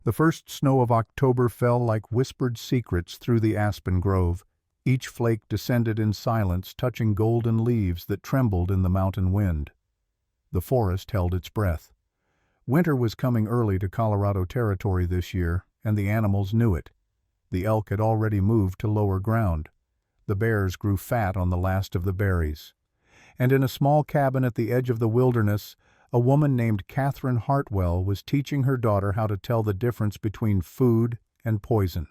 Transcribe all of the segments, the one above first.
The first snow of October fell like whispered secrets through the aspen grove. Each flake descended in silence, touching golden leaves that trembled in the mountain wind. The forest held its breath. Winter was coming early to Colorado Territory this year, and the animals knew it. The elk had already moved to lower ground. The bears grew fat on the last of the berries. And in a small cabin at the edge of the wilderness, a woman named Catherine Hartwell was teaching her daughter how to tell the difference between food and poison.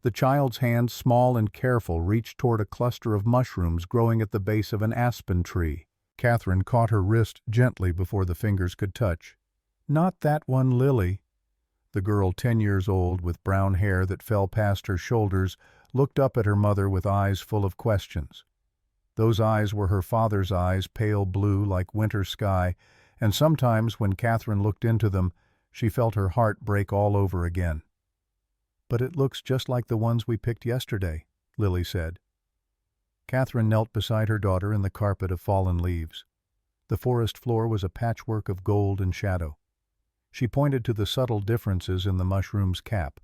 The child's hand, small and careful, reached toward a cluster of mushrooms growing at the base of an aspen tree. Catherine caught her wrist gently before the fingers could touch. "Not that one, Lily." The girl, 10 years old, with brown hair that fell past her shoulders, looked up at her mother with eyes full of questions. Those eyes were her father's eyes, pale blue like winter sky, and sometimes when Catherine looked into them, she felt her heart break all over again. "But it looks just like the ones we picked yesterday," Lily said. Catherine knelt beside her daughter in the carpet of fallen leaves. The forest floor was a patchwork of gold and shadow. She pointed to the subtle differences in the mushroom's cap,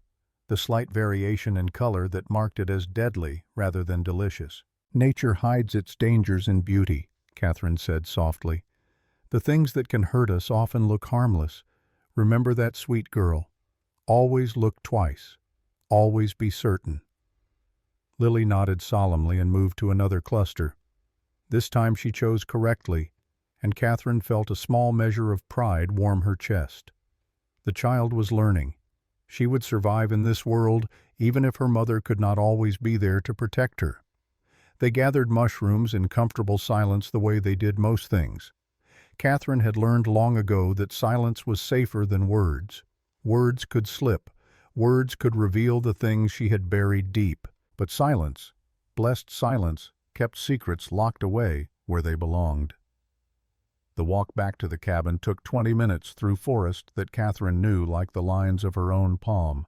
the slight variation in color that marked it as deadly rather than delicious. "Nature hides its dangers in beauty," Catherine said softly. "The things that can hurt us often look harmless. Remember that, sweet girl. Always look twice. Always be certain." Lily nodded solemnly and moved to another cluster. This time she chose correctly, and Catherine felt a small measure of pride warm her chest. The child was learning. She would survive in this world, even if her mother could not always be there to protect her. They gathered mushrooms in comfortable silence the way they did most things. Catherine had learned long ago that silence was safer than words. Words could slip. Words could reveal the things she had buried deep. But silence, blessed silence, kept secrets locked away where they belonged. The walk back to the cabin took 20 minutes through forest that Catherine knew like the lines of her own palm.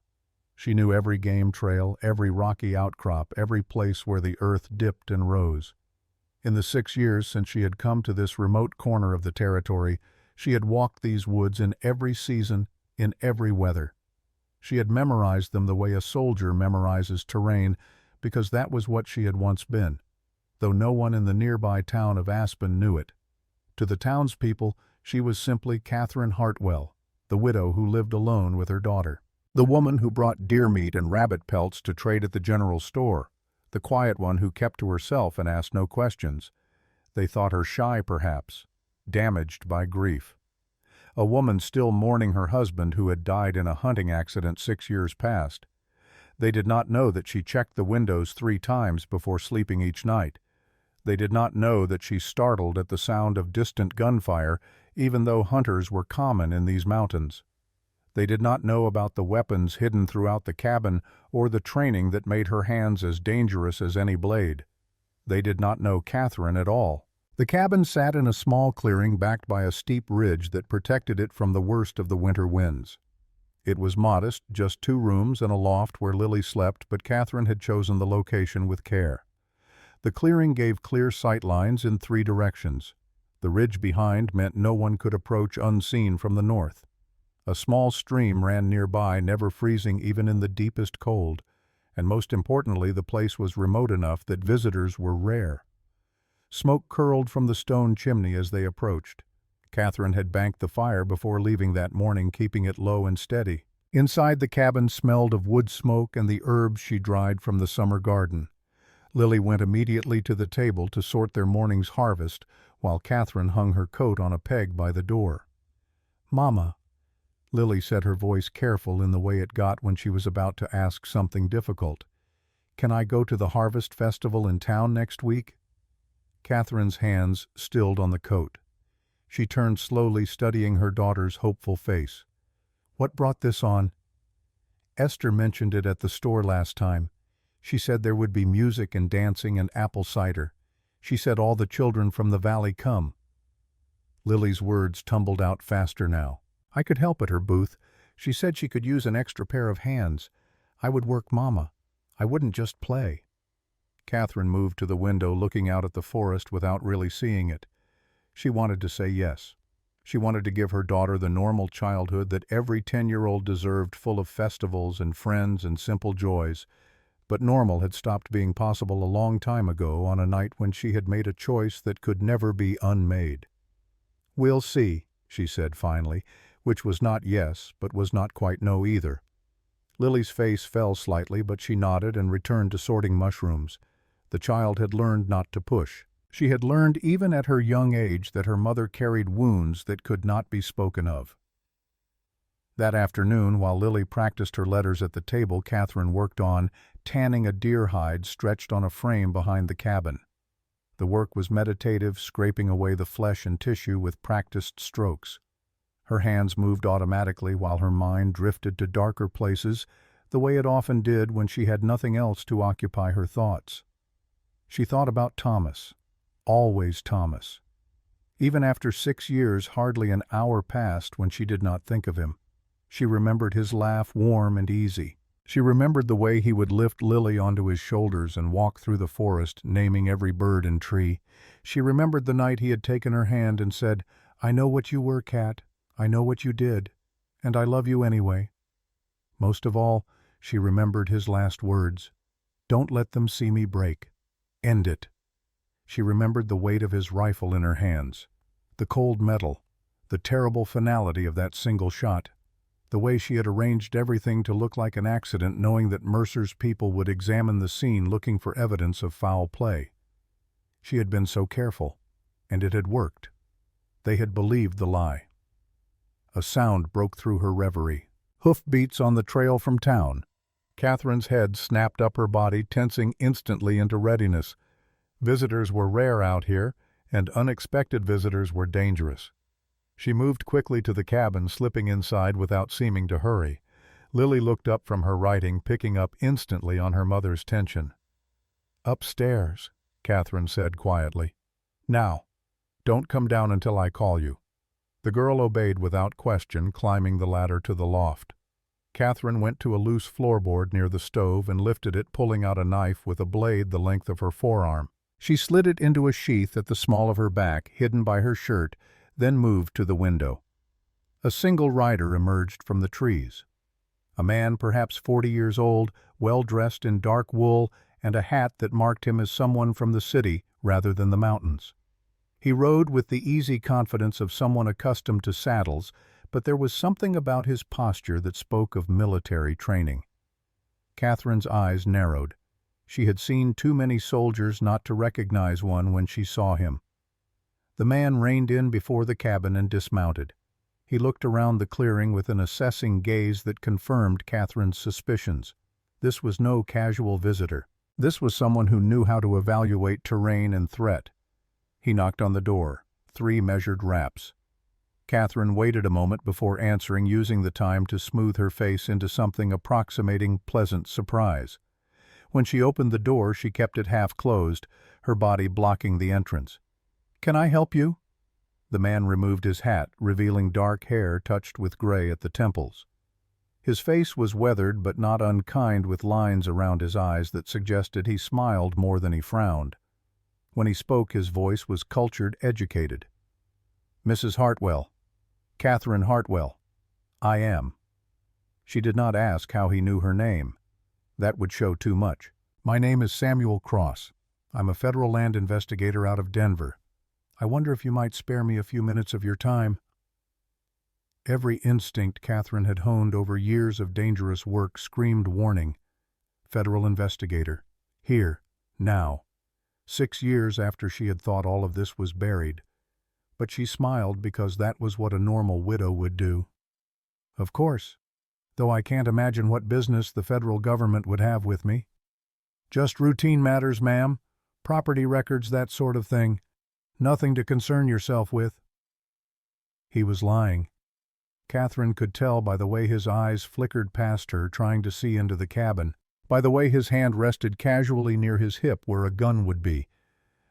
She knew every game trail, every rocky outcrop, every place where the earth dipped and rose. In the 6 years since she had come to this remote corner of the territory, she had walked these woods in every season, in every weather. She had memorized them the way a soldier memorizes terrain, because that was what she had once been, though no one in the nearby town of Aspen knew it. To the townspeople, she was simply Catherine Hartwell, the widow who lived alone with her daughter. The woman who brought deer meat and rabbit pelts to trade at the general store. The quiet one who kept to herself and asked no questions. They thought her shy, perhaps, damaged by grief. A woman still mourning her husband who had died in a hunting accident 6 years past. They did not know that she checked the windows 3 times before sleeping each night. They did not know that she startled at the sound of distant gunfire, even though hunters were common in these mountains. They did not know about the weapons hidden throughout the cabin or the training that made her hands as dangerous as any blade. They did not know Catherine at all. The cabin sat in a small clearing backed by a steep ridge that protected it from the worst of the winter winds. It was modest, just 2 rooms and a loft where Lily slept, but Catherine had chosen the location with care. The clearing gave clear sight lines in 3 directions. The ridge behind meant no one could approach unseen from the north. A small stream ran nearby, never freezing even in the deepest cold, and most importantly, the place was remote enough that visitors were rare. Smoke curled from the stone chimney as they approached. Catherine had banked the fire before leaving that morning, keeping it low and steady. Inside, the cabin smelled of wood smoke and the herbs she dried from the summer garden. Lily went immediately to the table to sort their morning's harvest, while Catherine hung her coat on a peg by the door. "Mama," Lily said, her voice careful in the way it got when she was about to ask something difficult, "can I go to the harvest festival in town next week?" Catherine's hands stilled on the coat. She turned slowly, studying her daughter's hopeful face. "What brought this on?" "Esther mentioned it at the store last time. She said there would be music and dancing and apple cider. She said all the children from the valley come." Lily's words tumbled out faster now. "I could help at her booth. She said she could use an extra pair of hands. I would work Mama. I wouldn't just play." Catherine moved to the window, looking out at the forest without really seeing it. She wanted to say yes. She wanted to give her daughter the normal childhood that every 10-year-old deserved, full of festivals and friends and simple joys. But normal had stopped being possible a long time ago on a night when she had made a choice that could never be unmade. "We'll see," she said finally, which was not yes, but was not quite no either. Lily's face fell slightly, but she nodded and returned to sorting mushrooms. The child had learned not to push. She had learned even at her young age that her mother carried wounds that could not be spoken of. That afternoon, while Lily practiced her letters at the table Catherine worked on, tanning a deer hide stretched on a frame behind the cabin. The work was meditative, scraping away the flesh and tissue with practiced strokes. Her hands moved automatically while her mind drifted to darker places, the way it often did when she had nothing else to occupy her thoughts. She thought about Thomas. Always Thomas. Even after 6 years, hardly an hour passed when she did not think of him. She remembered his laugh, warm and easy. She remembered the way he would lift Lily onto his shoulders and walk through the forest, naming every bird and tree. She remembered the night he had taken her hand and said, "I know what you were, Cat. I know what you did. And I love you anyway." Most of all, she remembered his last words. "Don't let them see me break. End it." She remembered the weight of his rifle in her hands, the cold metal, the terrible finality of that single shot, the way she had arranged everything to look like an accident, knowing that Mercer's people would examine the scene looking for evidence of foul play. She had been so careful, and it had worked. They had believed the lie. A sound broke through her reverie. Hoofbeats on the trail from town. Catherine's head snapped up, her body tensing instantly into readiness. Visitors were rare out here, and unexpected visitors were dangerous. She moved quickly to the cabin, slipping inside without seeming to hurry. Lily looked up from her writing, picking up instantly on her mother's tension. "Upstairs," Catherine said quietly. "Now, don't come down until I call you." The girl obeyed without question, climbing the ladder to the loft. Catherine went to a loose floorboard near the stove and lifted it, pulling out a knife with a blade the length of her forearm. She slid it into a sheath at the small of her back, hidden by her shirt, then moved to the window. A single rider emerged from the trees. A man perhaps 40 years old, well dressed in dark wool and a hat that marked him as someone from the city rather than the mountains. He rode with the easy confidence of someone accustomed to saddles, but there was something about his posture that spoke of military training. Catherine's eyes narrowed. She had seen too many soldiers not to recognize one when she saw him. The man reined in before the cabin and dismounted. He looked around the clearing with an assessing gaze that confirmed Catherine's suspicions. This was no casual visitor. This was someone who knew how to evaluate terrain and threat. He knocked on the door. 3 measured raps. Catherine waited a moment before answering, using the time to smooth her face into something approximating pleasant surprise. When she opened the door, she kept it half closed, her body blocking the entrance. "Can I help you?" The man removed his hat, revealing dark hair touched with gray at the temples. His face was weathered but not unkind, with lines around his eyes that suggested he smiled more than he frowned. When he spoke, his voice was cultured, educated. "Mrs. Hartwell. Catherine Hartwell. I am." She did not ask how he knew her name. That would show too much. "My name is Samuel Cross. I'm a federal land investigator out of Denver. I wonder if you might spare me a few minutes of your time." Every instinct Catherine had honed over years of dangerous work screamed warning. Federal investigator. Here. Now. 6 years after she had thought all of this was buried. But she smiled because that was what a normal widow would do. "Of course. Though I can't imagine what business the federal government would have with me. Just routine matters, ma'am. Property records, that sort of thing. Nothing to concern yourself with." He was lying. Catherine could tell by the way his eyes flickered past her, trying to see into the cabin, by the way his hand rested casually near his hip where a gun would be,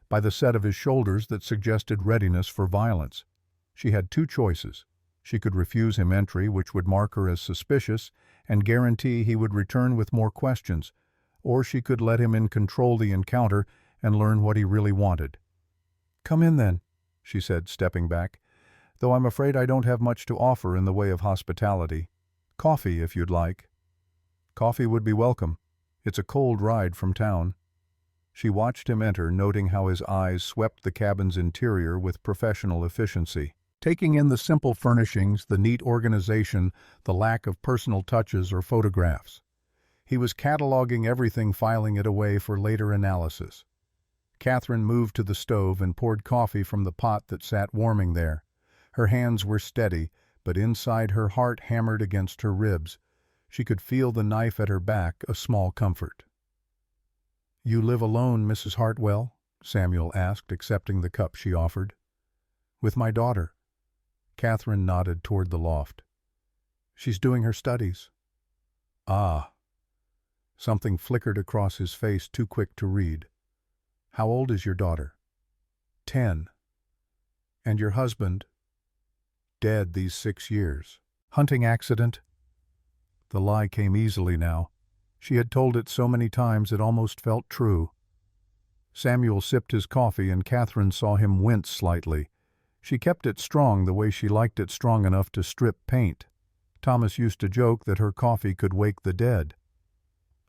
by the set of his shoulders that suggested readiness for violence. She had 2 choices. She could refuse him entry, which would mark her as suspicious and guarantee he would return with more questions, or she could let him in, control the encounter, and learn what he really wanted. "Come in then," she said, stepping back. though I'm afraid I don't have much to offer in the way of hospitality. Coffee, if you'd like." "Coffee would be welcome. It's a cold ride from town." She watched him enter, noting how his eyes swept the cabin's interior with professional efficiency, taking in the simple furnishings, the neat organization, the lack of personal touches or photographs. He was cataloging everything, filing it away for later analysis. Catherine moved to the stove and poured coffee from the pot that sat warming there. Her hands were steady, but inside her heart hammered against her ribs. She could feel the knife at her back, a small comfort. "You live alone, Mrs. Hartwell?" Samuel asked, accepting the cup she offered. "With my daughter." Catherine nodded toward the loft. "She's doing her studies." "Ah." Something flickered across his face, too quick to read. "How old is your daughter?" 10. "And your husband?" "Dead these 6 years. Hunting accident." The lie came easily now. She had told it so many times it almost felt true. Samuel sipped his coffee and Catherine saw him wince slightly. She kept it strong the way she liked it, strong enough to strip paint. Thomas used to joke that her coffee could wake the dead.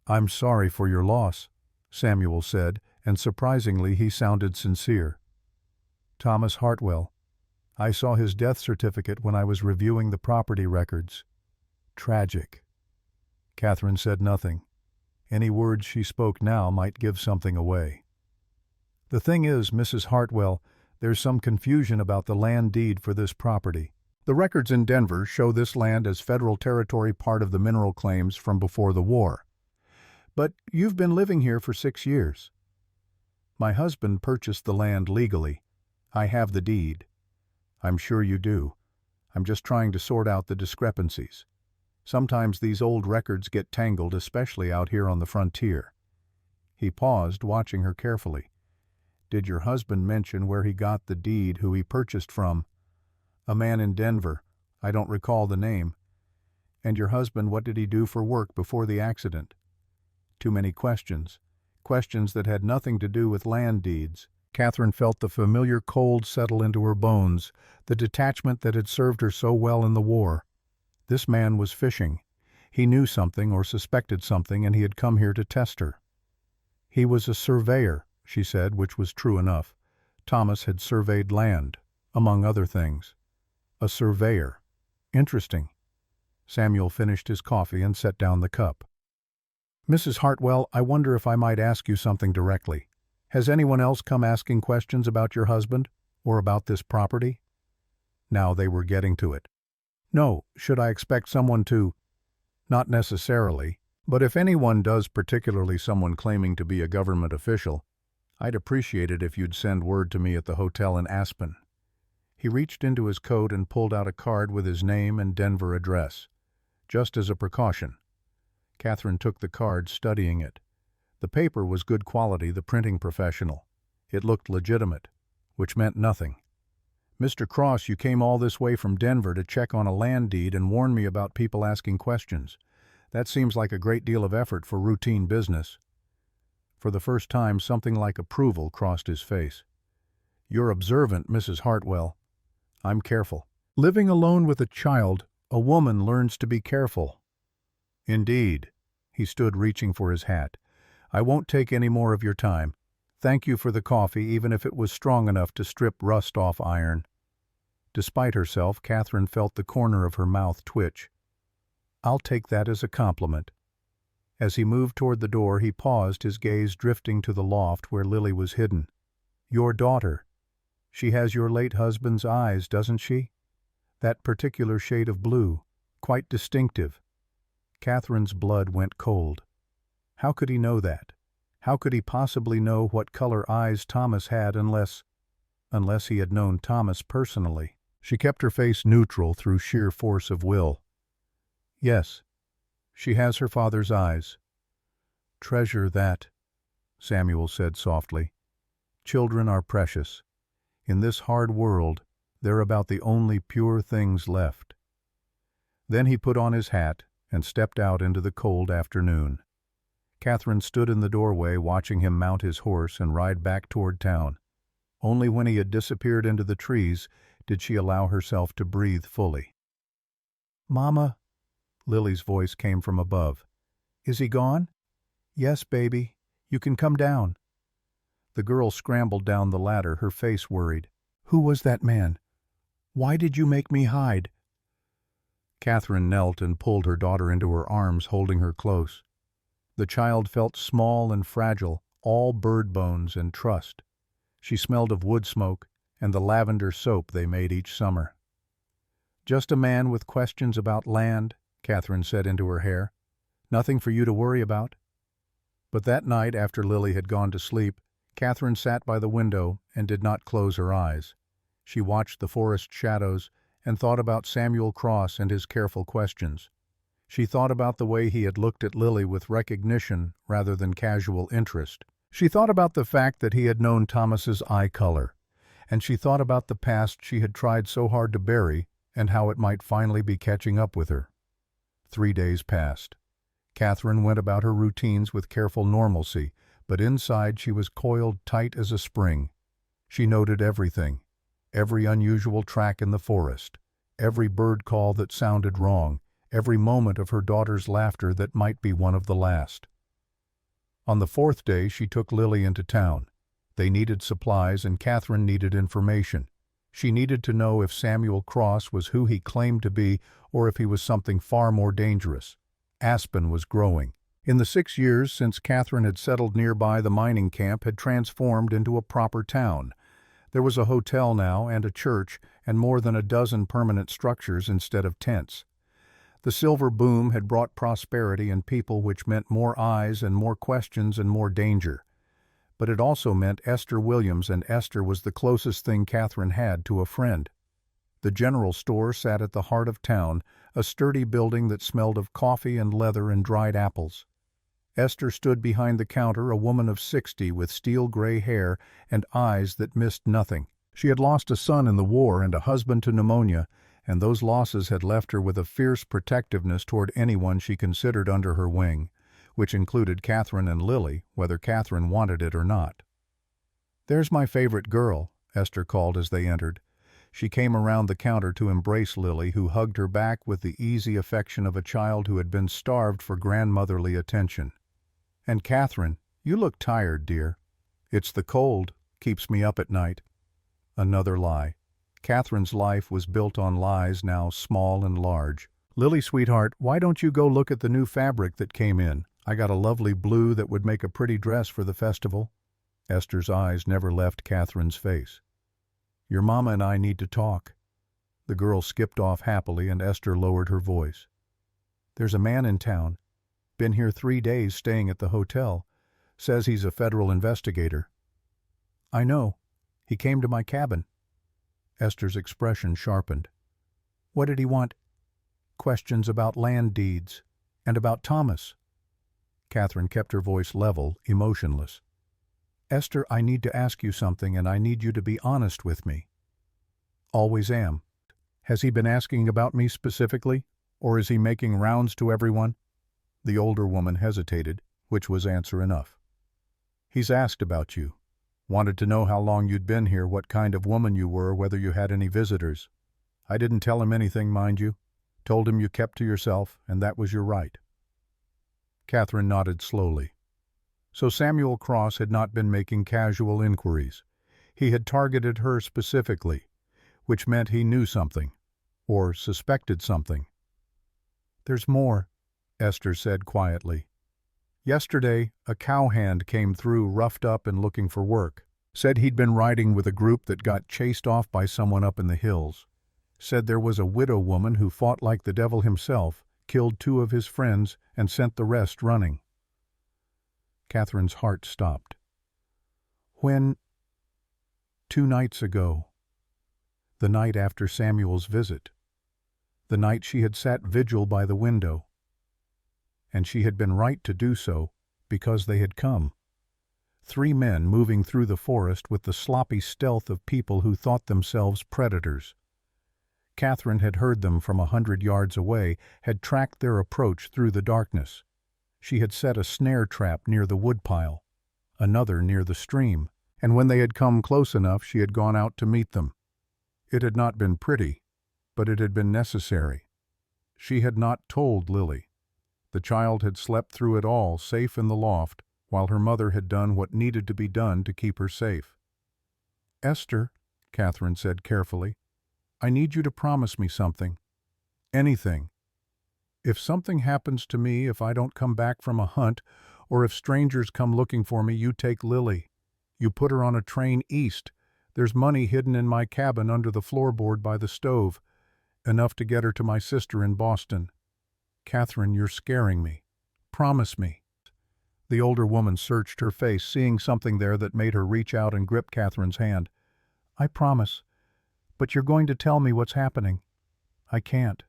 "I'm sorry for your loss," Samuel said, and surprisingly he sounded sincere. "Thomas Hartwell. I saw his death certificate when I was reviewing the property records. Tragic." Catherine said nothing. Any words she spoke now might give something away. "The thing is, Mrs. Hartwell, there's some confusion about the land deed for this property. The records in Denver show this land as federal territory, part of the mineral claims from before the war. But you've been living here for 6 years. My husband purchased the land legally. I have the deed. I'm sure you do. I'm just trying to sort out the discrepancies. Sometimes these old records get tangled, especially out here on the frontier." He paused, watching her carefully. "Did your husband mention where he got the deed, who he purchased from?" "A man in Denver. I don't recall the name." "And your husband, what did he do for work before the accident?" Too many questions. Questions that had nothing to do with land deeds. Catherine felt the familiar cold settle into her bones, the detachment that had served her so well in the war. This man was fishing. He knew something or suspected something, and he had come here to test her. "He was a surveyor," she said, which was true enough. Thomas had surveyed land, among other things. A surveyor. Interesting. Samuel finished his coffee and set down the cup. "Mrs. Hartwell, I wonder if I might ask you something directly. Has anyone else come asking questions about your husband, or about this property?" Now they were getting to it. "No. Should I expect someone to?" "Not necessarily. But if anyone does, particularly someone claiming to be a government official, I'd appreciate it if you'd send word to me at the hotel in Aspen." He reached into his coat and pulled out a card with his name and Denver address. Just as a precaution. Catherine took the card, studying it. The paper was good quality, the printing professional. It looked legitimate, which meant nothing. "Mr. Cross, you came all this way from Denver to check on a land deed and warn me about people asking questions. That seems like a great deal of effort for routine business." For the first time, something like approval crossed his face. "You're observant, Mrs. Hartwell." "I'm careful. Living alone with a child, a woman learns to be careful." "Indeed." He stood reaching for his hat. "I won't take any more of your time. Thank you for the coffee, even if it was strong enough to strip rust off iron." Despite herself, Catherine felt the corner of her mouth twitch. "I'll take that as a compliment." As he moved toward the door, he paused, his gaze drifting to the loft where Lily was hidden. "Your daughter. She has your late husband's eyes, doesn't she? That particular shade of blue. Quite distinctive." Catherine's blood went cold. How could he know that? How could he possibly know what color eyes Thomas had unless he had known Thomas personally? She kept her face neutral through sheer force of will. "Yes, she has her father's eyes." "Treasure that," Samuel said softly. "Children are precious. In this hard world, they're about the only pure things left." Then he put on his hat and stepped out into the cold afternoon. Catherine stood in the doorway watching him mount his horse and ride back toward town. Only when he had disappeared into the trees did she allow herself to breathe fully. "Mama," Lily's voice came from above. "Is he gone?" "Yes, baby. You can come down." The girl scrambled down the ladder, her face worried. "Who was that man? Why did you make me hide?" Catherine knelt and pulled her daughter into her arms, holding her close. The child felt small and fragile, all bird bones and trust. She smelled of wood smoke and the lavender soap they made each summer. "Just a man with questions about land," Catherine said into her hair. "Nothing for you to worry about." But that night, after Lily had gone to sleep, Catherine sat by the window and did not close her eyes. She watched the forest shadows and thought about Samuel Cross and his careful questions. She thought about the way he had looked at Lily with recognition rather than casual interest. She thought about the fact that he had known Thomas's eye color, and she thought about the past she had tried so hard to bury and how it might finally be catching up with her. 3 days passed. Catherine went about her routines with careful normalcy, but inside she was coiled tight as a spring. She noted everything, every unusual track in the forest, every bird call that sounded wrong, every moment of her daughter's laughter that might be one of the last. On the 4th day she took Lily into town. They needed supplies and Catherine needed information. She needed to know if Samuel Cross was who he claimed to be or if he was something far more dangerous. Aspen was growing. In the 6 years since Catherine had settled nearby, the mining camp had transformed into a proper town. There was a hotel now and a church and more than a dozen permanent structures instead of tents. The silver boom had brought prosperity and people, which meant more eyes and more questions and more danger. But it also meant Esther Williams, and Esther was the closest thing Catherine had to a friend. The general store sat at the heart of town, a sturdy building that smelled of coffee and leather and dried apples. Esther stood behind the counter, a woman of 60 with steel-gray hair and eyes that missed nothing. She had lost a son in the war and a husband to pneumonia, and those losses had left her with a fierce protectiveness toward anyone she considered under her wing, which included Catherine and Lily, whether Catherine wanted it or not. "There's my favorite girl," Esther called as they entered. She came around the counter to embrace Lily, who hugged her back with the easy affection of a child who had been starved for grandmotherly attention. "And Catherine, you look tired, dear." "It's the cold. Keeps me up at night." Another lie. Catherine's life was built on lies, now small and large. "Lily, sweetheart, why don't you go look at the new fabric that came in? I got a lovely blue that would make a pretty dress for the festival." Esther's eyes never left Catherine's face. "Your mama and I need to talk." The girl skipped off happily and Esther lowered her voice. "There's a man in town. Been here 3 days staying at the hotel. Says he's a federal investigator." "I know. He came to my cabin." Esther's expression sharpened. "What did he want?" "Questions about land deeds. And about Thomas." Catherine kept her voice level, emotionless. "Esther, I need to ask you something, and I need you to be honest with me." "Always am." "Has he been asking about me specifically, or is he making rounds to everyone?" The older woman hesitated, which was answer enough. "He's asked about you. Wanted to know how long you'd been here, what kind of woman you were, whether you had any visitors. I didn't tell him anything, mind you. Told him you kept to yourself, and that was your right." Catherine nodded slowly. So Samuel Cross had not been making casual inquiries. He had targeted her specifically, which meant he knew something, or suspected something. "There's more," Esther said quietly. "Yesterday, a cowhand came through roughed up and looking for work. Said he'd been riding with a group that got chased off by someone up in the hills. Said there was a widow woman who fought like the devil himself, killed 2 of his friends, and sent the rest running." Catherine's heart stopped. "When?" "2 nights ago. The night after Samuel's visit. The night she had sat vigil by the window. And she had been right to do so, because they had come. 3 men moving through the forest with the sloppy stealth of people who thought themselves predators. Catherine had heard them from 100 yards away, had tracked their approach through the darkness. She had set a snare trap near the woodpile, another near the stream, and when they had come close enough she had gone out to meet them. It had not been pretty, but it had been necessary. She had not told Lily. The child had slept through it all, safe in the loft, while her mother had done what needed to be done to keep her safe. "Esther," Catherine said carefully, "I need you to promise me something. Anything. If something happens to me, if I don't come back from a hunt, or if strangers come looking for me, you take Lily. You put her on a train east. There's money hidden in my cabin under the floorboard by the stove, enough to get her to my sister in Boston. Catherine, you're scaring me. Promise me." The older woman searched her face, seeing something there that made her reach out and grip Catherine's hand. "I promise. But you're going to tell me what's happening." "I can't.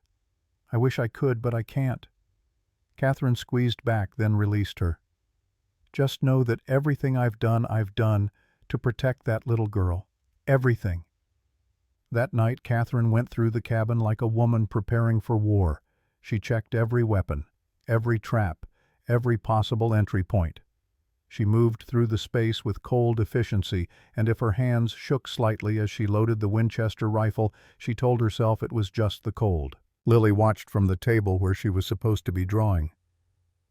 I wish I could, but I can't." Catherine squeezed back, then released her. "Just know that everything I've done to protect that little girl. Everything." That night Catherine went through the cabin like a woman preparing for war. She checked every weapon, every trap, every possible entry point. She moved through the space with cold efficiency, and if her hands shook slightly as she loaded the Winchester rifle, she told herself it was just the cold. Lily watched from the table where she was supposed to be drawing.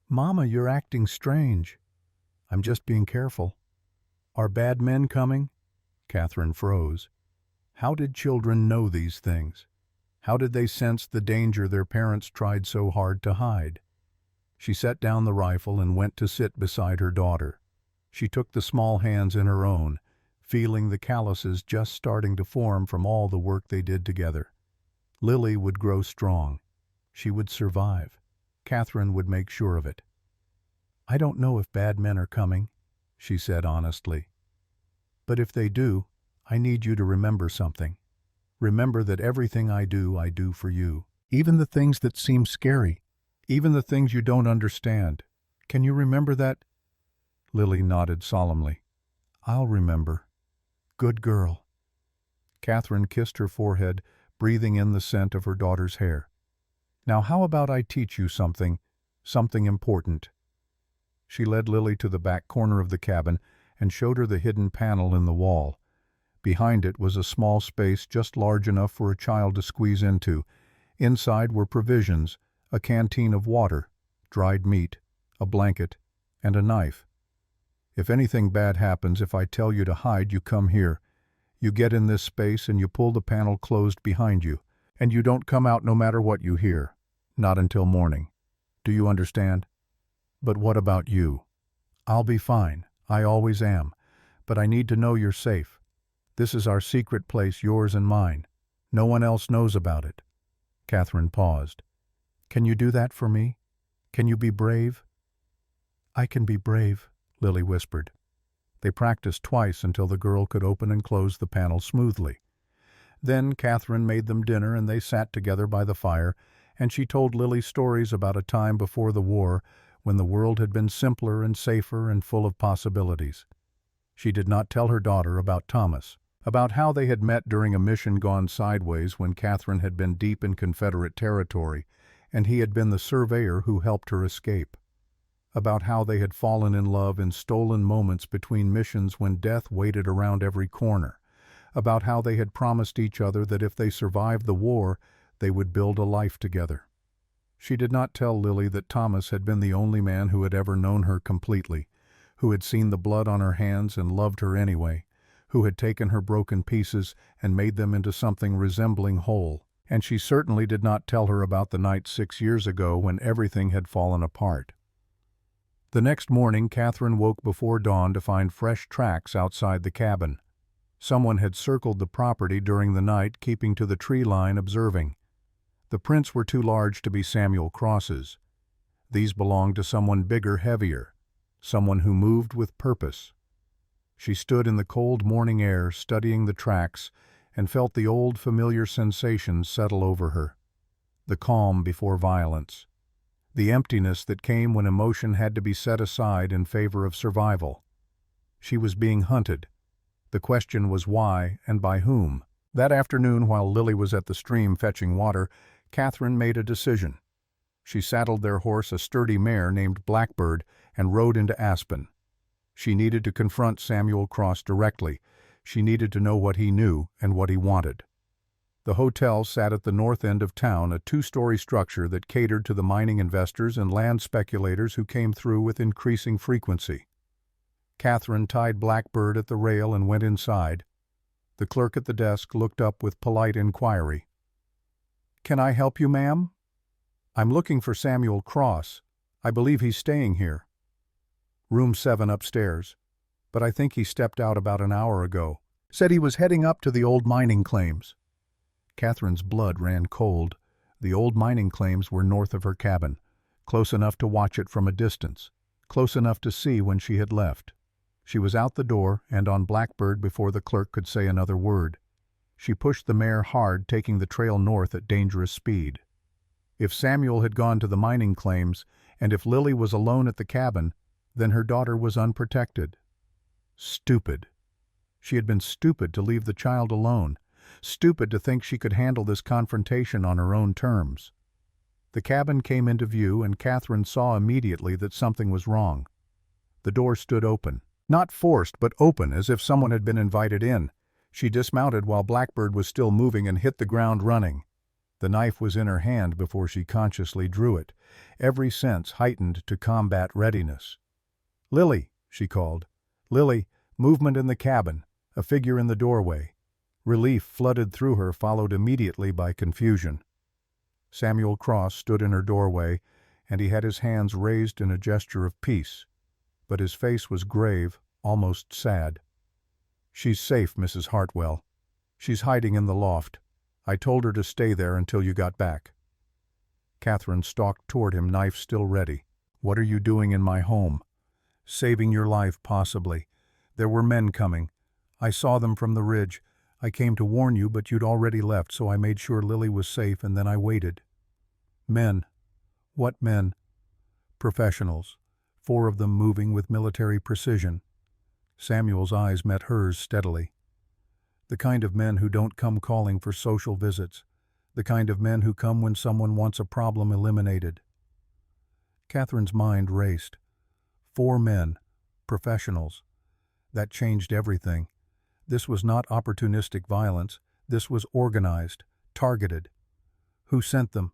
"Mama, you're acting strange." "I'm just being careful." "Are bad men coming?" Catherine froze. How did children know these things? How did they sense the danger their parents tried so hard to hide? She set down the rifle and went to sit beside her daughter. She took the small hands in her own, feeling the calluses just starting to form from all the work they did together. Lily would grow strong. She would survive. Catherine would make sure of it. "I don't know if bad men are coming," she said honestly. "But if they do, I need you to remember something. Remember that everything I do for you. Even the things that seem scary. Even the things you don't understand. Can you remember that?" Lily nodded solemnly. "I'll remember. Good girl." Catherine kissed her forehead, breathing in the scent of her daughter's hair. "Now how about I teach you something important?" She led Lily to the back corner of the cabin and showed her the hidden panel in the wall. Behind it was a small space just large enough for a child to squeeze into. Inside were provisions, a canteen of water, dried meat, a blanket, and a knife. "If anything bad happens, if I tell you to hide, you come here. You get in this space and you pull the panel closed behind you, and you don't come out no matter what you hear. Not until morning. Do you understand? But what about you? I'll be fine. I always am. But I need to know you're safe. This is our secret place, yours and mine. No one else knows about it." Catherine paused. "Can you do that for me? Can you be brave?" "I can be brave," Lily whispered. They practiced twice until the girl could open and close the panel smoothly. Then Catherine made them dinner and they sat together by the fire, and she told Lily stories about a time before the war when the world had been simpler and safer and full of possibilities. She did not tell her daughter about Thomas, about how they had met during a mission gone sideways when Catherine had been deep in Confederate territory, and he had been the surveyor who helped her escape. About how they had fallen in love in stolen moments between missions when death waited around every corner. About how they had promised each other that if they survived the war, they would build a life together. She did not tell Lily that Thomas had been the only man who had ever known her completely, who had seen the blood on her hands and loved her anyway, who had taken her broken pieces and made them into something resembling whole. And she certainly did not tell her about the night 6 years ago when everything had fallen apart. The next morning, Catherine woke before dawn to find fresh tracks outside the cabin. Someone had circled the property during the night, keeping to the tree line observing. The prints were too large to be Samuel Cross's. These belonged to someone bigger, heavier, someone who moved with purpose. She stood in the cold morning air, studying the tracks, and felt the old familiar sensations settle over her. The calm before violence. The emptiness that came when emotion had to be set aside in favor of survival. She was being hunted. The question was why and by whom. That afternoon, while Lily was at the stream fetching water, Catherine made a decision. She saddled their horse, a sturdy mare named Blackbird, and rode into Aspen. She needed to confront Samuel Cross directly. She needed to know what he knew and what he wanted. The hotel sat at the north end of town, a two-story structure that catered to the mining investors and land speculators who came through with increasing frequency. Catherine tied Blackbird at the rail and went inside. The clerk at the desk looked up with polite inquiry. "Can I help you, ma'am?" "I'm looking for Samuel Cross. I believe he's staying here." "Room 7 upstairs. But I think he stepped out about an hour ago. Said he was heading up to the old mining claims." Catherine's blood ran cold. The old mining claims were north of her cabin, close enough to watch it from a distance, close enough to see when she had left. She was out the door and on Blackbird before the clerk could say another word. She pushed the mare hard, taking the trail north at dangerous speed. If Samuel had gone to the mining claims, and if Lily was alone at the cabin, then her daughter was unprotected. Stupid. She had been stupid to leave the child alone, stupid to think she could handle this confrontation on her own terms. The cabin came into view, and Catherine saw immediately that something was wrong. The door stood open. Not forced, but open, as if someone had been invited in. She dismounted while Blackbird was still moving and hit the ground running. The knife was in her hand before she consciously drew it, every sense heightened to combat readiness. "Lily," she called. "Lily," movement in the cabin, a figure in the doorway. Relief flooded through her, followed immediately by confusion. Samuel Cross stood in her doorway, and he had his hands raised in a gesture of peace. But his face was grave, almost sad. "She's safe, Mrs. Hartwell. She's hiding in the loft. I told her to stay there until you got back." Catherine stalked toward him, knife still ready. "What are you doing in my home?" "Saving your life, possibly. There were men coming. I saw them from the ridge. I came to warn you, but you'd already left, so I made sure Lily was safe, and then I waited." "Men? What men?" "Professionals. 4 of them moving with military precision." Samuel's eyes met hers steadily. "The kind of men who don't come calling for social visits. The kind of men who come when someone wants a problem eliminated." Catherine's mind raced. 4 men. Professionals. That changed everything. This was not opportunistic violence. This was organized, targeted. "Who sent them?"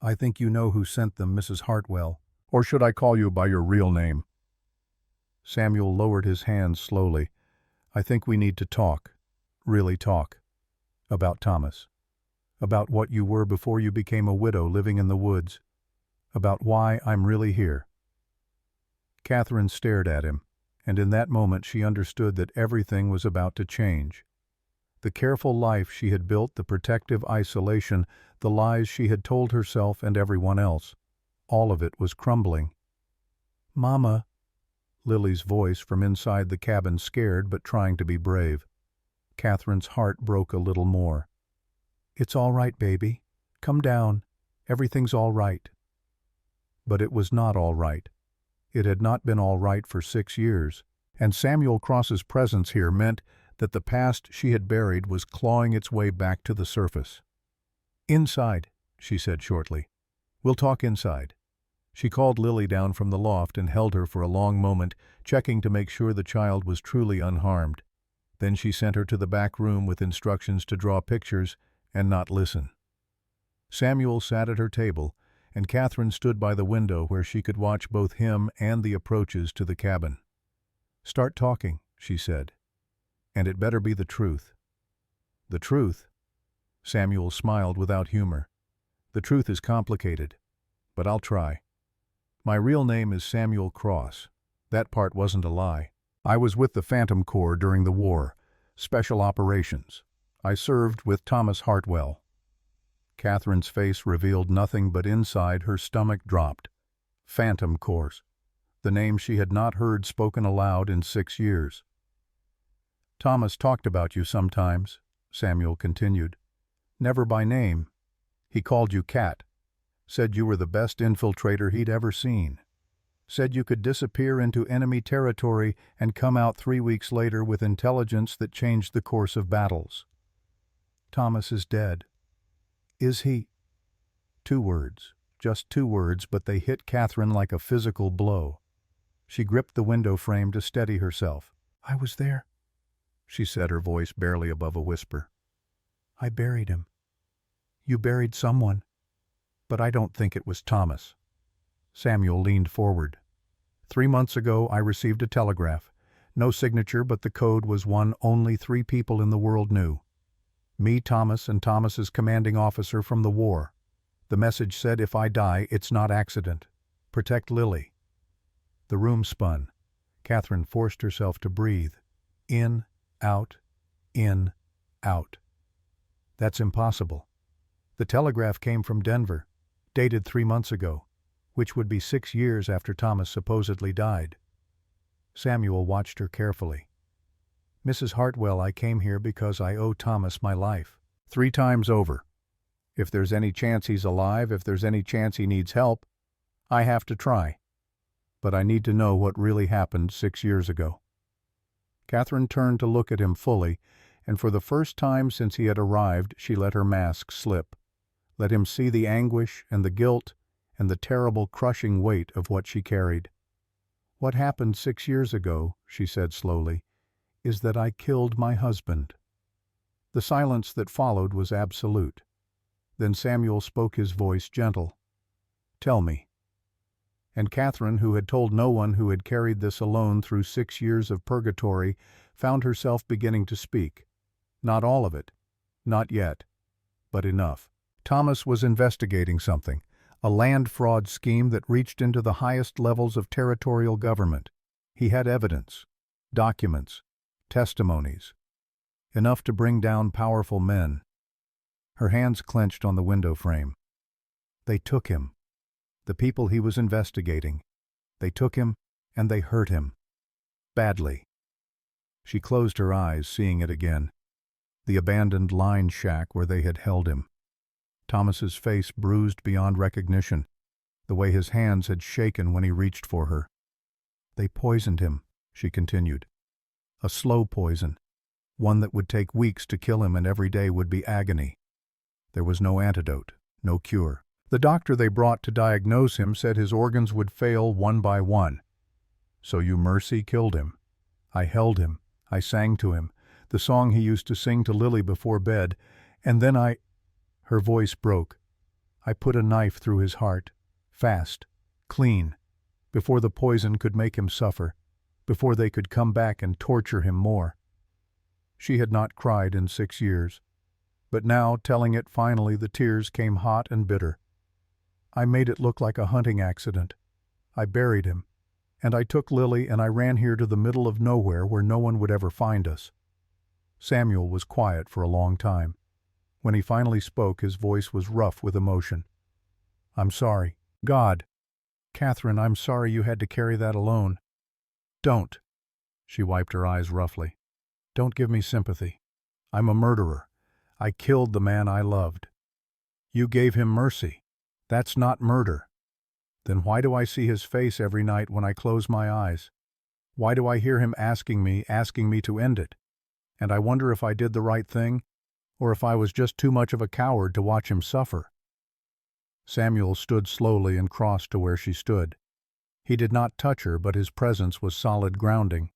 "I think you know who sent them, Mrs. Hartwell. Or should I call you by your real name?" Samuel lowered his hands slowly. "I think we need to talk. Really talk. About Thomas. About what you were before you became a widow living in the woods. About why I'm really here." Catherine stared at him, and in that moment she understood that everything was about to change. The careful life she had built, the protective isolation, the lies she had told herself and everyone else, all of it was crumbling. "Mama," Lily's voice from inside the cabin, scared but trying to be brave. Catherine's heart broke a little more. "It's all right, baby. Come down. Everything's all right." But it was not all right. It had not been all right for 6 years, and Samuel Cross's presence here meant that the past she had buried was clawing its way back to the surface. "Inside," she said shortly. "We'll talk inside." She called Lily down from the loft and held her for a long moment, checking to make sure the child was truly unharmed. Then she sent her to the back room with instructions to draw pictures and not listen. Samuel sat at her table, and Catherine stood by the window where she could watch both him and the approaches to the cabin. "Start talking," she said. "And it better be the truth." "The truth?" Samuel smiled without humor. "The truth is complicated, but I'll try. My real name is Samuel Cross. That part wasn't a lie. I was with the Phantom Corps during the war, Special Operations. I served with Thomas Hartwell." Catherine's face revealed nothing, but inside her stomach dropped. Phantom Corps. The name she had not heard spoken aloud in 6 years. "Thomas talked about you sometimes," Samuel continued. "Never by name. He called you Cat. Said you were the best infiltrator he'd ever seen. Said you could disappear into enemy territory and come out 3 weeks later with intelligence that changed the course of battles." "Thomas is dead." "Is he?" 2 words, just 2 words, but they hit Catherine like a physical blow. She gripped the window frame to steady herself. "I was there," she said, her voice barely above a whisper. "I buried him." You buried someone. But I don't think it was Thomas. Samuel leaned forward. 3 months ago I received a telegraph. No signature, but the code was one only 3 people in the world knew. Me, Thomas, and Thomas's commanding officer from the war. The message said, if I die, it's not accident. Protect Lily. The room spun. Catherine forced herself to breathe. In, out, in, out. That's impossible. The telegraph came from Denver, dated 3 months ago, which would be 6 years after Thomas supposedly died. Samuel watched her carefully. Mrs. Hartwell, I came here because I owe Thomas my life. 3 times over. If there's any chance he's alive, if there's any chance he needs help, I have to try. But I need to know what really happened 6 years ago. Catherine turned to look at him fully, and for the first time since he had arrived, she let her mask slip. Let him see the anguish and the guilt and the terrible crushing weight of what she carried. What happened 6 years ago, she said slowly, is that I killed my husband. The silence that followed was absolute. Then Samuel spoke, his voice gentle. Tell me. And Catherine, who had told no one, who had carried this alone through 6 years of purgatory, found herself beginning to speak. Not all of it. Not yet. But enough. Thomas was investigating something, a land fraud scheme that reached into the highest levels of territorial government. He had evidence, documents, testimonies, enough to bring down powerful men. Her hands clenched on the window frame. They took him. The people he was investigating. They took him, and they hurt him. Badly. She closed her eyes, seeing it again. The abandoned line shack where they had held him. Thomas's face bruised beyond recognition, the way his hands had shaken when he reached for her. They poisoned him, she continued. A slow poison, one that would take weeks to kill him, and every day would be agony. There was no antidote, no cure. The doctor they brought to diagnose him said his organs would fail one by one. So you mercy killed him. I held him. I sang to him, the song he used to sing to Lily before bed, and then Her voice broke. I put a knife through his heart, fast, clean, before the poison could make him suffer, before they could come back and torture him more. She had not cried in 6 years, but now, telling it finally, the tears came hot and bitter. I made it look like a hunting accident. I buried him, and I took Lily and I ran here to the middle of nowhere where no one would ever find us. Samuel was quiet for a long time. When he finally spoke, his voice was rough with emotion. I'm sorry. God. Catherine, I'm sorry you had to carry that alone. Don't. She wiped her eyes roughly. Don't give me sympathy. I'm a murderer. I killed the man I loved. You gave him mercy. That's not murder. Then why do I see his face every night when I close my eyes? Why do I hear him asking me to end it? And I wonder if I did the right thing, or if I was just too much of a coward to watch him suffer. Samuel stood slowly and crossed to where she stood. He did not touch her, but his presence was solid grounding.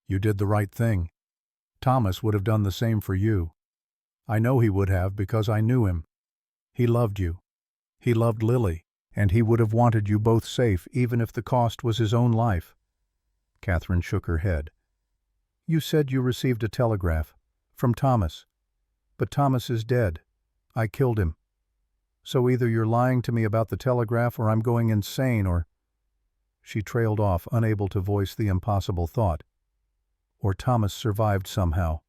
You did the right thing. Thomas would have done the same for you. I know he would have, because I knew him. He loved you. He loved Lily, and he would have wanted you both safe, even if the cost was his own life. Catherine shook her head. You said you received a telegraph. From Thomas. But Thomas is dead. I killed him. So either you're lying to me about the telegraph, or I'm going insane, or... She trailed off, unable to voice the impossible thought. Or Thomas survived somehow.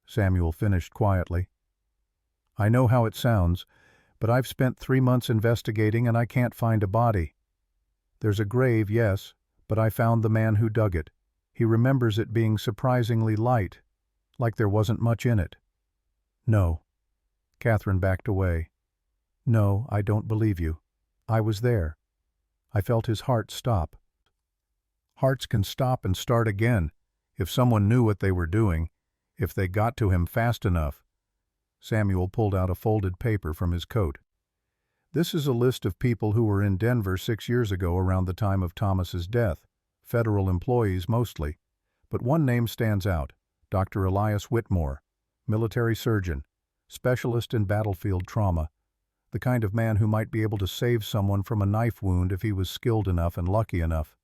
Samuel finished quietly. I know how it sounds, but I've spent 3 months investigating and I can't find a body. There's a grave, yes, but I found the man who dug it. He remembers it being surprisingly light, like there wasn't much in it. No. Catherine backed away. No, I don't believe you. I was there. I felt his heart stop. Hearts can stop and start again, if someone knew what they were doing, if they got to him fast enough. Samuel pulled out a folded paper from his coat. This is a list of people who were in Denver 6 years ago around the time of Thomas's death, federal employees mostly. But one name stands out, Dr. Elias Whitmore, military surgeon, specialist in battlefield trauma, the kind of man who might be able to save someone from a knife wound if he was skilled enough and lucky enough.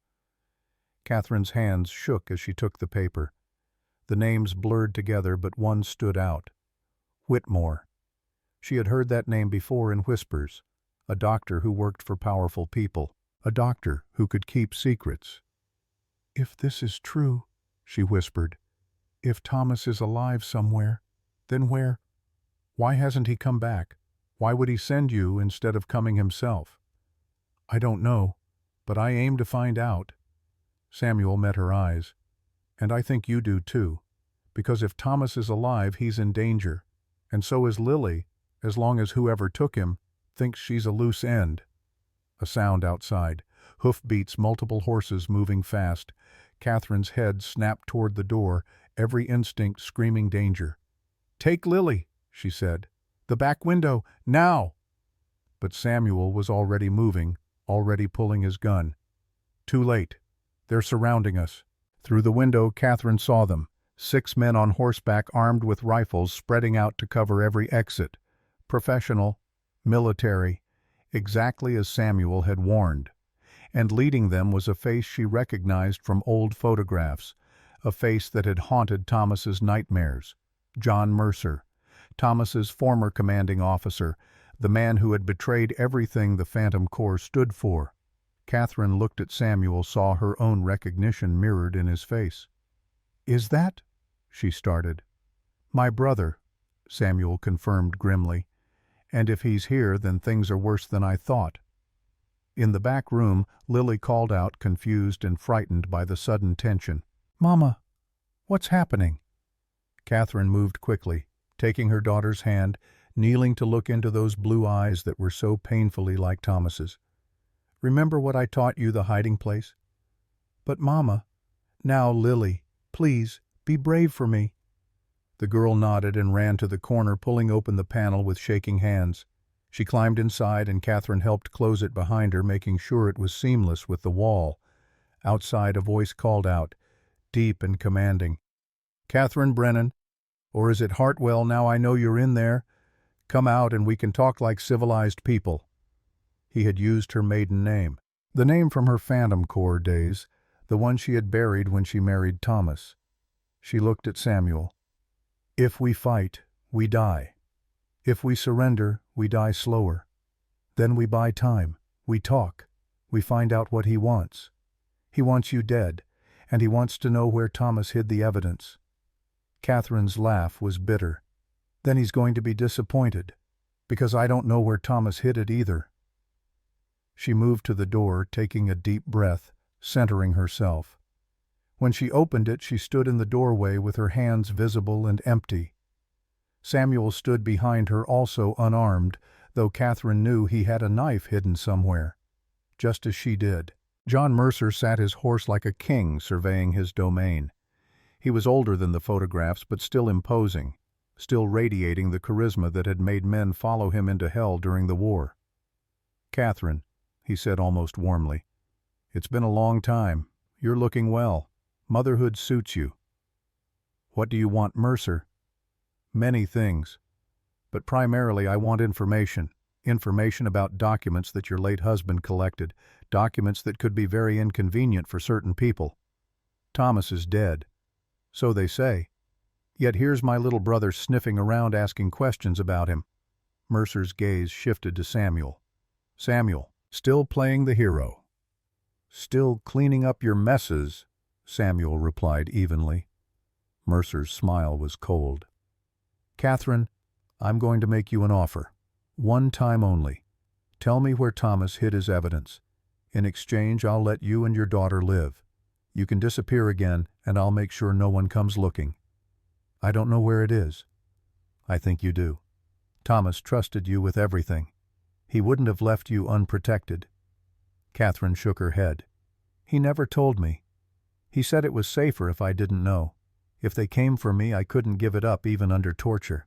Catherine's hands shook as she took the paper. The names blurred together, but one stood out. Whitmore. She had heard that name before in whispers. A doctor who worked for powerful people. A doctor who could keep secrets. "If this is true," she whispered, "if Thomas is alive somewhere, then where? Why hasn't he come back? Why would he send you instead of coming himself?" "I don't know, but I aim to find out." Samuel met her eyes. "And I think you do too, because if Thomas is alive, he's in danger, and so is Lily, as long as whoever took him thinks she's a loose end." A sound outside. Hoofbeats, multiple horses moving fast. Catherine's head snapped toward the door, every instinct screaming danger. "Take Lily," she said. "The back window, now!" But Samuel was already moving, already pulling his gun. Too late. "They're surrounding us." Through the window, Catherine saw them. 6 men on horseback armed with rifles spreading out to cover every exit. Professional, military, exactly as Samuel had warned. And leading them was a face she recognized from old photographs, a face that had haunted Thomas's nightmares. John Mercer, Thomas's former commanding officer, the man who had betrayed everything the Phantom Corps stood for. Catherine looked at Samuel, saw her own recognition mirrored in his face. "Is that?" she started. "My brother," Samuel confirmed grimly. "And if he's here, then things are worse than I thought." In the back room, Lily called out, confused and frightened by the sudden tension. "Mama, what's happening?" Catherine moved quickly, taking her daughter's hand, kneeling to look into those blue eyes that were so painfully like Thomas's. "Remember what I taught you, the hiding place?" "But Mama—" "Now, Lily, please, be brave for me." The girl nodded and ran to the corner, pulling open the panel with shaking hands. She climbed inside, and Catherine helped close it behind her, making sure it was seamless with the wall. Outside, a voice called out, deep and commanding. "Catherine Brennan, or is it Hartwell? Now I know you're in there. Come out and we can talk like civilized people." He had used her maiden name, the name from her Phantom Corps days, the one she had buried when she married Thomas. She looked at Samuel. "If we fight, we die. If we surrender, we die slower. Then we buy time, we talk, we find out what he wants. He wants you dead, and he wants to know where Thomas hid the evidence." Catherine's laugh was bitter. "Then he's going to be disappointed, because I don't know where Thomas hid it either." She moved to the door, taking a deep breath, centering herself. When she opened it, she stood in the doorway with her hands visible and empty. Samuel stood behind her, also unarmed, though Catherine knew he had a knife hidden somewhere, just as she did. John Mercer sat his horse like a king, surveying his domain. He was older than the photographs, but still imposing, still radiating the charisma that had made men follow him into hell during the war. "Catherine," he said almost warmly, "it's been a long time. You're looking well. Motherhood suits you." "What do you want, Mercer?" "Many things. But primarily I want information. Information about documents that your late husband collected, documents that could be very inconvenient for certain people. Thomas is dead. So they say. Yet here's my little brother sniffing around asking questions about him." Mercer's gaze shifted to Samuel. "Samuel, still playing the hero." "Still cleaning up your messes," Samuel replied evenly. Mercer's smile was cold. "Catherine, I'm going to make you an offer. One time only. Tell me where Thomas hid his evidence. In exchange, I'll let you and your daughter live. You can disappear again, and I'll make sure no one comes looking. I don't know where it is. I think you do. Thomas trusted you with everything. He wouldn't have left you unprotected." Catherine shook her head. "He never told me. He said it was safer if I didn't know. If they came for me, I couldn't give it up even under torture."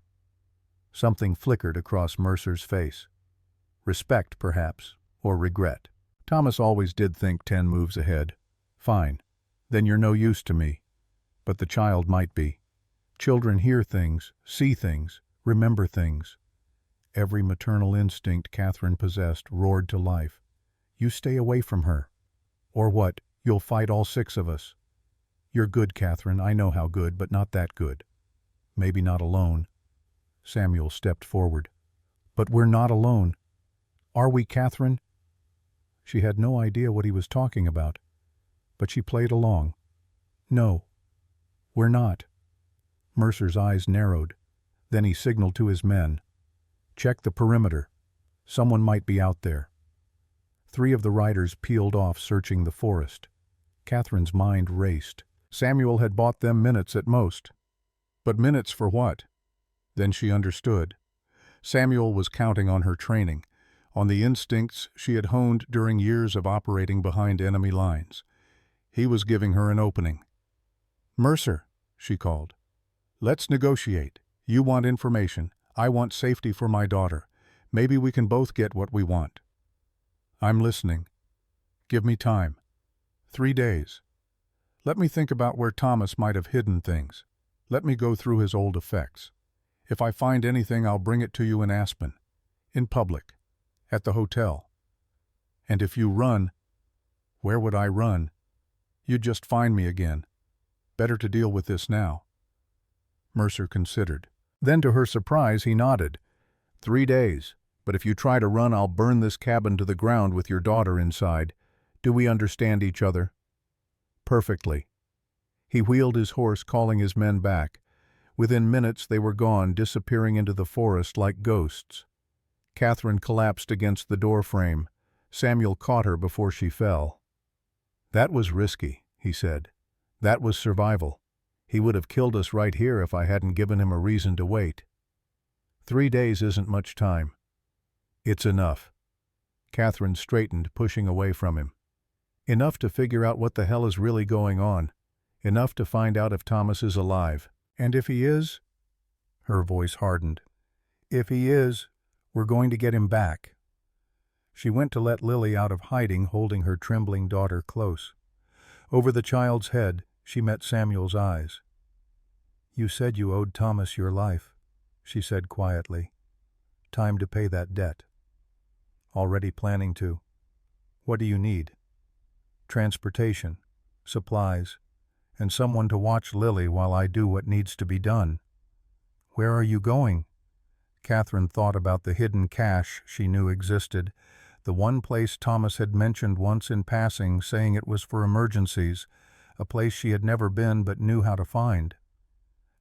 Something flickered across Mercer's face. Respect, perhaps, or regret. "Thomas always did think 10 moves ahead. Fine. Then you're no use to me. But the child might be. Children hear things, see things, Remember things. Every maternal instinct Catherine possessed roared to life. You stay away from her. Or what, you'll fight all six of us. You're good, Catherine, I know how good, but not that good. Maybe not alone. Samuel stepped forward. But we're not alone. Are we, Catherine? She had no idea what he was talking about, but she played along. No, we're not. Mercer's eyes narrowed. Then he signaled to his men. Check the perimeter. Someone might be out there. 3 of the riders peeled off, searching the forest. Catherine's mind raced. Samuel had bought them minutes at most. But minutes for what? Then she understood. Samuel was counting on her training, on the instincts she had honed during years of operating behind enemy lines. He was giving her an opening. Mercer, she called. Let's negotiate. You want information. I want safety for my daughter. Maybe we can both get what we want. I'm listening. Give me time. 3 days. Let me think about where Thomas might have hidden things. Let me go through his old effects. If I find anything, I'll bring it to you in Aspen. In public. At the hotel. And if you run, where would I run? You'd just find me again. Better to deal with this now. Mercer considered. Then to her surprise, he nodded. 3 days. But if you try to run, I'll burn this cabin to the ground with your daughter inside. Do we understand each other? Perfectly. He wheeled his horse, calling his men back. Within minutes they were gone, disappearing into the forest like ghosts. Catherine collapsed against the doorframe. Samuel caught her before she fell. That was risky, he said. That was survival. He would have killed us right here if I hadn't given him a reason to wait. 3 days isn't much time. It's enough. Catherine straightened, pushing away from him. Enough to figure out what the hell is really going on. Enough to find out if Thomas is alive. And if he is? Her voice hardened. If he is, we're going to get him back. She went to let Lily out of hiding, holding her trembling daughter close. Over the child's head, she met Samuel's eyes. You said you owed Thomas your life, she said quietly. Time to pay that debt. Already planning to. What do you need? Transportation, supplies, and someone to watch Lily while I do what needs to be done. Where are you going? Catherine thought about the hidden cache she knew existed, the one place Thomas had mentioned once in passing, saying it was for emergencies, a place she had never been but knew how to find.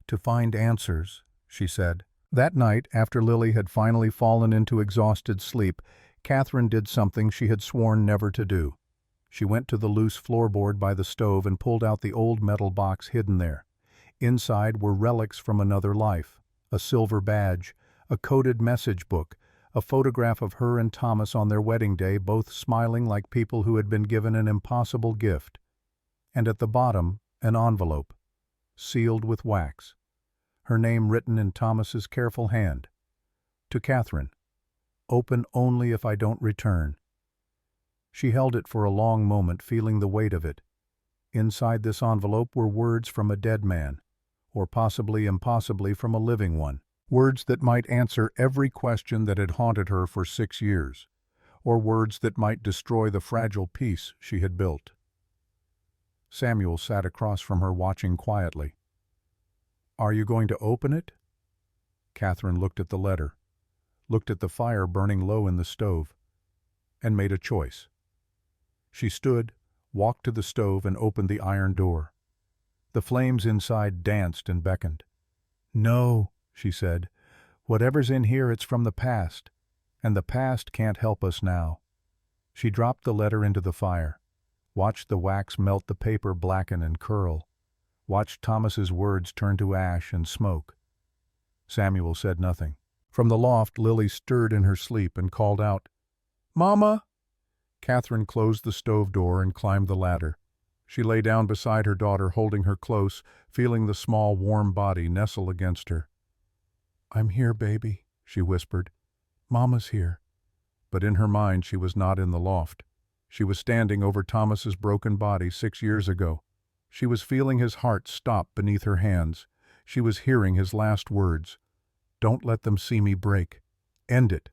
To find answers, she said. That night, after Lily had finally fallen into exhausted sleep, Catherine did something she had sworn never to do. She went to the loose floorboard by the stove and pulled out the old metal box hidden there. Inside were relics from another life, a silver badge, a coded message book, a photograph of her and Thomas on their wedding day, both smiling like people who had been given an impossible gift. And at the bottom, an envelope, sealed with wax. Her name written in Thomas's careful hand. To Catherine. Open only if I don't return. She held it for a long moment, feeling the weight of it. Inside this envelope were words from a dead man, or possibly impossibly from a living one. Words that might answer every question that had haunted her for 6 years, or words that might destroy the fragile peace she had built. Samuel sat across from her, watching quietly. Are you going to open it? Catherine looked at the letter, looked at the fire burning low in the stove, and made a choice. She stood, walked to the stove, and opened the iron door. The flames inside danced and beckoned. No, she said. Whatever's in here, it's from the past, and the past can't help us now. She dropped the letter into the fire, watched the wax melt, the paper blacken and curl, watched Thomas's words turn to ash and smoke. Samuel said nothing. From the loft, Lily stirred in her sleep and called out, Mama! Catherine closed the stove door and climbed the ladder. She lay down beside her daughter, holding her close, feeling the small, warm body nestle against her. I'm here, baby, she whispered. Mama's here. But in her mind she was not in the loft. She was standing over Thomas's broken body 6 years ago. She was feeling his heart stop beneath her hands. She was hearing his last words. Don't let them see me break. End it.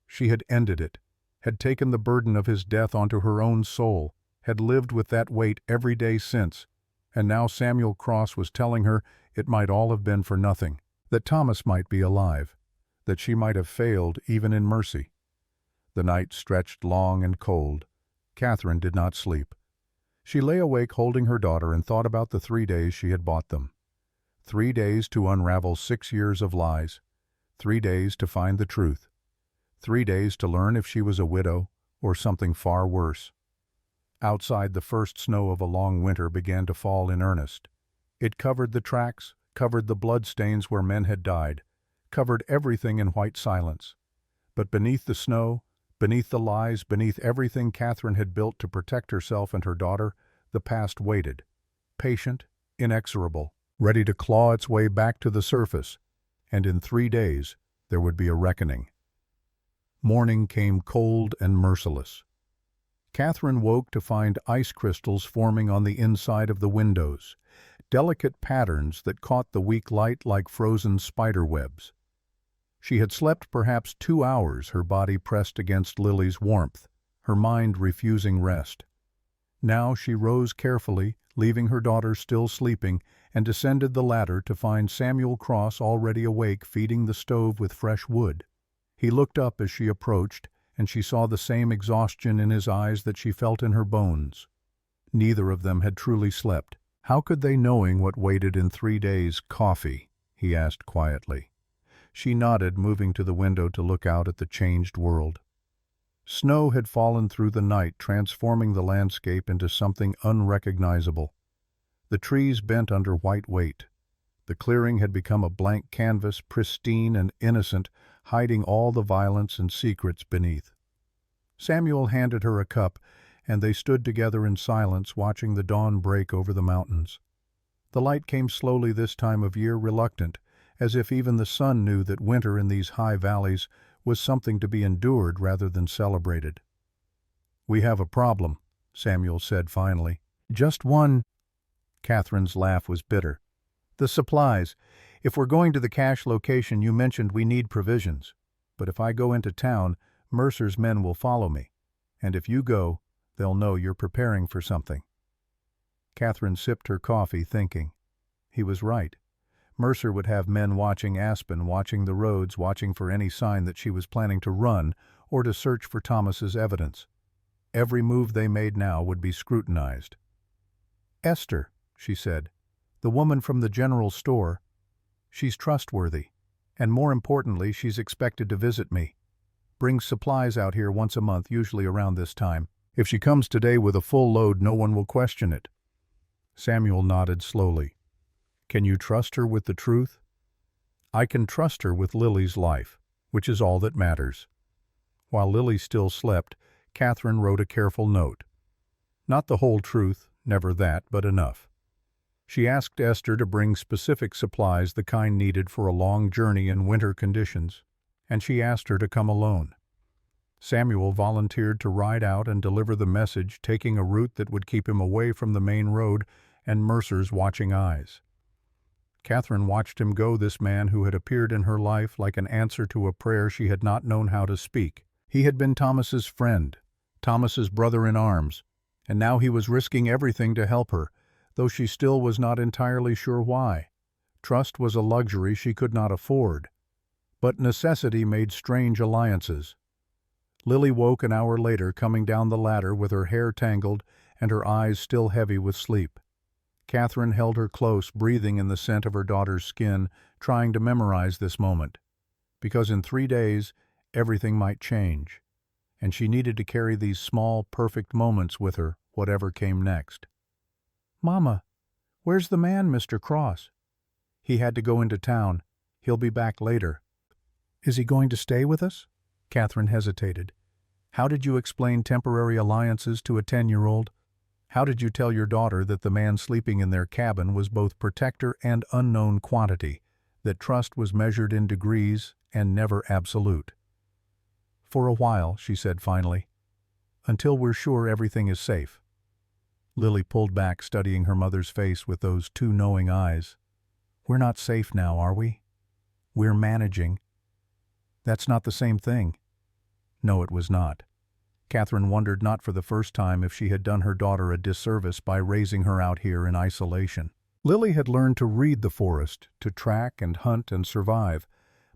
She had ended it, had taken the burden of his death onto her own soul, had lived with that weight every day since, and now Samuel Cross was telling her it might all have been for nothing, that Thomas might be alive, that she might have failed even in mercy. The night stretched long and cold. Catherine did not sleep. She lay awake holding her daughter and thought about the 3 days she had bought them. 3 days to unravel 6 years of lies. 3 days to find the truth. 3 days to learn if she was a widow or something far worse. Outside, the first snow of a long winter began to fall in earnest. It covered the tracks, covered the bloodstains where men had died, covered everything in white silence. But beneath the snow, beneath the lies, beneath everything Catherine had built to protect herself and her daughter, the past waited, patient, inexorable, ready to claw its way back to the surface, and in 3 days there would be a reckoning. Morning came cold and merciless. Catherine woke to find ice crystals forming on the inside of the windows, delicate patterns that caught the weak light like frozen spider webs. She had slept perhaps 2 hours, her body pressed against Lily's warmth, her mind refusing rest. Now she rose carefully, leaving her daughter still sleeping, and descended the ladder to find Samuel Cross already awake feeding the stove with fresh wood. He looked up as she approached, and she saw the same exhaustion in his eyes that she felt in her bones. Neither of them had truly slept. How could they, knowing what waited in 3 days? Coffee? He asked quietly. She nodded, moving to the window to look out at the changed world. Snow had fallen through the night, transforming the landscape into something unrecognizable. The trees bent under white weight. The clearing had become a blank canvas, pristine and innocent, hiding all the violence and secrets beneath. Samuel handed her a cup, and they stood together in silence, watching the dawn break over the mountains. The light came slowly this time of year, reluctant, as if even the sun knew that winter in these high valleys was something to be endured rather than celebrated. "We have a problem," Samuel said finally. "Just one." Catherine's laugh was bitter. "The supplies. If we're going to the cache location you mentioned, we need provisions. But if I go into town, Mercer's men will follow me. And if you go, they'll know you're preparing for something." Catherine sipped her coffee, thinking. He was right. Mercer would have men watching Aspen, watching the roads, watching for any sign that she was planning to run or to search for Thomas's evidence. Every move they made now would be scrutinized. "Esther," she said, "the woman from the general store. She's trustworthy, and more importantly, she's expected to visit me. Brings supplies out here once a month, usually around this time. If she comes today with a full load, no one will question it." Samuel nodded slowly. "Can you trust her with the truth?" "I can trust her with Lily's life, which is all that matters." While Lily still slept, Catherine wrote a careful note. Not the whole truth, never that, but enough. She asked Esther to bring specific supplies, the kind needed for a long journey in winter conditions, and she asked her to come alone. Samuel volunteered to ride out and deliver the message, taking a route that would keep him away from the main road and Mercer's watching eyes. Catherine watched him go, this man who had appeared in her life like an answer to a prayer she had not known how to speak. He had been Thomas's friend, Thomas's brother-in-arms, and now he was risking everything to help her, though she still was not entirely sure why. Trust was a luxury she could not afford. But necessity made strange alliances. Lily woke an hour later, coming down the ladder with her hair tangled and her eyes still heavy with sleep. Catherine held her close, breathing in the scent of her daughter's skin, trying to memorize this moment. Because in 3 days, everything might change, and she needed to carry these small, perfect moments with her, whatever came next. "Mama, where's the man, Mr. Cross?" "He had to go into town. He'll be back later." "Is he going to stay with us?" Catherine hesitated. "How did you explain temporary alliances to a 10-year-old? How did you tell your daughter that the man sleeping in their cabin was both protector and unknown quantity, that trust was measured in degrees and never absolute?" "For a while," she said finally, "until we're sure everything is safe." Lily pulled back, studying her mother's face with those 2 knowing eyes. "We're not safe now, are we?" We're managing. That's not the same thing. No, it was not. Catherine wondered not for the first time if she had done her daughter a disservice by raising her out here in isolation. Lily had learned to read the forest, to track and hunt and survive,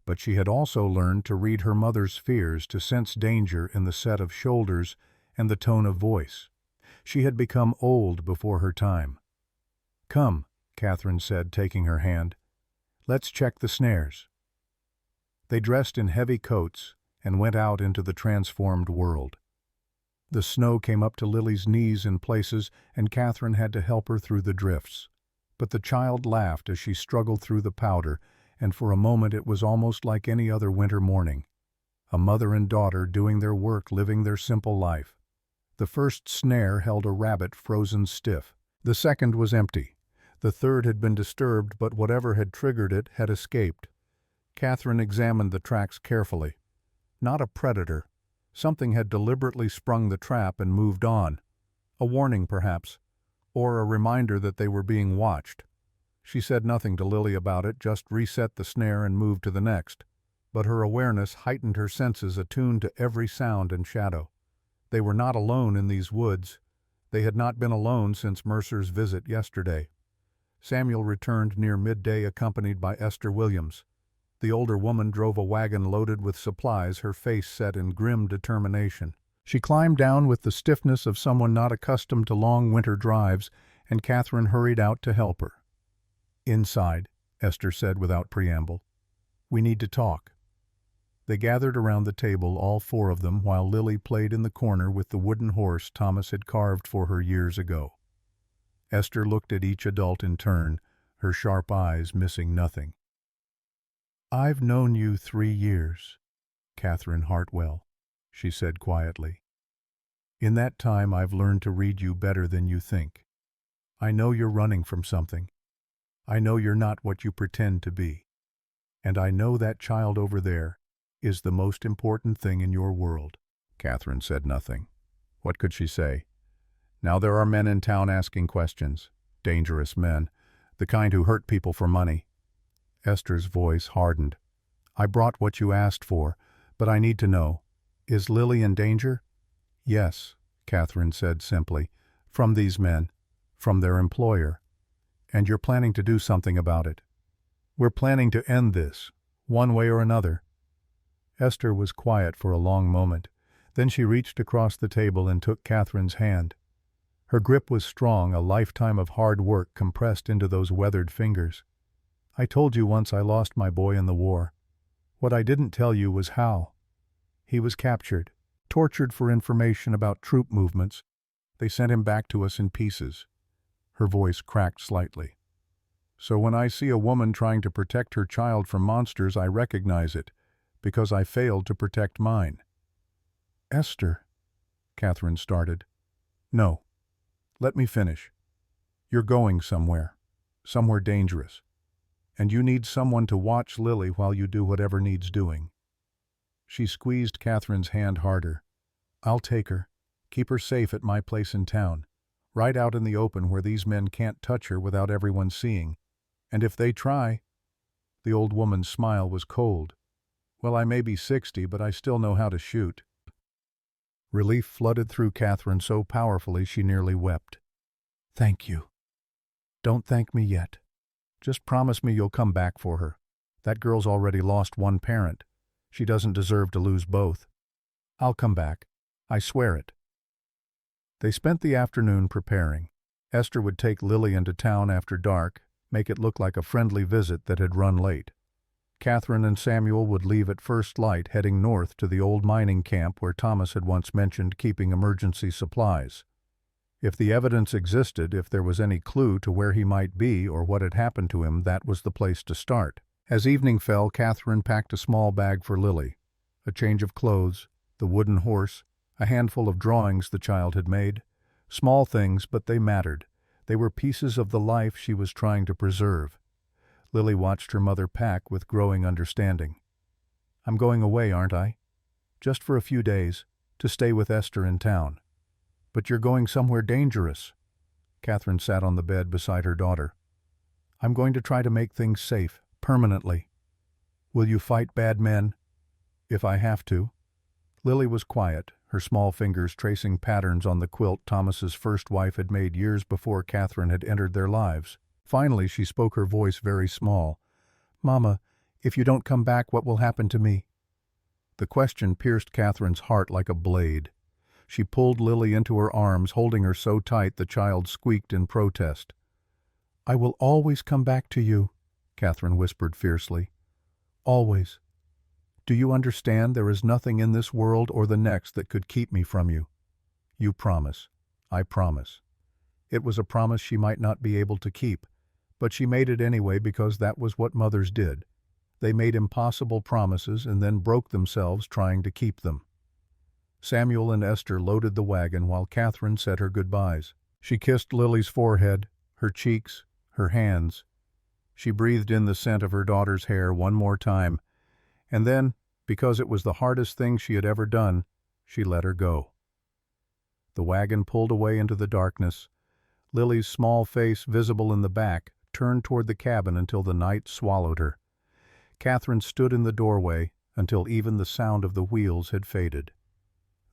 but she had also learned to read her mother's fears, to sense danger in the set of shoulders and the tone of voice. She had become old before her time. "Come," Catherine said, taking her hand. "Let's check the snares." They dressed in heavy coats and went out into the transformed world. The snow came up to Lily's knees in places, and Catherine had to help her through the drifts. But the child laughed as she struggled through the powder, and for a moment it was almost like any other winter morning. A mother and daughter doing their work, living their simple life. The first snare held a rabbit frozen stiff. The second was empty. The third had been disturbed, but whatever had triggered it had escaped. Catherine examined the tracks carefully. Not a predator. Something had deliberately sprung the trap and moved on. A warning, perhaps, or a reminder that they were being watched. She said nothing to Lily about it, just reset the snare and moved to the next. But her awareness heightened, her senses attuned to every sound and shadow. They were not alone in these woods. They had not been alone since Mercer's visit yesterday. Samuel returned near midday accompanied by Esther Williams. The older woman drove a wagon loaded with supplies, her face set in grim determination. She climbed down with the stiffness of someone not accustomed to long winter drives, and Catherine hurried out to help her. "Inside," Esther said without preamble. "We need to talk." They gathered around the table, all four of them, while Lily played in the corner with the wooden horse Thomas had carved for her years ago. Esther looked at each adult in turn, her sharp eyes missing nothing. "I've known you 3 years, Catherine Hartwell," she said quietly. "In that time I've learned to read you better than you think. I know you're running from something. I know you're not what you pretend to be. And I know that child over there is the most important thing in your world." Catherine said nothing. What could she say? Now there are men in town asking questions. Dangerous men. The kind who hurt people for money. Esther's voice hardened. "I brought what you asked for, but I need to know. Is Lily in danger?" "Yes," Catherine said simply. "From these men. From their employer. And you're planning to do something about it." "We're planning to end this, one way or another." Esther was quiet for a long moment. Then she reached across the table and took Catherine's hand. Her grip was strong, a lifetime of hard work compressed into those weathered fingers. "I told you once I lost my boy in the war. What I didn't tell you was how. He was captured, tortured for information about troop movements. They sent him back to us in pieces." Her voice cracked slightly. "So when I see a woman trying to protect her child from monsters, I recognize it, because I failed to protect mine." "Esther," Catherine started. "No. Let me finish. You're going somewhere dangerous. And you need someone to watch Lily while you do whatever needs doing." She squeezed Catherine's hand harder. "I'll take her. Keep her safe at my place in town. Right out in the open where these men can't touch her without everyone seeing. And if they try—" The old woman's smile was cold. "Well, I may be 60, but I still know how to shoot." Relief flooded through Catherine so powerfully she nearly wept. "Thank you. Don't thank me yet. Just promise me you'll come back for her. That girl's already lost one parent. She doesn't deserve to lose both. I'll come back. I swear it." They spent the afternoon preparing. Esther would take Lily into town after dark, make it look like a friendly visit that had run late. Catherine and Samuel would leave at first light, heading north to the old mining camp where Thomas had once mentioned keeping emergency supplies. If the evidence existed, if there was any clue to where he might be or what had happened to him, that was the place to start. As evening fell, Catherine packed a small bag for Lily. A change of clothes, the wooden horse, a handful of drawings the child had made. Small things, but they mattered. They were pieces of the life she was trying to preserve. Lily watched her mother pack with growing understanding. "I'm going away, aren't I? Just for a few days, to stay with Esther in town." "But you're going somewhere dangerous." Catherine sat on the bed beside her daughter. "I'm going to try to make things safe, permanently." Will you fight bad men? If I have to. Lily was quiet, her small fingers tracing patterns on the quilt Thomas's first wife had made years before Catherine had entered their lives. Finally, she spoke, her voice very small. Mama, if you don't come back, what will happen to me? The question pierced Catherine's heart like a blade. She pulled Lily into her arms, holding her so tight the child squeaked in protest. I will always come back to you, Catherine whispered fiercely. Always. Do you understand there is nothing in this world or the next that could keep me from you? You promise. I promise. It was a promise she might not be able to keep, but she made it anyway because that was what mothers did. They made impossible promises and then broke themselves trying to keep them. Samuel and Esther loaded the wagon while Catherine said her goodbyes. She kissed Lily's forehead, her cheeks, her hands. She breathed in the scent of her daughter's hair one more time, and then, because it was the hardest thing she had ever done, she let her go. The wagon pulled away into the darkness. Lily's small face, visible in the back, turned toward the cabin until the night swallowed her. Catherine stood in the doorway until even the sound of the wheels had faded.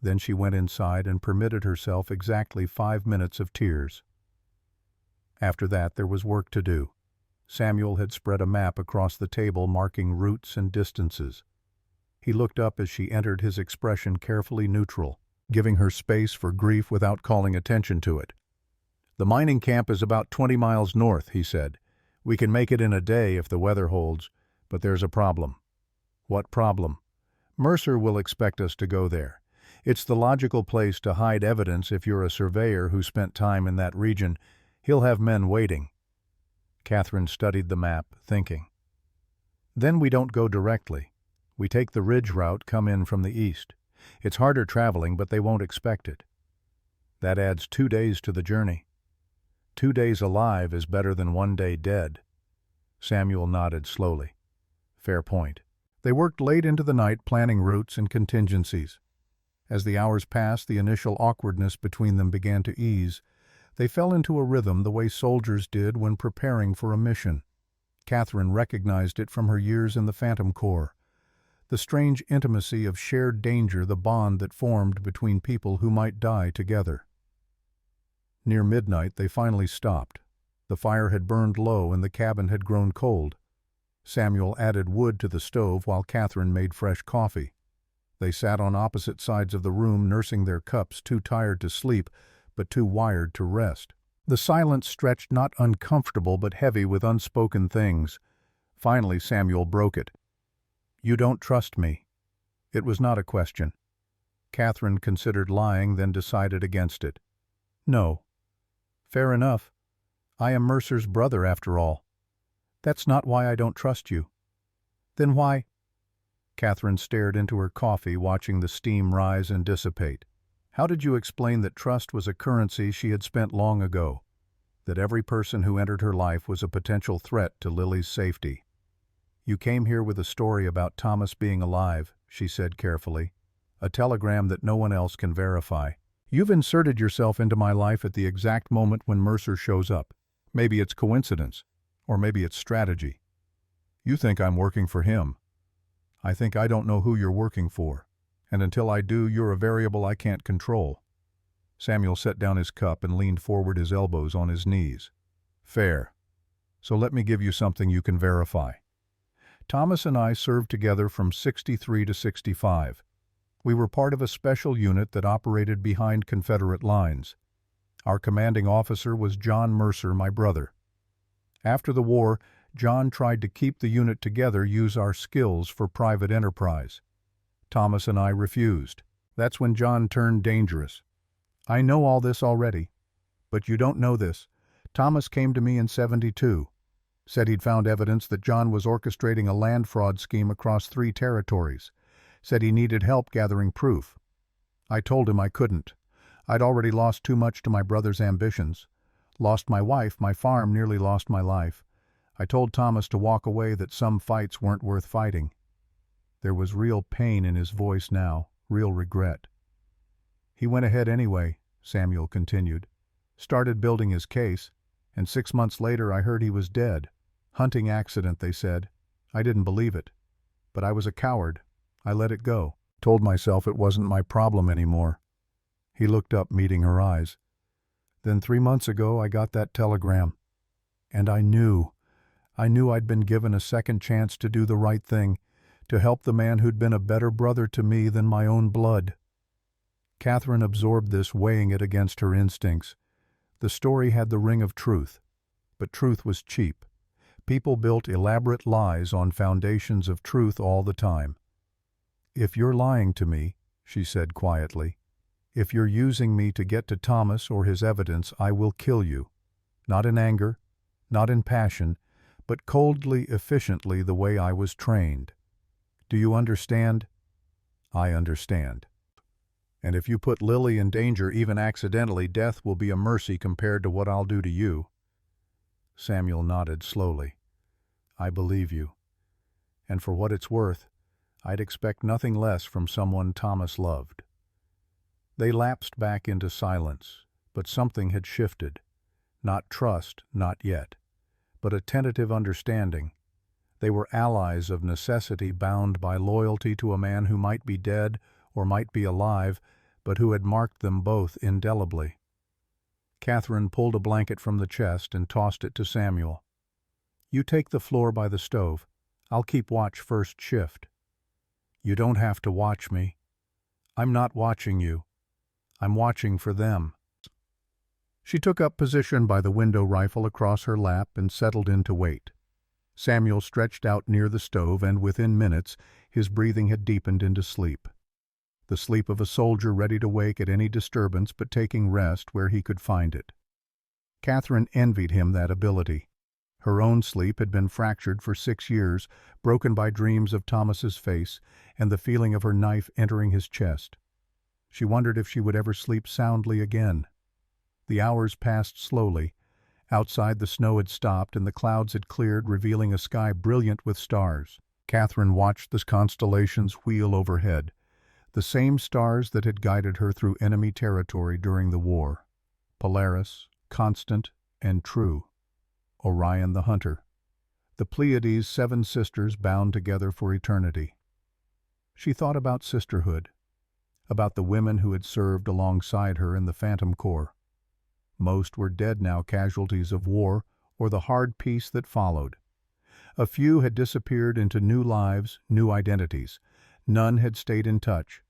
Then she went inside and permitted herself exactly 5 minutes of tears. After that, there was work to do. Samuel had spread a map across the table marking routes and distances. He looked up as she entered, his expression carefully neutral, giving her space for grief without calling attention to it. The mining camp is about 20 miles north, he said. We can make it in a day if the weather holds, but there's a problem. What problem? Mercer will expect us to go there. It's the logical place to hide evidence if you're a surveyor who spent time in that region. He'll have men waiting. Catherine studied the map, thinking. Then we don't go directly. We take the ridge route, come in from the east. It's harder traveling, but they won't expect it. That adds 2 days to the journey. 2 days alive is better than 1 day dead. Samuel nodded slowly. Fair point. They worked late into the night planning routes and contingencies. As the hours passed, the initial awkwardness between them began to ease. They fell into a rhythm the way soldiers did when preparing for a mission. Catherine recognized it from her years in the Phantom Corps. The strange intimacy of shared danger, the bond that formed between people who might die together. Near midnight, they finally stopped. The fire had burned low and the cabin had grown cold. Samuel added wood to the stove while Catherine made fresh coffee. They sat on opposite sides of the room, nursing their cups, too tired to sleep, but too wired to rest. The silence stretched, not uncomfortable but heavy with unspoken things. Finally, Samuel broke it. You don't trust me. It was not a question. Catherine considered lying, then decided against it. No. Fair enough. I am Mercer's brother, after all. That's not why I don't trust you. Then why? Catherine stared into her coffee, watching the steam rise and dissipate. How did you explain that trust was a currency she had spent long ago? That every person who entered her life was a potential threat to Lily's safety? You came here with a story about Thomas being alive, she said carefully. A telegram that no one else can verify. You've inserted yourself into my life at the exact moment when Mercer shows up. Maybe it's coincidence, or maybe it's strategy. You think I'm working for him. I think I don't know who you're working for, and until I do, you're a variable I can't control. Samuel set down his cup and leaned forward, his elbows on his knees. Fair. So let me give you something you can verify. Thomas and I served together from 63 to 65. We were part of a special unit that operated behind Confederate lines. Our commanding officer was John Mercer, my brother. After the war, John tried to keep the unit together, use our skills for private enterprise. Thomas and I refused. That's when John turned dangerous. I know all this already, but you don't know this. Thomas came to me in 72. Said he'd found evidence that John was orchestrating a land fraud scheme across 3 territories. Said he needed help gathering proof. I told him I couldn't. I'd already lost too much to my brother's ambitions. Lost my wife, my farm, nearly lost my life. I told Thomas to walk away, that some fights weren't worth fighting. There was real pain in his voice now, real regret. He went ahead anyway, Samuel continued. Started building his case, and 6 months later I heard he was dead. Hunting accident, they said. I didn't believe it. But I was a coward. I let it go. Told myself it wasn't my problem anymore. He looked up, meeting her eyes. Then 3 months ago I got that telegram. And I knew I'd been given a second chance to do the right thing, to help the man who'd been a better brother to me than my own blood. Catherine absorbed this, weighing it against her instincts. The story had the ring of truth, but truth was cheap. People built elaborate lies on foundations of truth all the time. "If you're lying to me," she said quietly, "if you're using me to get to Thomas or his evidence, I will kill you. Not in anger, not in passion, but coldly, efficiently, the way I was trained. Do you understand?" "I understand. And if you put Lily in danger, even accidentally, death will be a mercy compared to what I'll do to you." Samuel nodded slowly. "I believe you. And for what it's worth, I'd expect nothing less from someone Thomas loved." They lapsed back into silence, but something had shifted. Not trust, not yet, but a tentative understanding. They were allies of necessity, bound by loyalty to a man who might be dead or might be alive, but who had marked them both indelibly. Catherine pulled a blanket from the chest and tossed it to Samuel. "You take the floor by the stove. I'll keep watch first shift." "You don't have to watch me. I'm not watching you. I'm watching for them." She took up position by the window, rifle across her lap, and settled in to wait. Samuel stretched out near the stove, and within minutes his breathing had deepened into sleep. The sleep of a soldier ready to wake at any disturbance, but taking rest where he could find it. Catherine envied him that ability. Her own sleep had been fractured for 6 years, broken by dreams of Thomas's face and the feeling of her knife entering his chest. She wondered if she would ever sleep soundly again. The hours passed slowly. Outside, the snow had stopped and the clouds had cleared, revealing a sky brilliant with stars. Catherine watched the constellations wheel overhead, the same stars that had guided her through enemy territory during the war. Polaris, constant and true. Orion the hunter. The Pleiades, 7 sisters bound together for eternity. She thought about sisterhood, about the women who had served alongside her in the Phantom Corps. Most were dead now, casualties of war or the hard peace that followed. A few had disappeared into new lives, new identities. None had stayed in touch.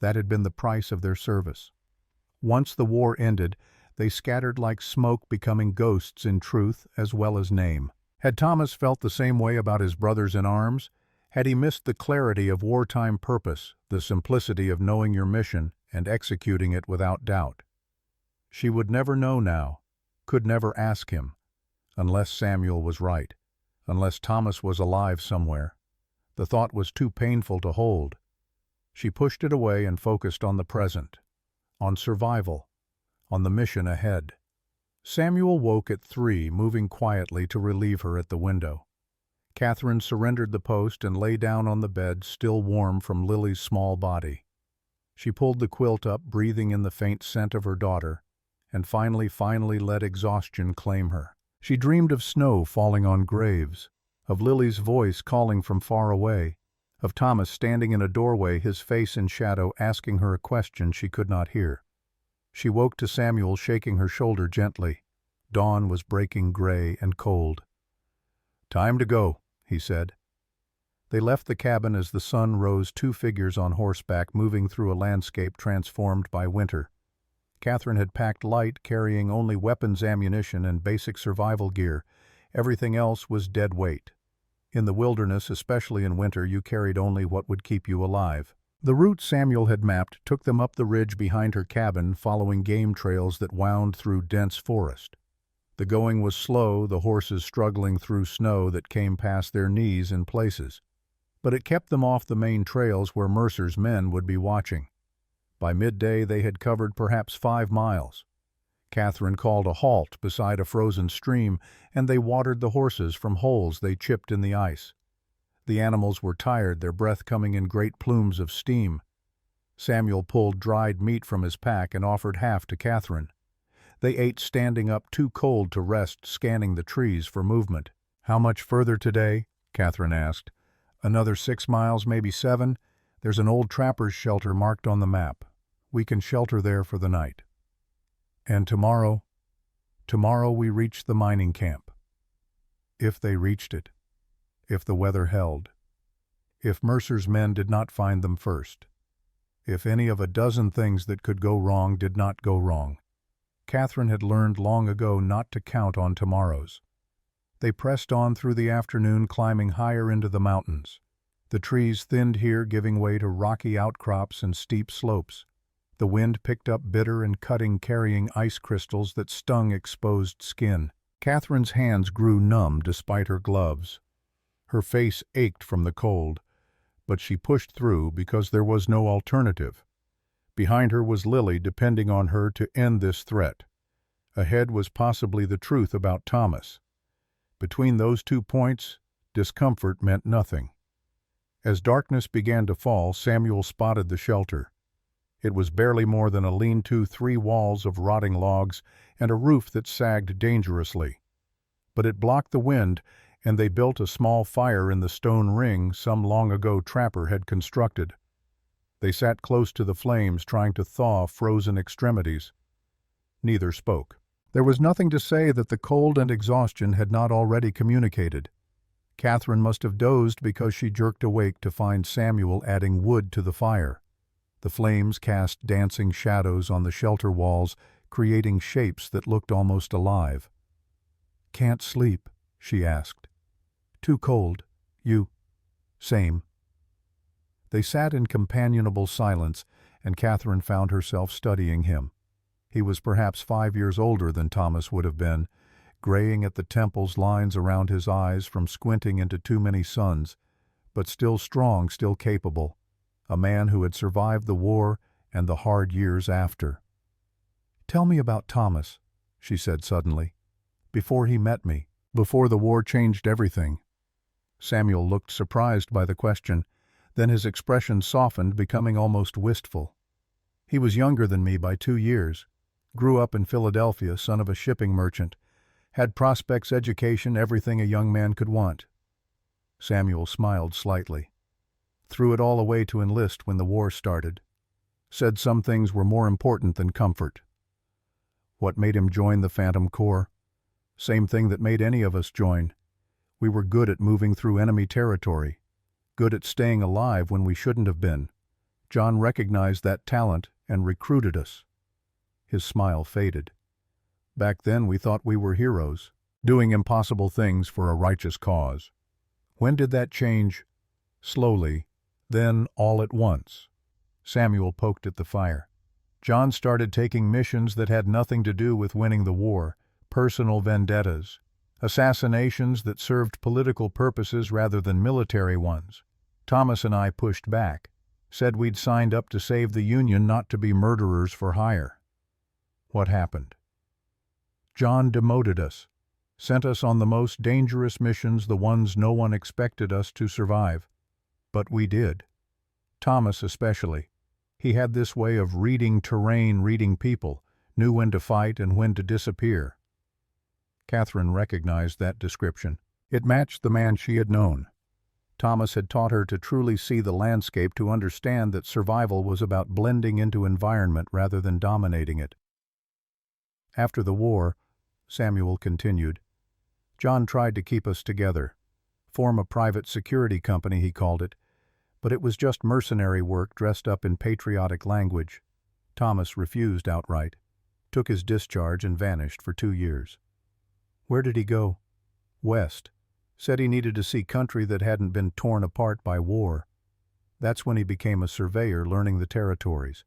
That had been the price of their service. Once the war ended, they scattered like smoke, becoming ghosts in truth as well as name. Had Thomas felt the same way about his brothers in arms? Had he missed the clarity of wartime purpose, the simplicity of knowing your mission and executing it without doubt? She would never know now, could never ask him, unless Samuel was right, unless Thomas was alive somewhere. The thought was too painful to hold. She pushed it away and focused on the present, on survival, on the mission ahead. Samuel woke at 3, moving quietly to relieve her at the window. Catherine surrendered the post and lay down on the bed, still warm from Lily's small body. She pulled the quilt up, breathing in the faint scent of her daughter, and finally let exhaustion claim her. She dreamed of snow falling on graves, of Lily's voice calling from far away, of Thomas standing in a doorway, his face in shadow, asking her a question she could not hear. She woke to Samuel shaking her shoulder gently. Dawn was breaking gray and cold. "Time to go," he said. They left the cabin as the sun rose, 2 figures on horseback moving through a landscape transformed by winter. Catherine had packed light, carrying only weapons, ammunition, and basic survival gear. Everything else was dead weight. In the wilderness, especially in winter, you carried only what would keep you alive. The route Samuel had mapped took them up the ridge behind her cabin, following game trails that wound through dense forest. The going was slow, the horses struggling through snow that came past their knees in places. But it kept them off the main trails where Mercer's men would be watching. By midday they had covered perhaps 5 miles. Catherine called a halt beside a frozen stream, and they watered the horses from holes they chipped in the ice. The animals were tired, their breath coming in great plumes of steam. Samuel pulled dried meat from his pack and offered half to Catherine. They ate standing up, too cold to rest, scanning the trees for movement. "How much further today?" Catherine asked. Another 6 miles, maybe 7. There's an old trapper's shelter marked on the map. We can shelter there for the night. And tomorrow? Tomorrow we reach the mining camp. If they reached it. If the weather held. If Mercer's men did not find them first. If any of a dozen things that could go wrong did not go wrong. Catherine had learned long ago not to count on tomorrows. They pressed on through the afternoon, climbing higher into the mountains. The trees thinned here, giving way to rocky outcrops and steep slopes. The wind picked up bitter and cutting, carrying ice crystals that stung exposed skin. Catherine's hands grew numb despite her gloves. Her face ached from the cold, but she pushed through because there was no alternative. Behind her was Lily, depending on her to end this threat. Ahead was possibly the truth about Thomas. Between those 2 points, discomfort meant nothing. As darkness began to fall, Samuel spotted the shelter. It was barely more than a lean-to, 3 walls of rotting logs and a roof that sagged dangerously. But it blocked the wind, and they built a small fire in the stone ring some long ago trapper had constructed. They sat close to the flames, trying to thaw frozen extremities. Neither spoke. There was nothing to say that the cold and exhaustion had not already communicated. Catherine must have dozed because she jerked awake to find Samuel adding wood to the fire. The flames cast dancing shadows on the shelter walls, creating shapes that looked almost alive. "Can't sleep?" she asked. "Too cold. You?" "Same." They sat in companionable silence, and Catherine found herself studying him. He was perhaps 5 years older than Thomas would have been, graying at the temples, lines around his eyes from squinting into too many suns, but still strong, still capable. A man who had survived the war and the hard years after. "Tell me about Thomas," she said suddenly. "Before he met me, before the war changed everything." Samuel looked surprised by the question, then his expression softened, becoming almost wistful. "He was younger than me by 2 years, grew up in Philadelphia, son of a shipping merchant, had prospects, education, everything a young man could want." Samuel smiled slightly. "Threw it all away to enlist when the war started. Said some things were more important than comfort." What made him join the Phantom Corps? Same thing that made any of us join. We were good at moving through enemy territory, good at staying alive when we shouldn't have been. John recognized that talent and recruited us. His smile faded. "Back then we thought we were heroes, doing impossible things for a righteous cause. When did that change? Slowly, then all at once." Samuel poked at the fire. "John started taking missions that had nothing to do with winning the war, personal vendettas, assassinations that served political purposes rather than military ones. Thomas and I pushed back, said we'd signed up to save the Union, not to be murderers for hire." What happened? "John demoted us, sent us on the most dangerous missions, the ones no one expected us to survive. But we did. Thomas especially. He had this way of reading terrain, reading people, knew when to fight and when to disappear." Catherine recognized that description. It matched the man she had known. Thomas had taught her to truly see the landscape, to understand that survival was about blending into environment rather than dominating it. "After the war," Samuel continued, "John tried to keep us together. Form a private security company, he called it. But it was just mercenary work dressed up in patriotic language. Thomas refused outright, took his discharge and vanished for 2 years. Where did he go? West. Said he needed to see country that hadn't been torn apart by war. That's when he became a surveyor, learning the territories.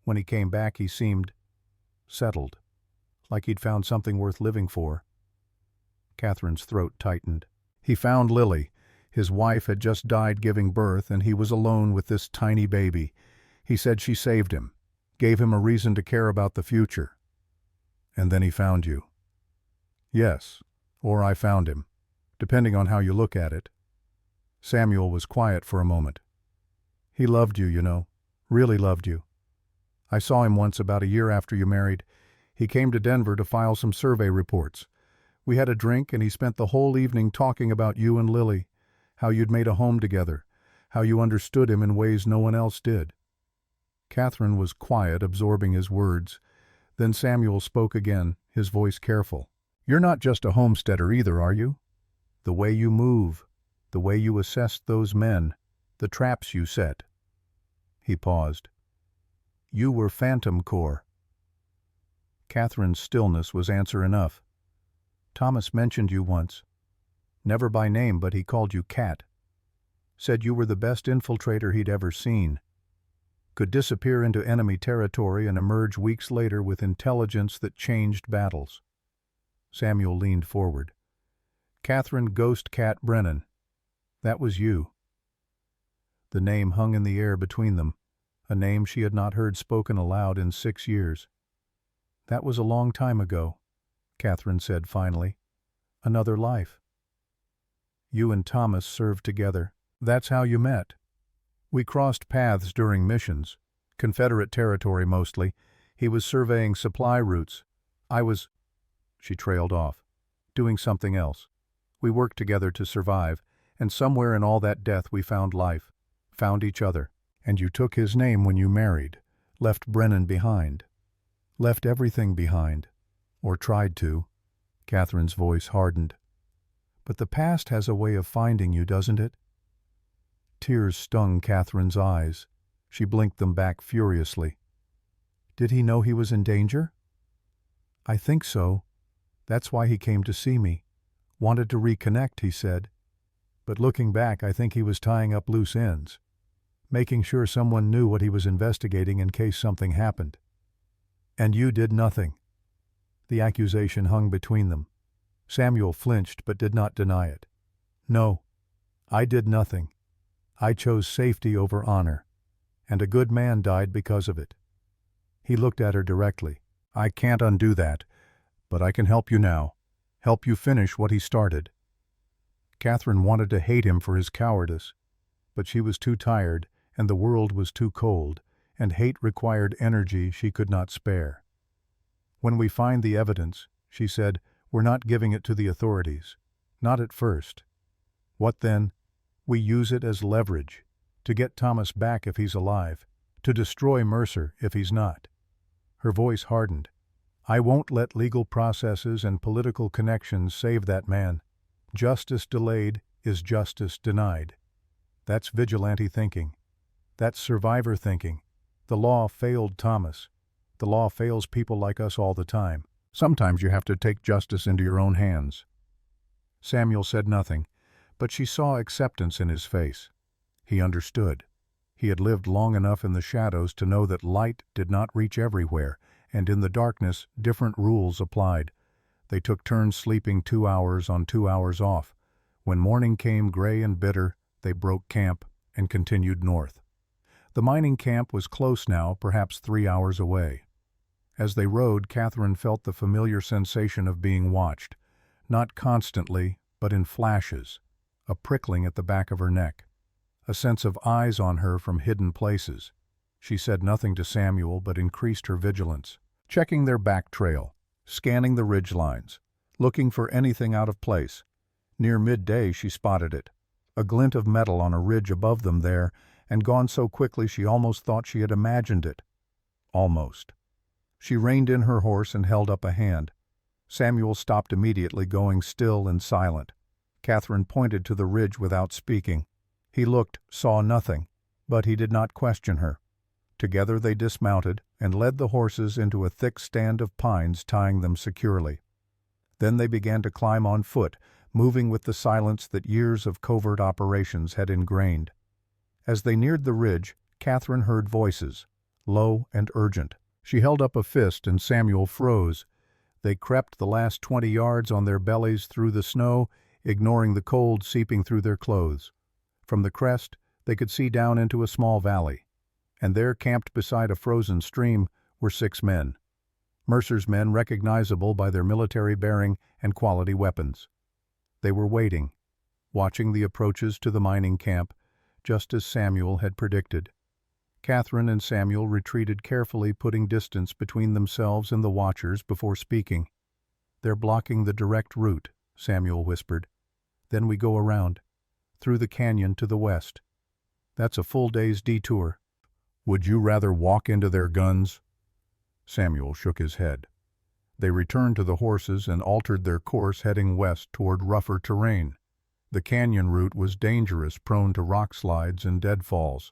When he came back, he seemed settled, like he'd found something worth living for." Catherine's throat tightened. "He found Lily. His wife had just died giving birth, and he was alone with this tiny baby. He said she saved him, gave him a reason to care about the future. And then he found you." "Yes, or I found him, depending on how you look at it." Samuel was quiet for a moment. "He loved you, you know, really loved you. I saw him once about a year after you married. He came to Denver to file some survey reports. We had a drink, and he spent the whole evening talking about you and Lily, how you'd made a home together, how you understood him in ways no one else did. Catherine was quiet, absorbing his words. Then Samuel spoke again, his voice careful. "You're not just a homesteader either, are you? The way you move, the way you assessed those men, the traps you set." He paused. "You were Phantom Corps." Catherine's stillness was answer enough. "Thomas mentioned you once. Never by name, but he called you Cat. Said you were the best infiltrator he'd ever seen. Could disappear into enemy territory and emerge weeks later with intelligence that changed battles." Samuel leaned forward. "Catherine Ghost Cat Brennan. That was you." The name hung in the air between them, a name she had not heard spoken aloud in 6 years. "That was a long time ago," Catherine said finally. "Another life. You and Thomas served together. That's how you met. We crossed paths during missions, Confederate territory mostly. He was surveying supply routes. I was—" she trailed off, "doing something else. We worked together to survive, and somewhere in all that death we found life, found each other. And you took his name when you married, left Brennan behind. Left everything behind. Or tried to." Catherine's voice hardened. "But the past has a way of finding you, doesn't it?" Tears stung Catherine's eyes. She blinked them back furiously. "Did he know he was in danger?" "I think so. That's why he came to see me. Wanted to reconnect, he said. But looking back, I think he was tying up loose ends. Making sure someone knew what he was investigating in case something happened. And you did nothing." The accusation hung between them. Samuel flinched but did not deny it. "No, I did nothing. I chose safety over honor, and a good man died because of it." He looked at her directly. "I can't undo that, but I can help you now. Help you finish what he started." Catherine wanted to hate him for his cowardice, but she was too tired, and the world was too cold, and hate required energy she could not spare. "When we find the evidence," she said, "we're not giving it to the authorities. Not at first. What then? We use it as leverage, to get Thomas back if he's alive, to destroy Mercer if he's not." Her voice hardened. "I won't let legal processes and political connections save that man. Justice delayed is justice denied. That's vigilante thinking. That's survivor thinking. The law failed Thomas. The law fails people like us all the time. Sometimes you have to take justice into your own hands." Samuel said nothing, but she saw acceptance in his face. He understood. He had lived long enough in the shadows to know that light did not reach everywhere, and in the darkness different rules applied. They took turns sleeping 2 hours on 2 hours off. When morning came gray and bitter, they broke camp and continued north. The mining camp was close now, perhaps 3 hours away. As they rode, Catherine felt the familiar sensation of being watched, not constantly, but in flashes, a prickling at the back of her neck, a sense of eyes on her from hidden places. She said nothing to Samuel, but increased her vigilance, checking their back trail, scanning the ridge lines, looking for anything out of place. Near midday she spotted it, a glint of metal on a ridge above them there, and gone so quickly she almost thought she had imagined it. Almost. She reined in her horse and held up a hand. Samuel stopped immediately, going still and silent. Catherine pointed to the ridge without speaking. He looked, saw nothing, but he did not question her. Together they dismounted and led the horses into a thick stand of pines, tying them securely. Then they began to climb on foot, moving with the silence that years of covert operations had ingrained. As they neared the ridge, Catherine heard voices, low and urgent. She held up a fist and Samuel froze. They crept the last 20 yards on their bellies through the snow, ignoring the cold seeping through their clothes. From the crest, they could see down into a small valley, and there, camped beside a frozen stream, were 6 men. Mercer's men, recognizable by their military bearing and quality weapons. They were waiting, watching the approaches to the mining camp, just as Samuel had predicted. Catherine and Samuel retreated carefully, putting distance between themselves and the watchers before speaking. "They're blocking the direct route," Samuel whispered. "Then we go around. through the canyon to the west. That's a full day's detour. Would you rather walk into their guns? Samuel shook his head. They returned to the horses and altered their course, heading west toward rougher terrain. The canyon route was dangerous, prone to rock slides and deadfalls.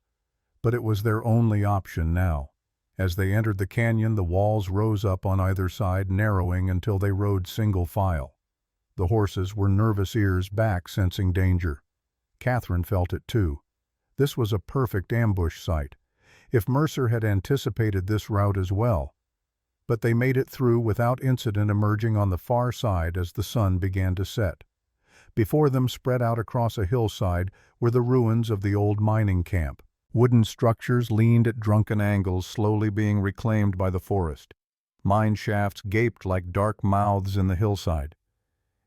But it was their only option now. As they entered the canyon, the walls rose up on either side, narrowing until they rode single file. The horses were nervous, ears back, sensing danger. Catherine felt it too. This was a perfect ambush site. If Mercer had anticipated this route as well. But they made it through without incident, emerging on the far side as the sun began to set. Before them, spread out across a hillside, were the ruins of the old mining camp. Wooden structures leaned at drunken angles, slowly being reclaimed by the forest. Mine shafts gaped like dark mouths in the hillside.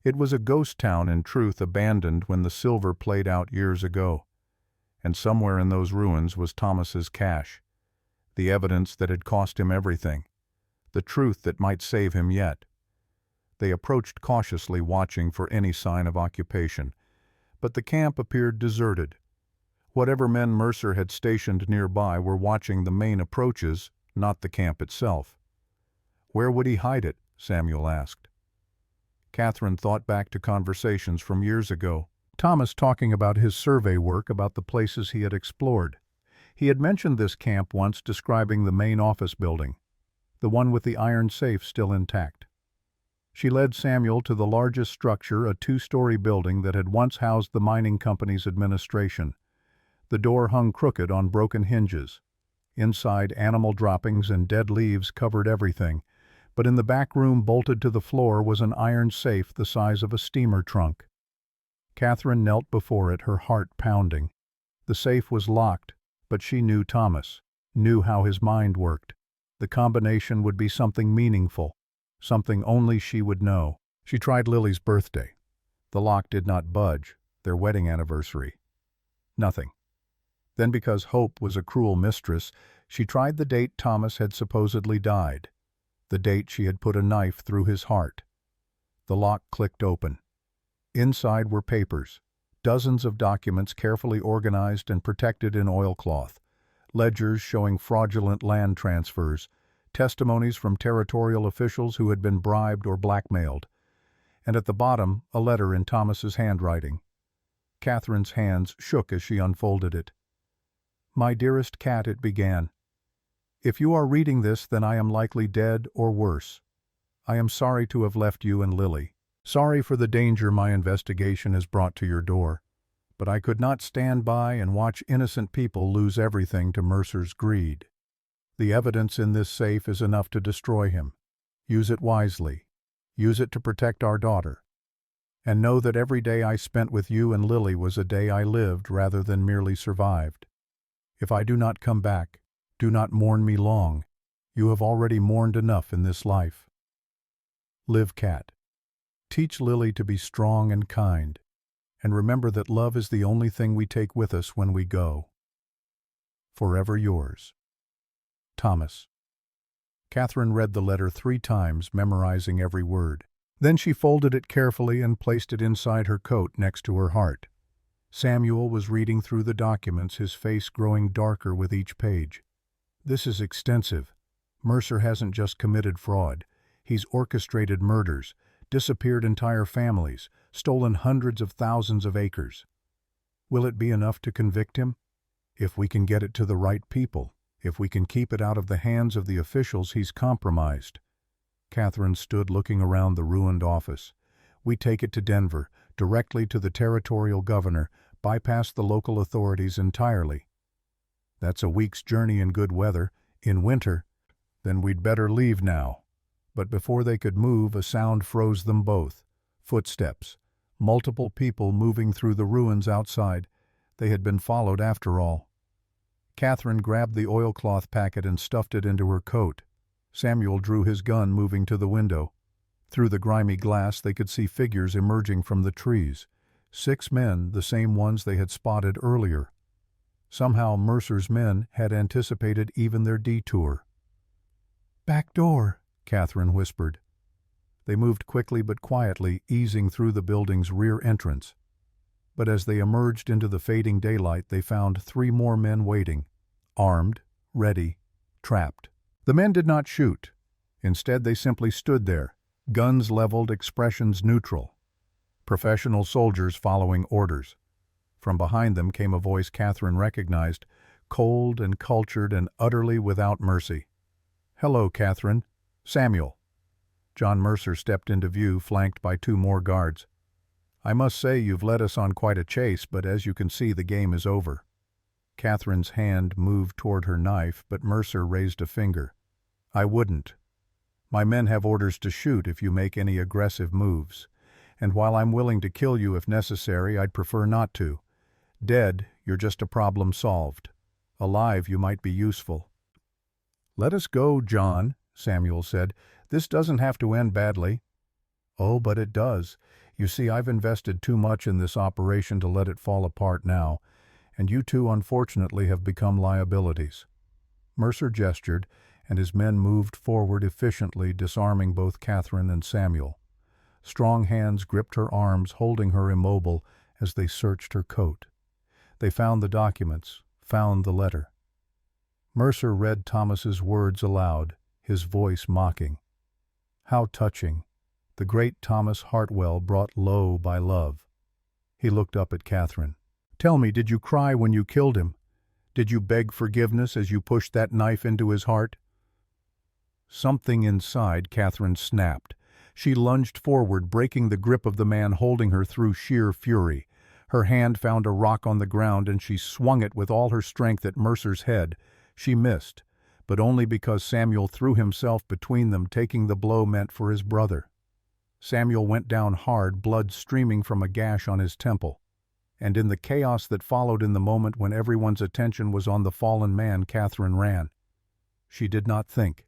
It was a ghost town, in truth, abandoned when the silver played out years ago. And somewhere in those ruins was Thomas's cache, the evidence that had cost him everything, the truth that might save him yet. They approached cautiously, watching for any sign of occupation, but the camp appeared deserted. Whatever men Mercer had stationed nearby were watching the main approaches, not the camp itself. Where would he hide it? Samuel asked. Catherine thought back to conversations from years ago. Thomas talking about his survey work, about the places he had explored. He had mentioned this camp once, describing the main office building, the one with the iron safe still intact. She led Samuel to the largest structure, a 2-story building that had once housed the mining company's administration. The door hung crooked on broken hinges. Inside, animal droppings and dead leaves covered everything, but in the back room, bolted to the floor, was an iron safe the size of a steamer trunk. Catherine knelt before it, her heart pounding. The safe was locked, but she knew Thomas, knew how his mind worked. The combination would be something meaningful, something only she would know. She tried Lily's birthday. The lock did not budge, their wedding anniversary. Nothing. Then, because hope was a cruel mistress, she tried the date Thomas had supposedly died, the date she had put a knife through his heart. The lock clicked open. Inside were papers, dozens of documents carefully organized and protected in oilcloth, ledgers showing fraudulent land transfers, testimonies from territorial officials who had been bribed or blackmailed, and at the bottom a letter in Thomas's handwriting. Catherine's hands shook as she unfolded it. "My dearest Cat," it began. "If you are reading this, then I am likely dead or worse. I am sorry to have left you and Lily. Sorry for the danger my investigation has brought to your door. But I could not stand by and watch innocent people lose everything to Mercer's greed. The evidence in this safe is enough to destroy him. Use it wisely. Use it to protect our daughter. And know that every day I spent with you and Lily was a day I lived rather than merely survived. If I do not come back, do not mourn me long. You have already mourned enough in this life. Live, Cat. Teach Lily to be strong and kind, and remember that love is the only thing we take with us when we go. Forever yours, Thomas." Catherine read the letter 3 times, memorizing every word. Then she folded it carefully and placed it inside her coat next to her heart. Samuel was reading through the documents, his face growing darker with each page. "This is extensive. Mercer hasn't just committed fraud. He's orchestrated murders, disappeared entire families, stolen hundreds of thousands of acres. Will it be enough to convict him? If we can get it to the right people, if we can keep it out of the hands of the officials he's compromised." Catherine stood looking around the ruined office. "We take it to Denver, directly to the territorial governor, bypass the local authorities entirely. That's a week's journey in good weather. In winter, then we'd better leave now." But before they could move, a sound froze them both. Footsteps. Multiple people moving through the ruins outside. They had been followed after all. Catherine grabbed the oilcloth packet and stuffed it into her coat. Samuel drew his gun, moving to the window. Through the grimy glass they could see figures emerging from the trees. 6 men, the same ones they had spotted earlier. Somehow Mercer's men had anticipated even their detour. "Back door," Catherine whispered. They moved quickly but quietly, easing through the building's rear entrance. But as they emerged into the fading daylight, they found 3 more men waiting, armed, ready, trapped. The men did not shoot. Instead, they simply stood there, guns leveled, expressions neutral. Professional soldiers following orders. From behind them came a voice Catherine recognized, cold and cultured and utterly without mercy. "Hello, Catherine. Samuel." John Mercer stepped into view, flanked by 2 more guards. "I must say you've led us on quite a chase, but as you can see, the game is over." Catherine's hand moved toward her knife, but Mercer raised a finger. "I wouldn't. My men have orders to shoot if you make any aggressive moves. And while I'm willing to kill you if necessary, I'd prefer not to. Dead, you're just a problem solved. Alive, you might be useful." "Let us go, John," Samuel said. "This doesn't have to end badly." "Oh, but it does. You see, I've invested too much in this operation to let it fall apart now, and you two unfortunately have become liabilities." Mercer gestured, and his men moved forward efficiently, disarming both Catherine and Samuel. Strong hands gripped her arms, holding her immobile as they searched her coat. They found the documents, found the letter. Mercer read Thomas's words aloud, his voice mocking. How touching, the great Thomas Hartwell brought low by love. He looked up at Catherine. "Tell me, did you cry when you killed him? Did you beg forgiveness as you pushed that knife into his heart?" Something inside Catherine snapped. She lunged forward, breaking the grip of the man holding her through sheer fury. Her hand found a rock on the ground, and she swung it with all her strength at Mercer's head. She missed, but only because Samuel threw himself between them, taking the blow meant for his brother. Samuel went down hard, blood streaming from a gash on his temple. And in the chaos that followed, in the moment when everyone's attention was on the fallen man, Catherine ran. She did not think,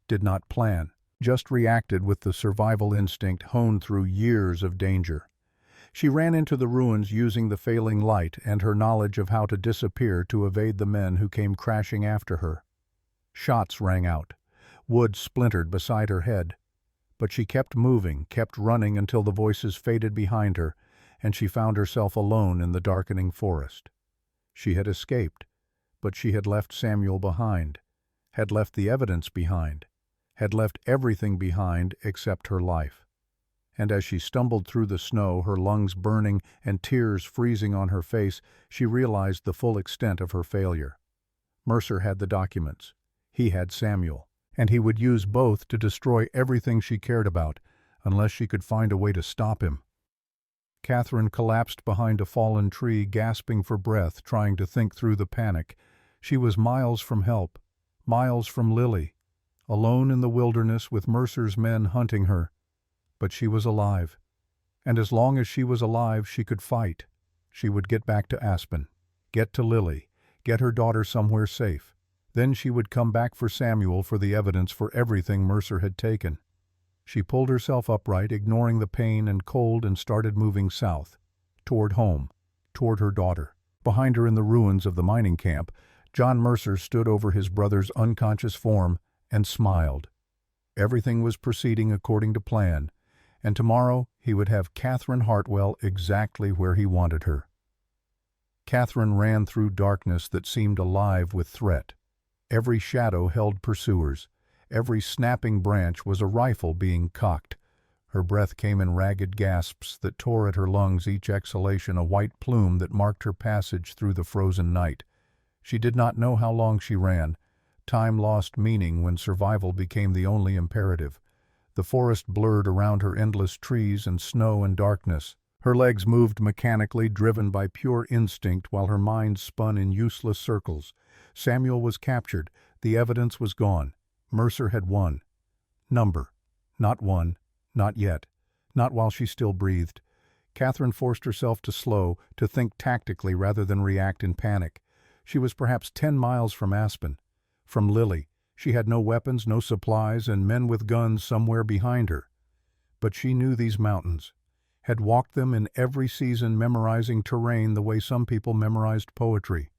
did not plan, just reacted with the survival instinct honed through years of danger. She ran into the ruins using the failing light and her knowledge of how to disappear to evade the men who came crashing after her. Shots rang out. Wood splintered beside her head. But she kept moving, kept running until the voices faded behind her, and she found herself alone in the darkening forest. She had escaped, but she had left Samuel behind, had left the evidence behind, had left everything behind except her life. And as she stumbled through the snow, her lungs burning and tears freezing on her face, she realized the full extent of her failure. Mercer had the documents. He had Samuel, and he would use both to destroy everything she cared about, unless she could find a way to stop him. Catherine collapsed behind a fallen tree, gasping for breath, trying to think through the panic. She was miles from help, miles from Lily, alone in the wilderness with Mercer's men hunting her. But she was alive, and as long as she was alive, she could fight. She would get back to Aspen, get to Lily, get her daughter somewhere safe. Then she would come back for Samuel, for the evidence, for everything Mercer had taken. She pulled herself upright, ignoring the pain and cold, and started moving south, toward home, toward her daughter. Behind her, in the ruins of the mining camp, John Mercer stood over his brother's unconscious form and smiled. Everything was proceeding according to plan, and tomorrow he would have Catherine Hartwell exactly where he wanted her. Catherine ran through darkness that seemed alive with threat. Every shadow held pursuers. Every snapping branch was a rifle being cocked. Her breath came in ragged gasps that tore at her lungs, each exhalation a white plume that marked her passage through the frozen night. She did not know how long she ran. Time lost meaning when survival became the only imperative. The forest blurred around her, endless trees and snow and darkness. Her legs moved mechanically, driven by pure instinct, while her mind spun in useless circles. Samuel was captured. The evidence was gone. Mercer had won. Number. Not won. Not yet. Not while she still breathed. Catherine forced herself to slow, to think tactically rather than react in panic. She was perhaps 10 miles from Aspen, from Lily. She had no weapons, no supplies, and men with guns somewhere behind her. But she knew these mountains, had walked them in every season, memorizing terrain the way some people memorized poetry.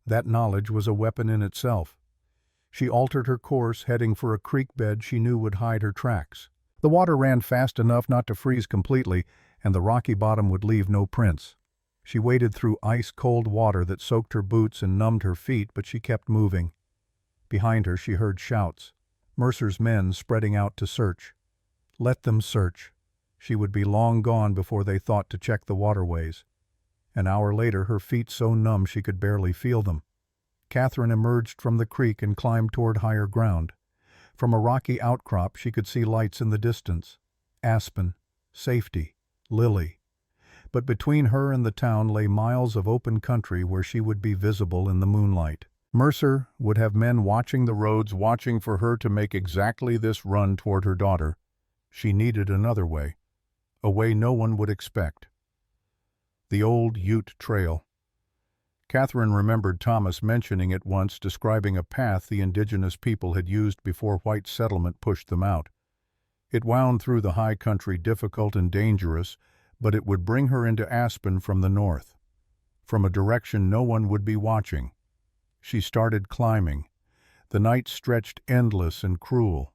That knowledge was a weapon in itself. She altered her course, heading for a creek bed she knew would hide her tracks. The water ran fast enough not to freeze completely, and the rocky bottom would leave no prints. She waded through ice-cold water that soaked her boots and numbed her feet, but she kept moving. Behind her she heard shouts. Mercer's men spreading out to search. Let them search. She would be long gone before they thought to check the waterways. An hour later, her feet so numb she could barely feel them. Catherine emerged from the creek and climbed toward higher ground. From a rocky outcrop she could see lights in the distance. Aspen, safety, Lily. But between her and the town lay miles of open country where she would be visible in the moonlight. Mercer would have men watching the roads, watching for her to make exactly this run toward her daughter. She needed another way, a way no one would expect. The old Ute Trail. Catherine remembered Thomas mentioning it once, describing a path the indigenous people had used before white settlement pushed them out. It wound through the high country, difficult and dangerous, but it would bring her into Aspen from the north, from a direction no one would be watching. She started climbing. The night stretched endless and cruel.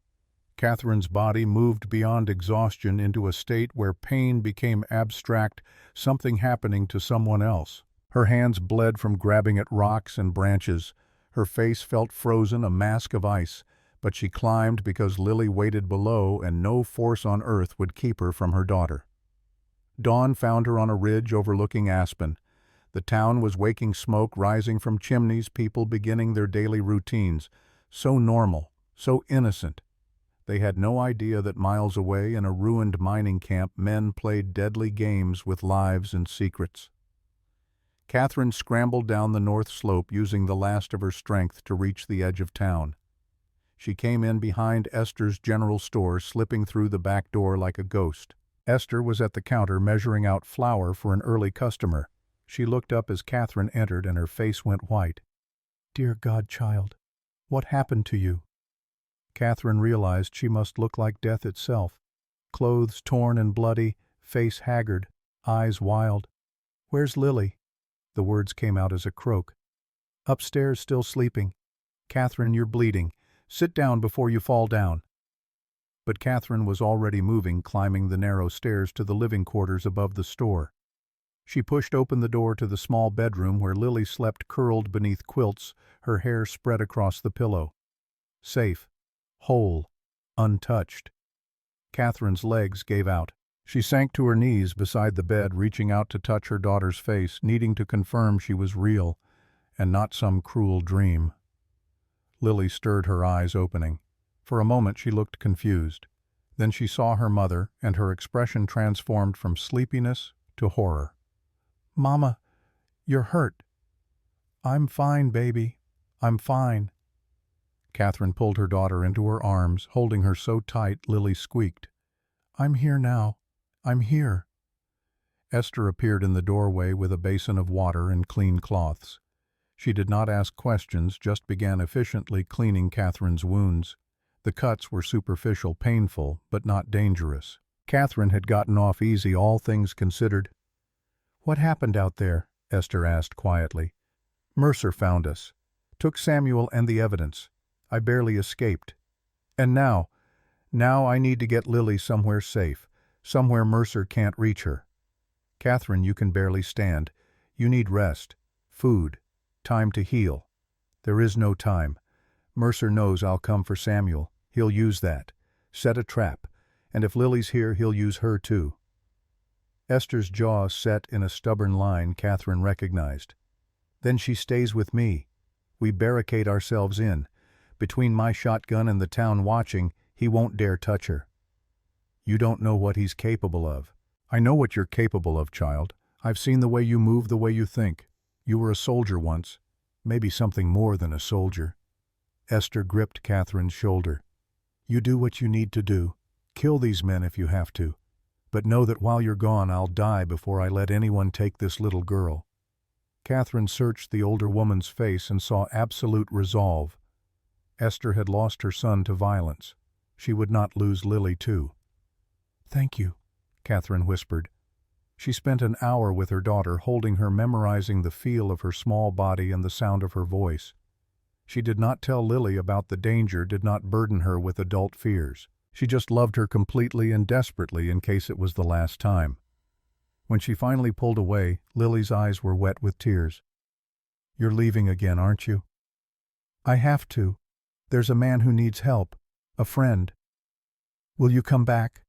Catherine's body moved beyond exhaustion into a state where pain became abstract, something happening to someone else. Her hands bled from grabbing at rocks and branches. Her face felt frozen, a mask of ice, but she climbed because Lily waited below and no force on earth would keep her from her daughter. Dawn found her on a ridge overlooking Aspen. The town was waking, smoke rising from chimneys, people beginning their daily routines. So normal, so innocent. They had no idea that miles away in a ruined mining camp, men played deadly games with lives and secrets. Catherine scrambled down the north slope, using the last of her strength to reach the edge of town. She came in behind Esther's general store, slipping through the back door like a ghost. Esther was at the counter measuring out flour for an early customer. She looked up as Catherine entered and her face went white. "Dear God, child, what happened to you?" Catherine realized she must look like death itself. Clothes torn and bloody, face haggard, eyes wild. "Where's Lily?" The words came out as a croak. "Upstairs, still sleeping. Catherine, you're bleeding. Sit down before you fall down." But Catherine was already moving, climbing the narrow stairs to the living quarters above the store. She pushed open the door to the small bedroom where Lily slept, curled beneath quilts, her hair spread across the pillow. Safe, whole, untouched. Catherine's legs gave out. She sank to her knees beside the bed, reaching out to touch her daughter's face, needing to confirm she was real and not some cruel dream. Lily stirred, her eyes opening. For a moment she looked confused. Then she saw her mother, and her expression transformed from sleepiness to horror. "Mama, you're hurt." "I'm fine, baby. I'm fine." Catherine pulled her daughter into her arms, holding her so tight Lily squeaked. "I'm here now. I'm here." Esther appeared in the doorway with a basin of water and clean cloths. She did not ask questions, just began efficiently cleaning Catherine's wounds. The cuts were superficial, painful, but not dangerous. Catherine had gotten off easy, all things considered. "What happened out there?" Esther asked quietly. "Mercer found us. Took Samuel and the evidence. I barely escaped. And now I need to get Lily somewhere safe, somewhere Mercer can't reach her. Catherine, you can barely stand. You need rest, food, time to heal. There is no time. Mercer knows I'll come for Samuel. He'll use that. Set a trap. And if Lily's here, he'll use her too." Esther's jaw set in a stubborn line Catherine recognized. "Then she stays with me. We barricade ourselves in. Between my shotgun and the town watching, he won't dare touch her." "You don't know what he's capable of." "I know what you're capable of, child. I've seen the way you move, the way you think. You were a soldier once. Maybe something more than a soldier." Esther gripped Catherine's shoulder. "You do what you need to do. Kill these men if you have to. But know that while you're gone, I'll die before I let anyone take this little girl." Catherine searched the older woman's face and saw absolute resolve. Esther had lost her son to violence. She would not lose Lily too. "Thank you," Catherine whispered. She spent an hour with her daughter, holding her, memorizing the feel of her small body and the sound of her voice. She did not tell Lily about the danger, did not burden her with adult fears. She just loved her completely and desperately in case it was the last time. When she finally pulled away, Lily's eyes were wet with tears. "You're leaving again, aren't you?" "I have to. There's a man who needs help. A friend. Will you come back?"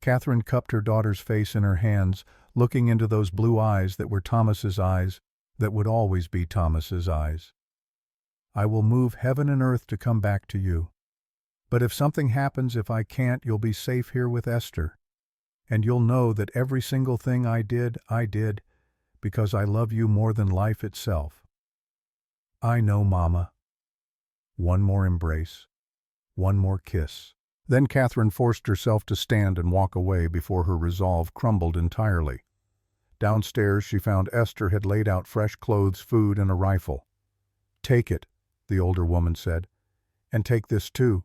Catherine cupped her daughter's face in her hands, looking into those blue eyes that were Thomas's eyes, that would always be Thomas's eyes. "I will move heaven and earth to come back to you. But if something happens, if I can't, you'll be safe here with Esther. And you'll know that every single thing I did, because I love you more than life itself." "I know, Mama." One more embrace. One more kiss. Then Catherine forced herself to stand and walk away before her resolve crumbled entirely. Downstairs she found Esther had laid out fresh clothes, food, and a rifle. "Take it," the older woman said. "And take this too."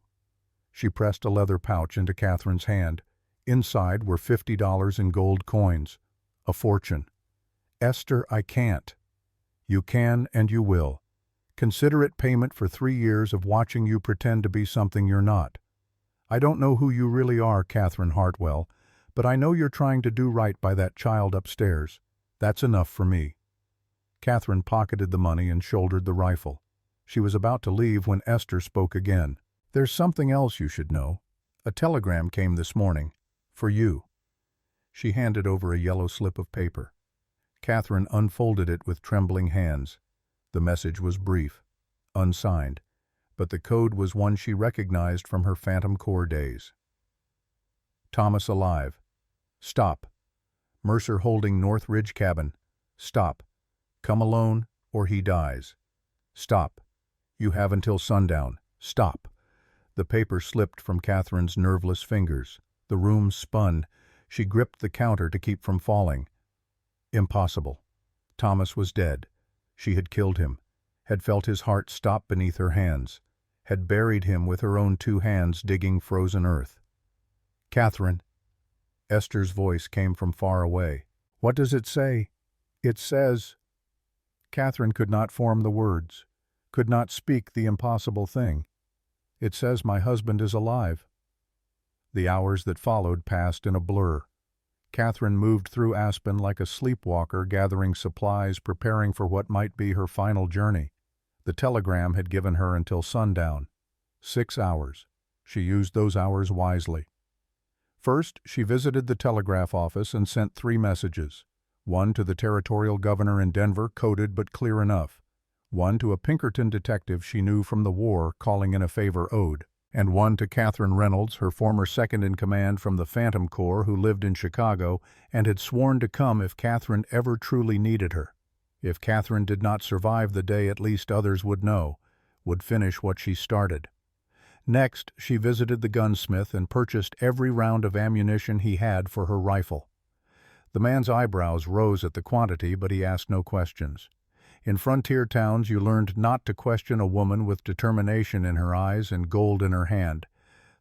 She pressed a leather pouch into Catherine's hand. Inside were $50 in gold coins. A fortune. "Esther, I can't." "You can and you will. Consider it payment for 3 years of watching you pretend to be something you're not. I don't know who you really are, Catherine Hartwell, but I know you're trying to do right by that child upstairs. That's enough for me." Catherine pocketed the money and shouldered the rifle. She was about to leave when Esther spoke again. "There's something else you should know. A telegram came this morning. For you." She handed over a yellow slip of paper. Catherine unfolded it with trembling hands. The message was brief, unsigned, but the code was one she recognized from her Phantom Corps days. "Thomas alive. Stop. Mercer holding North Ridge cabin. Stop. Come alone or he dies. Stop. You have until sundown. Stop." The paper slipped from Catherine's nerveless fingers. The room spun. She gripped the counter to keep from falling. Impossible. Thomas was dead. She had killed him, had felt his heart stop beneath her hands, had buried him with her own 2 hands digging frozen earth. "Catherine." Esther's voice came from far away. "What does it say?" "It says—" Catherine could not form the words, could not speak the impossible thing. "It says my husband is alive." The hours that followed passed in a blur. Catherine moved through Aspen like a sleepwalker, gathering supplies, preparing for what might be her final journey. The telegram had given her until sundown. 6 hours. She used those hours wisely. First, she visited the telegraph office and sent 3 messages. One to the territorial governor in Denver, coded but clear enough. One to a Pinkerton detective she knew from the war, calling in a favor owed. And one to Catherine Reynolds, her former second-in-command from the Phantom Corps, who lived in Chicago and had sworn to come if Catherine ever truly needed her. If Catherine did not survive the day, at least others would know, would finish what she started. Next, she visited the gunsmith and purchased every round of ammunition he had for her rifle. The man's eyebrows rose at the quantity, but he asked no questions. In frontier towns, you learned not to question a woman with determination in her eyes and gold in her hand.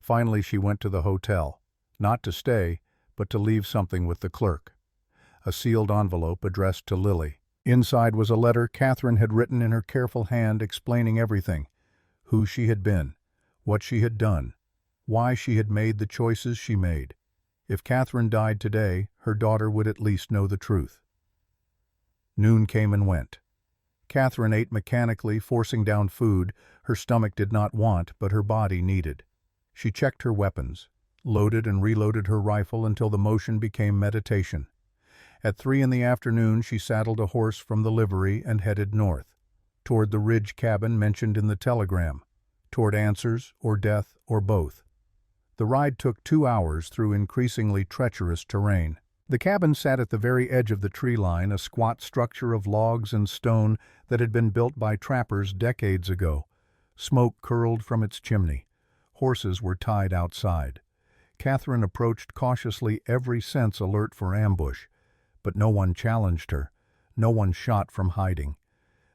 Finally, she went to the hotel, not to stay, but to leave something with the clerk. A sealed envelope addressed to Lily. Inside was a letter Catherine had written in her careful hand, explaining everything: who she had been, what she had done, why she had made the choices she made. If Catherine died today, her daughter would at least know the truth. Noon came and went. Catherine ate mechanically, forcing down food her stomach did not want, but her body needed. She checked her weapons, loaded and reloaded her rifle until the motion became meditation. At 3 in the afternoon, she saddled a horse from the livery and headed north, toward the Ridge cabin mentioned in the telegram, toward answers or death or both. The ride took 2 hours through increasingly treacherous terrain. The cabin sat at the very edge of the tree line, a squat structure of logs and stone that had been built by trappers decades ago. Smoke curled from its chimney. Horses were tied outside. Catherine approached cautiously, every sense alert for ambush. But no one challenged her. No one shot from hiding.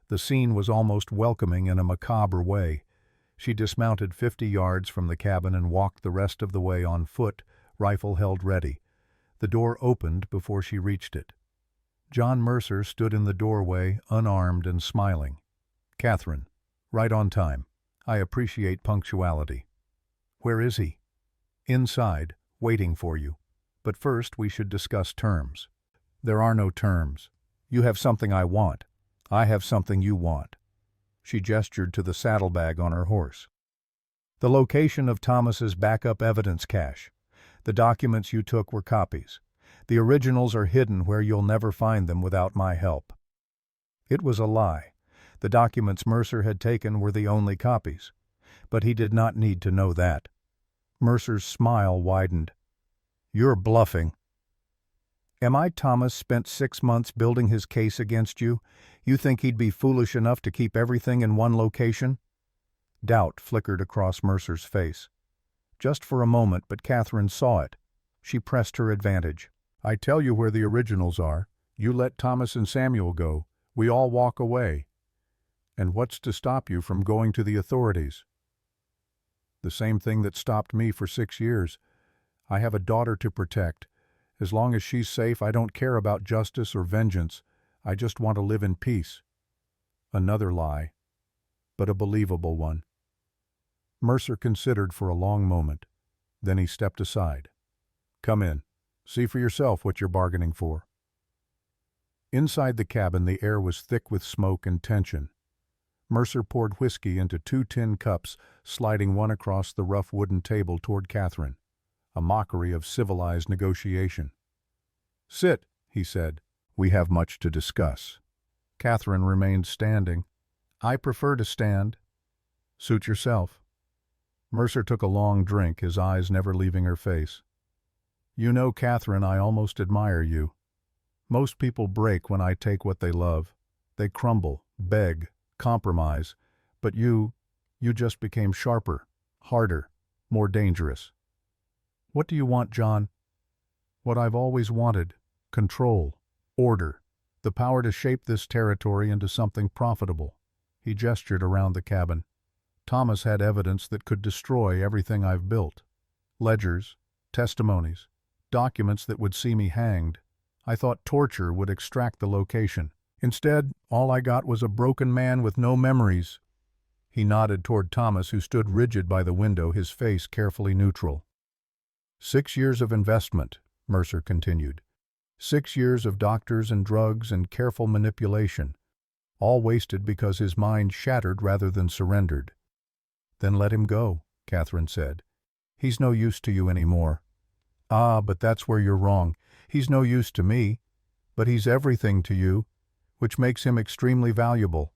The scene was almost welcoming in a macabre way. She dismounted 50 yards from the cabin and walked the rest of the way on foot, rifle held ready. The door opened before she reached it. John Mercer stood in the doorway, unarmed and smiling. "Catherine, right on time. I appreciate punctuality." "Where is he?" "Inside, waiting for you. But first we should discuss terms." There are no terms. You have something I want. I have something you want. She gestured to the saddlebag on her horse. The location of Thomas's backup evidence cache. The documents you took were copies. The originals are hidden where you'll never find them without my help. It was a lie. The documents Mercer had taken were the only copies. But he did not need to know that. Mercer's smile widened. You're bluffing. Am I Thomas spent 6 months building his case against you? You think he'd be foolish enough to keep everything in one location? Doubt flickered across Mercer's face. Just for a moment, but Catherine saw it. She pressed her advantage. I tell you where the originals are. You let Thomas and Samuel go. We all walk away. And what's to stop you from going to the authorities? The same thing that stopped me for 6 years. I have a daughter to protect. As long as she's safe, I don't care about justice or vengeance. I just want to live in peace. Another lie, but a believable one. Mercer considered for a long moment. Then he stepped aside. Come in. See for yourself what you're bargaining for. Inside the cabin, the air was thick with smoke and tension. Mercer poured whiskey into 2 tin cups, sliding one across the rough wooden table toward Catherine, a mockery of civilized negotiation. Sit, he said. We have much to discuss. Catherine remained standing. I prefer to stand. Suit yourself. Mercer took a long drink, his eyes never leaving her face. You know, Catherine, I almost admire you. Most people break when I take what they love. They crumble, beg, compromise. But you just became sharper, harder, more dangerous. What do you want, John? What I've always wanted. Control, order, the power to shape this territory into something profitable. He gestured around the cabin. Thomas had evidence that could destroy everything I've built. Ledgers, testimonies, documents that would see me hanged. I thought torture would extract the location. Instead, all I got was a broken man with no memories. He nodded toward Thomas, who stood rigid by the window, his face carefully neutral. 6 years of investment, Mercer continued. 6 years of doctors and drugs and careful manipulation, all wasted because his mind shattered rather than surrendered. Then let him go, Catherine said. He's no use to you anymore. Ah, but that's where you're wrong. He's no use to me, but he's everything to you, which makes him extremely valuable.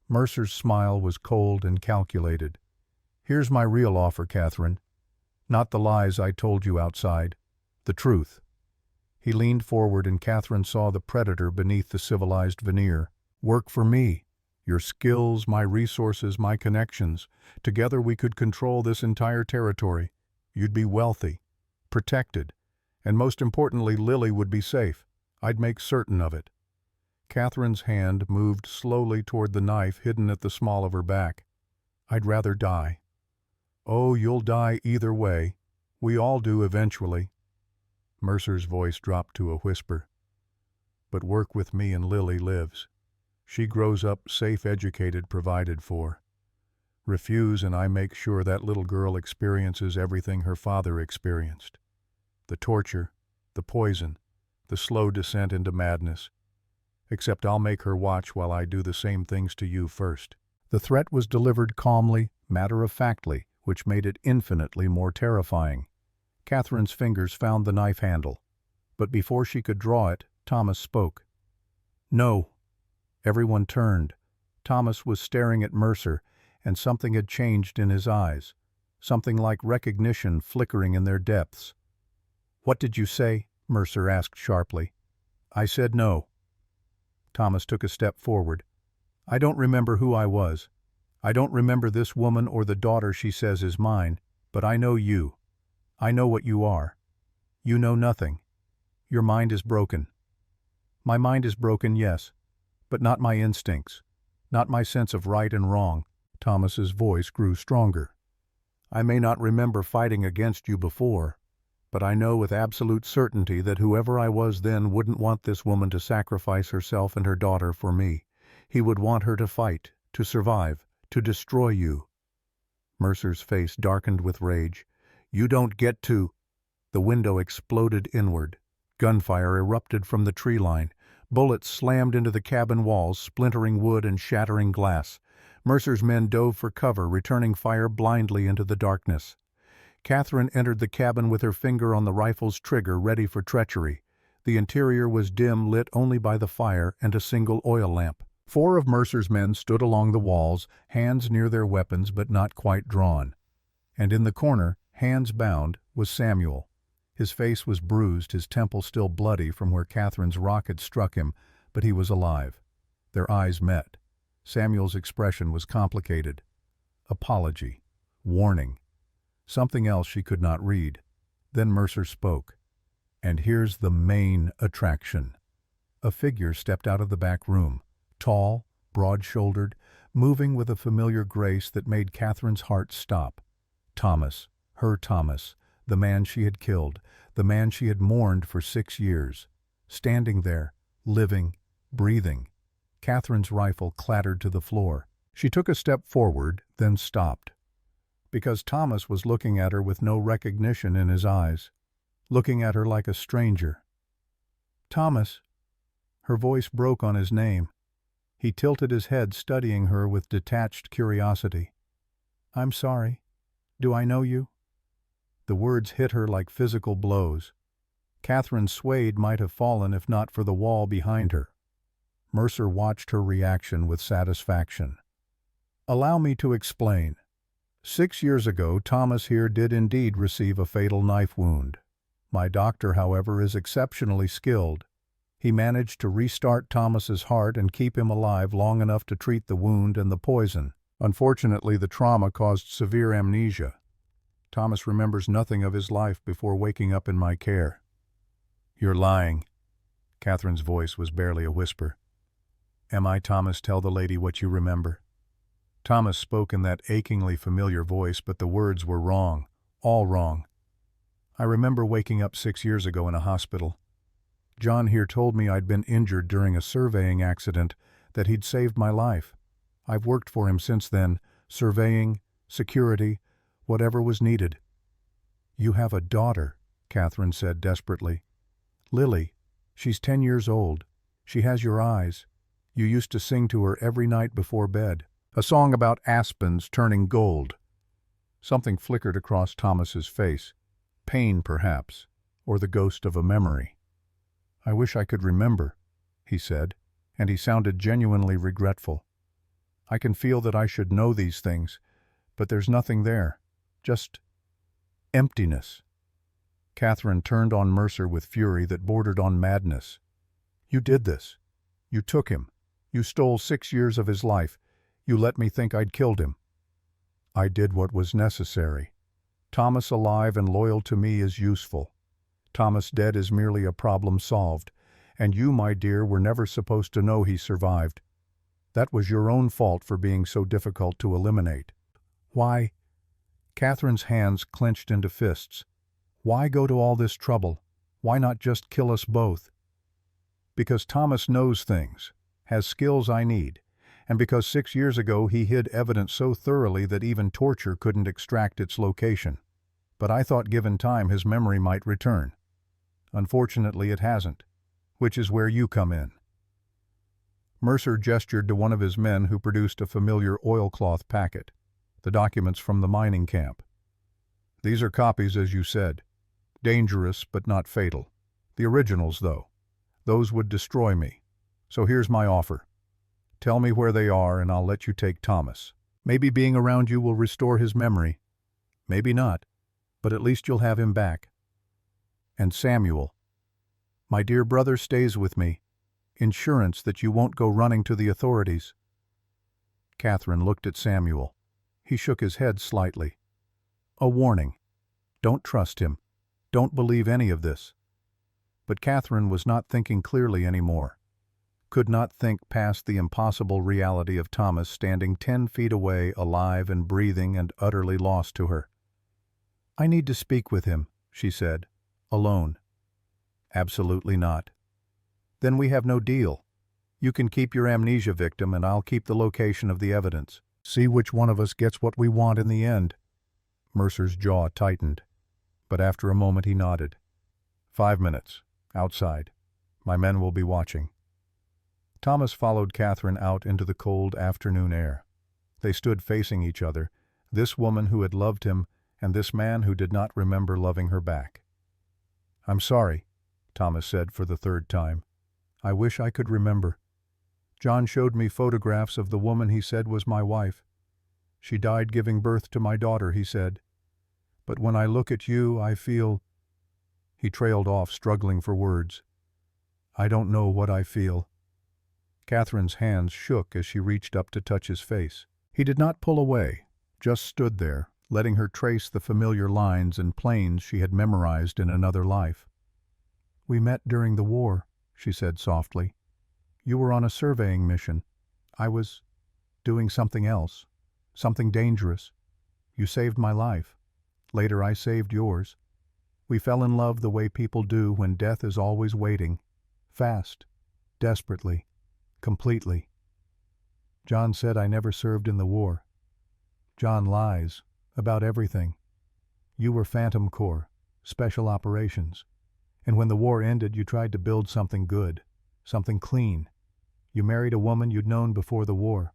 Mercer's smile was cold and calculated. Here's my real offer, Catherine. Not the lies I told you outside. The truth. He leaned forward and Catherine saw the predator beneath the civilized veneer. Work for me. Your skills, my resources, my connections. Together we could control this entire territory. You'd be wealthy, protected, and most importantly, Lily would be safe. I'd make certain of it. Catherine's hand moved slowly toward the knife hidden at the small of her back. I'd rather die. Oh, you'll die either way. We all do eventually. Mercer's voice dropped to a whisper. But work with me and Lily lives. She grows up safe, educated, provided for. Refuse and I make sure that little girl experiences everything her father experienced. The torture, the poison, the slow descent into madness. Except I'll make her watch while I do the same things to you first. The threat was delivered calmly, matter-of-factly, which made it infinitely more terrifying. Catherine's fingers found the knife handle. But before she could draw it, Thomas spoke. No. Everyone turned. Thomas was staring at Mercer, and something had changed in his eyes, something like recognition flickering in their depths. What did you say? Mercer asked sharply. I said no. Thomas took a step forward. I don't remember who I was. I don't remember this woman or the daughter she says is mine, but I know you. I know what you are. You know nothing. Your mind is broken. My mind is broken, yes, but not my instincts, not my sense of right and wrong. Thomas's voice grew stronger. I may not remember fighting against you before, but I know with absolute certainty that whoever I was then wouldn't want this woman to sacrifice herself and her daughter for me. He would want her to fight, to survive, to destroy you. Mercer's face darkened with rage. You don't get to... The window exploded inward. Gunfire erupted from the tree line. Bullets slammed into the cabin walls, splintering wood and shattering glass. Mercer's men dove for cover, returning fire blindly into the darkness. Catherine entered the cabin with her finger on the rifle's trigger, ready for treachery. The interior was dim, lit only by the fire and a single oil lamp. 4 of Mercer's men stood along the walls, hands near their weapons but not quite drawn. And in the corner, hands bound, was Samuel. His face was bruised, his temple still bloody from where Catherine's rocket struck him, but he was alive. Their eyes met. Samuel's expression was complicated. Apology. Warning. Something else she could not read. Then Mercer spoke. And here's the main attraction. A figure stepped out of the back room. Tall, broad-shouldered, moving with a familiar grace that made Catherine's heart stop. Thomas, her Thomas, the man she had killed, the man she had mourned for 6 years. Standing there, living, breathing. Catherine's rifle clattered to the floor. She took a step forward, then stopped. Because Thomas was looking at her with no recognition in his eyes, looking at her like a stranger. Thomas. Her voice broke on his name. He tilted his head, studying her with detached curiosity. I'm sorry. Do I know you? The words hit her like physical blows. Catherine swayed, might have fallen if not for the wall behind her. Mercer watched her reaction with satisfaction. Allow me to explain. 6 years ago, Thomas here did indeed receive a fatal knife wound. My doctor, however, is exceptionally skilled. He managed to restart Thomas's heart and keep him alive long enough to treat the wound and the poison. Unfortunately, the trauma caused severe amnesia. Thomas remembers nothing of his life before waking up in my care. You're lying. Catherine's voice was barely a whisper. Am I Thomas? Tell the lady what you remember. Thomas spoke in that achingly familiar voice, but the words were wrong, all wrong. I remember waking up 6 years ago in a hospital. John here told me I'd been injured during a surveying accident, that he'd saved my life. I've worked for him since then, surveying, security, whatever was needed. You have a daughter, Catherine said desperately. Lily. She's 10 years old. She has your eyes. You used to sing to her every night before bed. A song about aspens turning gold. Something flickered across Thomas's face. Pain, perhaps, or the ghost of a memory. I wish I could remember, he said, and he sounded genuinely regretful. I can feel that I should know these things, but there's nothing there. Just emptiness. Catherine turned on Mercer with fury that bordered on madness. You did this. You took him. You stole 6 years of his life. You let me think I'd killed him. I did what was necessary. Thomas alive and loyal to me is useful. Thomas dead is merely a problem solved, and you, my dear, were never supposed to know he survived. That was your own fault for being so difficult to eliminate. Why? Catherine's hands clenched into fists. Why go to all this trouble? Why not just kill us both? Because Thomas knows things, has skills I need, and because 6 years ago he hid evidence so thoroughly that even torture couldn't extract its location. But I thought given time his memory might return. Unfortunately it hasn't, which is where you come in. Mercer gestured to one of his men who produced a familiar oilcloth packet, the documents from the mining camp. These are copies, as you said. Dangerous, but not fatal. The originals, though. Those would destroy me. So here's my offer. Tell me where they are and I'll let you take Thomas. Maybe being around you will restore his memory. Maybe not, but at least you'll have him back. And Samuel. My dear brother stays with me. Insurance that you won't go running to the authorities. Catherine looked at Samuel. He shook his head slightly. A warning. Don't trust him. Don't believe any of this. But Catherine was not thinking clearly anymore. Could not think past the impossible reality of Thomas standing 10 feet away, alive and breathing and utterly lost to her. I need to speak with him, she said. Alone. Absolutely not. Then we have no deal. You can keep your amnesia victim and I'll keep the location of the evidence. See which one of us gets what we want in the end. Mercer's jaw tightened, but after a moment he nodded. 5 minutes, Outside. My men will be watching. Thomas followed Catherine out into the cold afternoon air. They stood facing each other, this woman who had loved him and this man who did not remember loving her back. "I'm sorry," Thomas said for the third time. "I wish I could remember. John showed me photographs of the woman he said was my wife. She died giving birth to my daughter, he said. But when I look at you, I feel—" He trailed off, struggling for words. "I don't know what I feel." Catherine's hands shook as she reached up to touch his face. He did not pull away, just stood there, letting her trace the familiar lines and planes she had memorized in another life. "We met during the war," she said softly. "You were on a surveying mission. I was doing something else, something dangerous. You saved my life. Later I saved yours. We fell in love the way people do when death is always waiting. Fast, desperately, completely. John said I never served in the war. John lies about everything. You were Phantom Corps, Special Operations. And when the war ended, you tried to build something good, something clean. You married a woman you'd known before the war.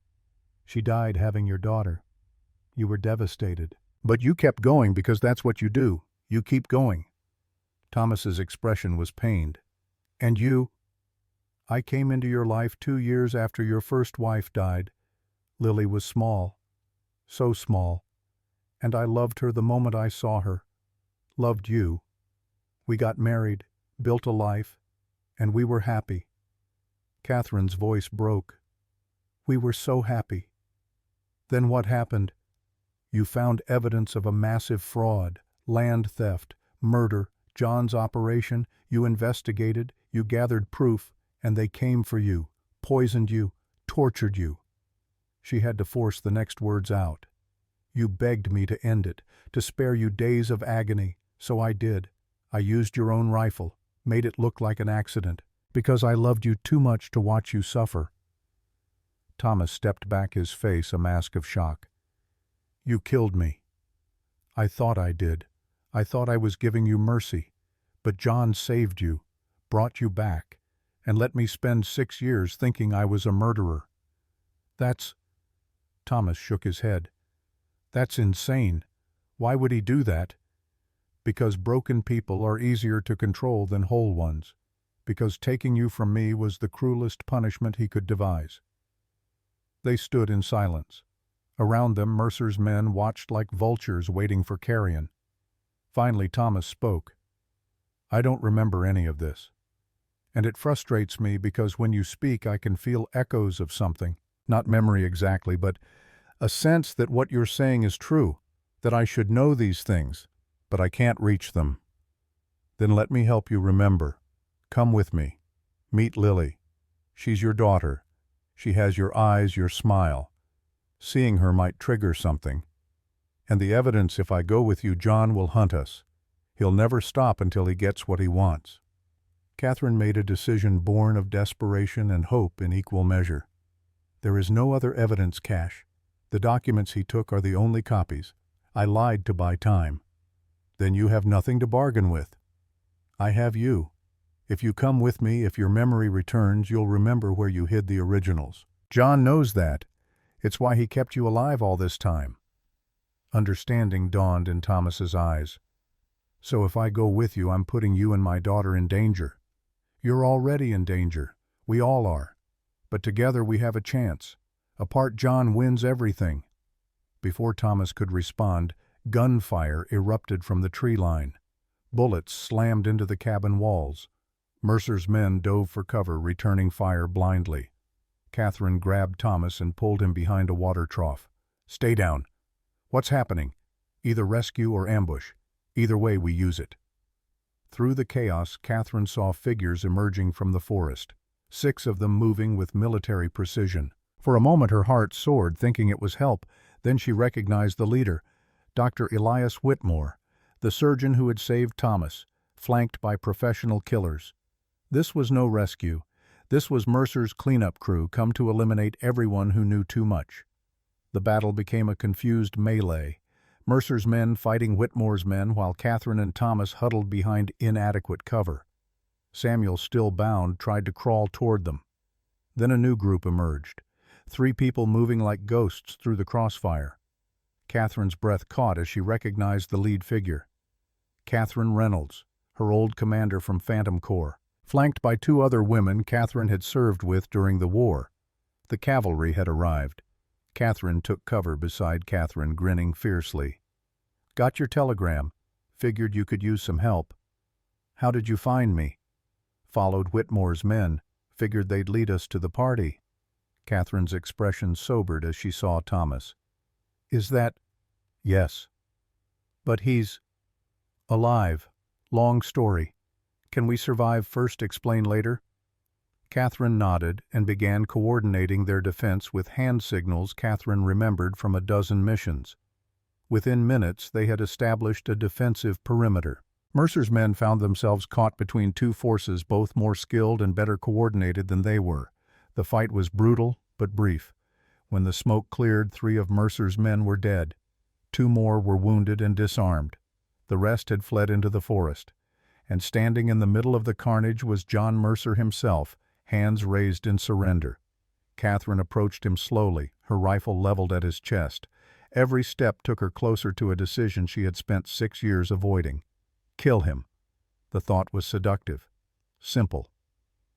She died having your daughter. You were devastated. But you kept going because that's what you do. You keep going." Thomas's expression was pained. "And you? I came into your life 2 years after your first wife died. Lily was small, so small. And I loved her the moment I saw her. Loved you. We got married, built a life, and we were happy." Catherine's voice broke. "We were so happy. Then what happened? You found evidence of a massive fraud, land theft, murder, John's operation. You investigated, you gathered proof, and they came for you, poisoned you, tortured you." She had to force the next words out. "You begged me to end it, to spare you days of agony, so I did. I used your own rifle, made it look like an accident, because I loved you too much to watch you suffer." Thomas stepped back, his face a mask of shock. "You killed me. I thought I did. I thought I was giving you mercy. But John saved you, brought you back, and let me spend 6 years thinking I was a murderer. That's—" Thomas shook his head. "That's insane. Why would he do that?" "Because broken people are easier to control than whole ones. Because taking you from me was the cruelest punishment he could devise." They stood in silence. Around them, Mercer's men watched like vultures waiting for carrion. Finally, Thomas spoke. "I don't remember any of this. And it frustrates me because when you speak I can feel echoes of something, not memory exactly, but a sense that what you're saying is true, that I should know these things, but I can't reach them. Then let me help you remember. Come with me. Meet Lily. She's your daughter. She has your eyes, your smile. Seeing her might trigger something. And the evidence, if I go with you, John will hunt us. He'll never stop until he gets what he wants." Catherine made a decision born of desperation and hope in equal measure. "There is no other evidence, Cash. The documents he took are the only copies. I lied to buy time." "Then you have nothing to bargain with." "I have you. If you come with me, if your memory returns, you'll remember where you hid the originals. John knows that. It's why he kept you alive all this time." Understanding dawned in Thomas's eyes. "So if I go with you, I'm putting you and my daughter in danger." "You're already in danger. We all are. But together we have a chance. Apart, John wins everything." Before Thomas could respond, gunfire erupted from the tree line. Bullets slammed into the cabin walls. Mercer's men dove for cover, returning fire blindly. Catherine grabbed Thomas and pulled him behind a water trough. "Stay down. What's happening? Either rescue or ambush. Either way, we use it." Through the chaos, Catherine saw figures emerging from the forest, 6 of them moving with military precision. For a moment her heart soared, thinking it was help. Then she recognized the leader, Dr. Elias Whitmore, the surgeon who had saved Thomas, flanked by professional killers. This was no rescue. This was Mercer's cleanup crew, come to eliminate everyone who knew too much. The battle became a confused melee. Mercer's men fighting Whitmore's men while Catherine and Thomas huddled behind inadequate cover. Samuel, still bound, tried to crawl toward them. Then a new group emerged. 3 people moving like ghosts through the crossfire. Catherine's breath caught as she recognized the lead figure. Catherine Reynolds, her old commander from Phantom Corps, flanked by 2 other women Catherine had served with during the war. The cavalry had arrived. Catherine took cover beside Catherine, grinning fiercely. "Got your telegram. Figured you could use some help." "How did you find me?" "Followed Whitmore's men. Figured they'd lead us to the party." Catherine's expression sobered as she saw Thomas. "Is that—" "Yes. But he's alive. Long story. Can we survive first, explain later?" Catherine nodded and began coordinating their defense with hand signals Catherine remembered from a dozen missions. Within minutes, they had established a defensive perimeter. Mercer's men found themselves caught between 2 forces, both more skilled and better coordinated than they were. The fight was brutal, but brief. When the smoke cleared, 3 of Mercer's men were dead. 2 more were wounded and disarmed. The rest had fled into the forest. And standing in the middle of the carnage was John Mercer himself, hands raised in surrender. Catherine approached him slowly, her rifle leveled at his chest. Every step took her closer to a decision she had spent 6 years avoiding. Kill him. The thought was seductive. Simple.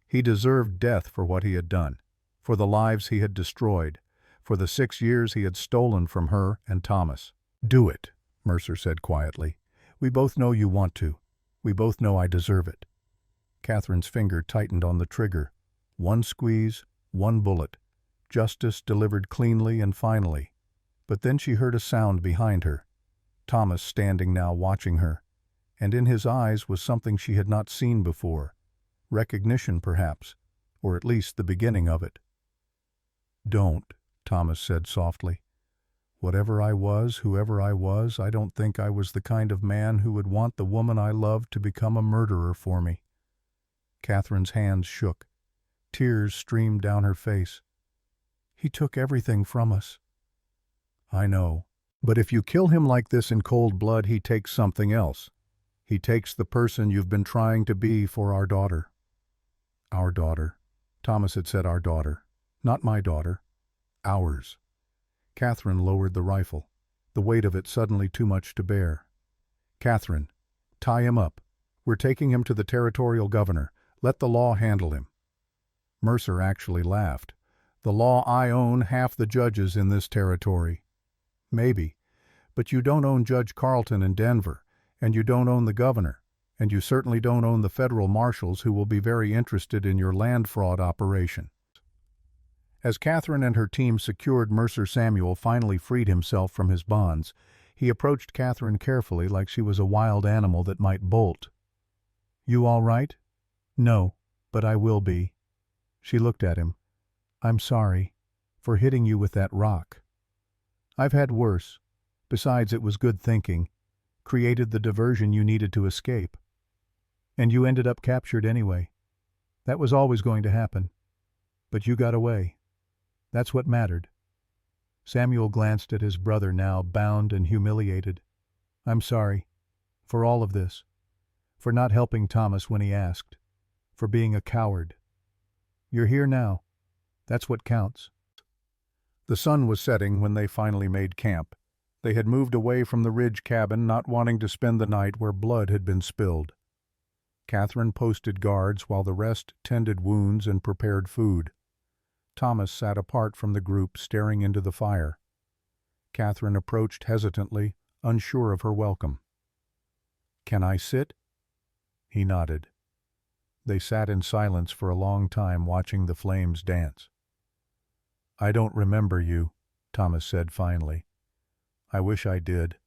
He deserved death for what he had done, for the lives he had destroyed, for the 6 years he had stolen from her and Thomas. "Do it," Mercer said quietly. "We both know you want to. We both know I deserve it." Catherine's finger tightened on the trigger. 1 squeeze, 1 bullet. Justice delivered cleanly and finally. But then she heard a sound behind her. Thomas standing now watching her. And in his eyes was something she had not seen before. Recognition, perhaps, or at least the beginning of it. "Don't," Thomas said softly. "Whatever I was, whoever I was, I don't think I was the kind of man who would want the woman I loved to become a murderer for me." Catherine's hands shook. Tears streamed down her face. "He took everything from us." "I know. But if you kill him like this in cold blood, he takes something else. He takes the person you've been trying to be for our daughter." "Our daughter." Thomas had said our daughter. Not my daughter. Ours. Catherine lowered the rifle, the weight of it suddenly too much to bear. "Catherine, tie him up. We're taking him to the territorial governor. Let the law handle him." Mercer actually laughed. "The law I own half the judges in this territory." "Maybe. But you don't own Judge Carlton in Denver, and you don't own the governor, and you certainly don't own the federal marshals who will be very interested in your land fraud operation." As Catherine and her team secured Mercer, Samuel finally freed himself from his bonds. He approached Catherine carefully like she was a wild animal that might bolt. "You all right?" "No, but I will be." She looked at him. "I'm sorry for hitting you with that rock. I've had worse. Besides, it was good thinking. Created the diversion you needed to escape. And you ended up captured anyway. That was always going to happen. But you got away. That's what mattered." Samuel glanced at his brother now, bound and humiliated. "I'm sorry. For all of this. For not helping Thomas when he asked. For being a coward. You're here now. That's what counts." The sun was setting when they finally made camp. They had moved away from the ridge cabin, not wanting to spend the night where blood had been spilled. Catherine posted guards while the rest tended wounds and prepared food. Thomas sat apart from the group, staring into the fire. Catherine approached hesitantly, unsure of her welcome. "Can I sit?" He nodded. They sat in silence for a long time, watching the flames dance. "I don't remember you," Thomas said finally. "I wish I did.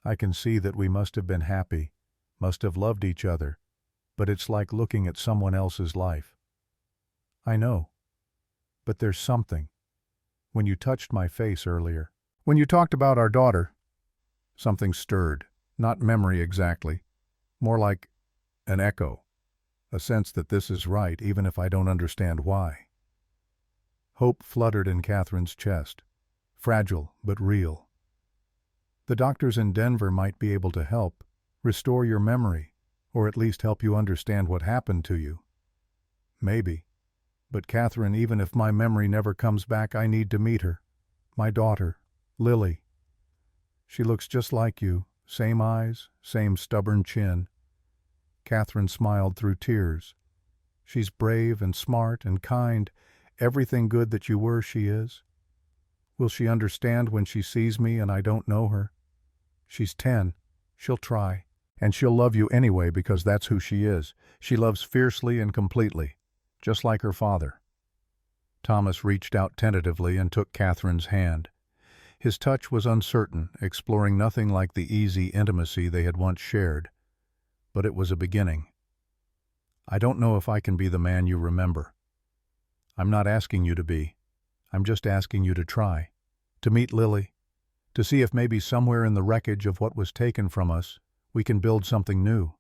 I can see that we must have been happy, must have loved each other, but it's like looking at someone else's life." "I know. But there's something. When you touched my face earlier, when you talked about our daughter," something stirred, not memory exactly, more like an echo, a sense that this is right even if I don't understand why. Hope fluttered in Catherine's chest, fragile but real. "The doctors in Denver might be able to help, restore your memory, Or at least help you understand what happened to you. Maybe. But Catherine, even if my memory never comes back, I need to meet her. My daughter, Lily. She looks just like you, same eyes, same stubborn chin. Catherine smiled through tears. She's brave and smart and kind, everything good that you were, she is. Will she understand when she sees me and I don't know her? She's 10. She'll try. And she'll love you anyway because that's who she is. She loves fiercely and completely, just like her father. Thomas reached out tentatively and took Catherine's hand. His touch was uncertain, exploring nothing like the easy intimacy they had once shared. But it was a beginning. I don't know if I can be the man you remember. I'm not asking you to be. I'm just asking you to try. To meet Lily. To see if maybe somewhere in the wreckage of what was taken from us, we can build something new.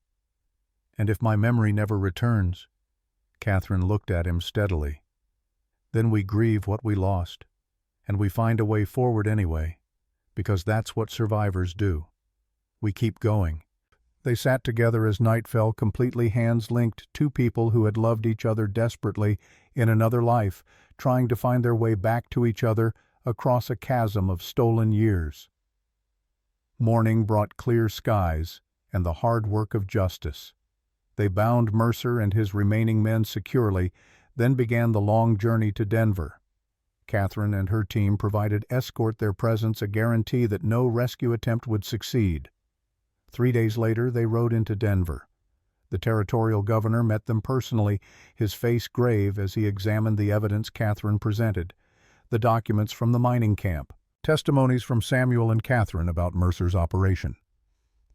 And if my memory never returns, Catherine looked at him steadily, then we grieve what we lost, and we find a way forward anyway, because that's what survivors do. We keep going. They sat together as night fell, completely hands linked, two people who had loved each other desperately in another life, trying to find their way back to each other across a chasm of stolen years. Morning brought clear skies and the hard work of justice. They bound Mercer and his remaining men securely, then began the long journey to Denver. Catherine and her team provided escort, their presence a guarantee that no rescue attempt would succeed. 3 days later, they rode into Denver. The territorial governor met them personally, his face grave as he examined the evidence Catherine presented, the documents from the mining camp, testimonies from Samuel and Catherine about Mercer's operation.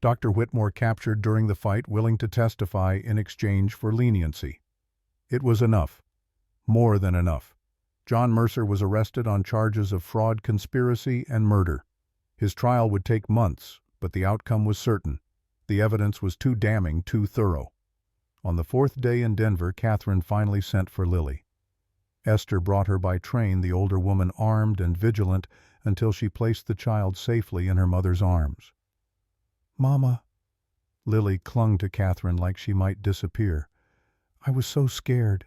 Dr. Whitmore captured during the fight, willing to testify in exchange for leniency. It was enough. More than enough. John Mercer was arrested on charges of fraud, conspiracy, and murder. His trial would take months, but the outcome was certain. The evidence was too damning, too thorough. On the 4th day in Denver, Catherine finally sent for Lily. Esther brought her by train, the older woman armed and vigilant, until she placed the child safely in her mother's arms. "Mama." Lily clung to Catherine like she might disappear. "I was so scared."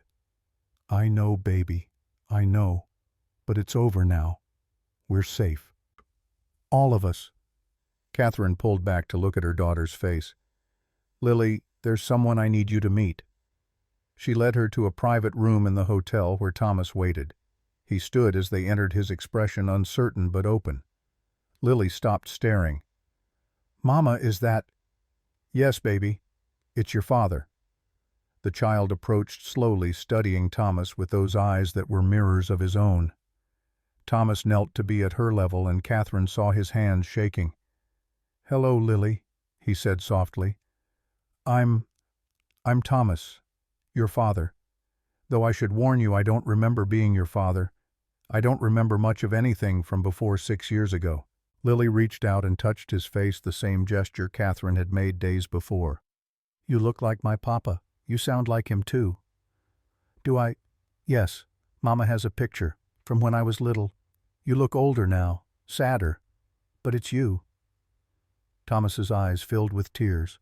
"I know, baby. I know. But it's over now. We're safe. All of us." Catherine pulled back to look at her daughter's face. "Lily, there's someone I need you to meet." She led her to a private room in the hotel where Thomas waited. He stood as they entered, his expression uncertain but open. Lily stopped staring. "Mama, is that—" "Yes, baby. It's your father." The child approached slowly, studying Thomas with those eyes that were mirrors of his own. Thomas knelt to be at her level, and Catherine saw his hands shaking. "Hello, Lily," he said softly. I'm Thomas, your father. Though I should warn you, I don't remember being your father. I don't remember much of anything from before 6 years ago." Lily reached out and touched his face, the same gesture Catherine had made days before. "You look like my papa. You sound like him too." "Do I?" "Yes. Mama has a picture, from when I was little. You look older now, sadder. But it's you." Thomas's eyes filled with tears.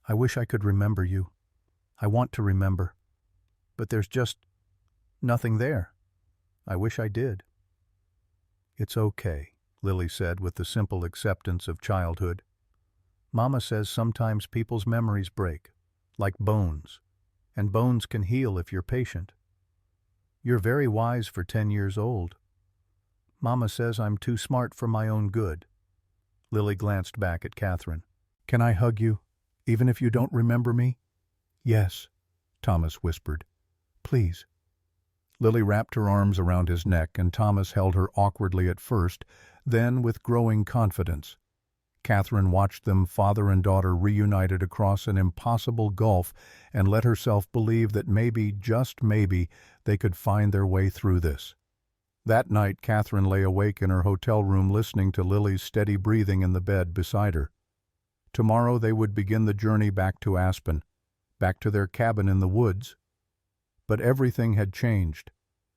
"I wish I could remember you. I want to remember. But there's just nothing there. I wish I did." "It's okay," Lily said with the simple acceptance of childhood. "Mama says sometimes people's memories break, like bones, and bones can heal if you're patient. You're very wise for 10 years old. Mama says I'm too smart for my own good." Lily glanced back at Catherine. "Can I hug you, even if you don't remember me?" "Yes," Thomas whispered. "Please." Lily wrapped her arms around his neck, and Thomas held her awkwardly at first, then with growing confidence. Catherine watched them, father and daughter, reunited across an impossible gulf, and let herself believe that maybe, just maybe, they could find their way through this. That night, Catherine lay awake in her hotel room, listening to Lily's steady breathing in the bed beside her. Tomorrow they would begin the journey back to Aspen, back to their cabin in the woods. But everything had changed.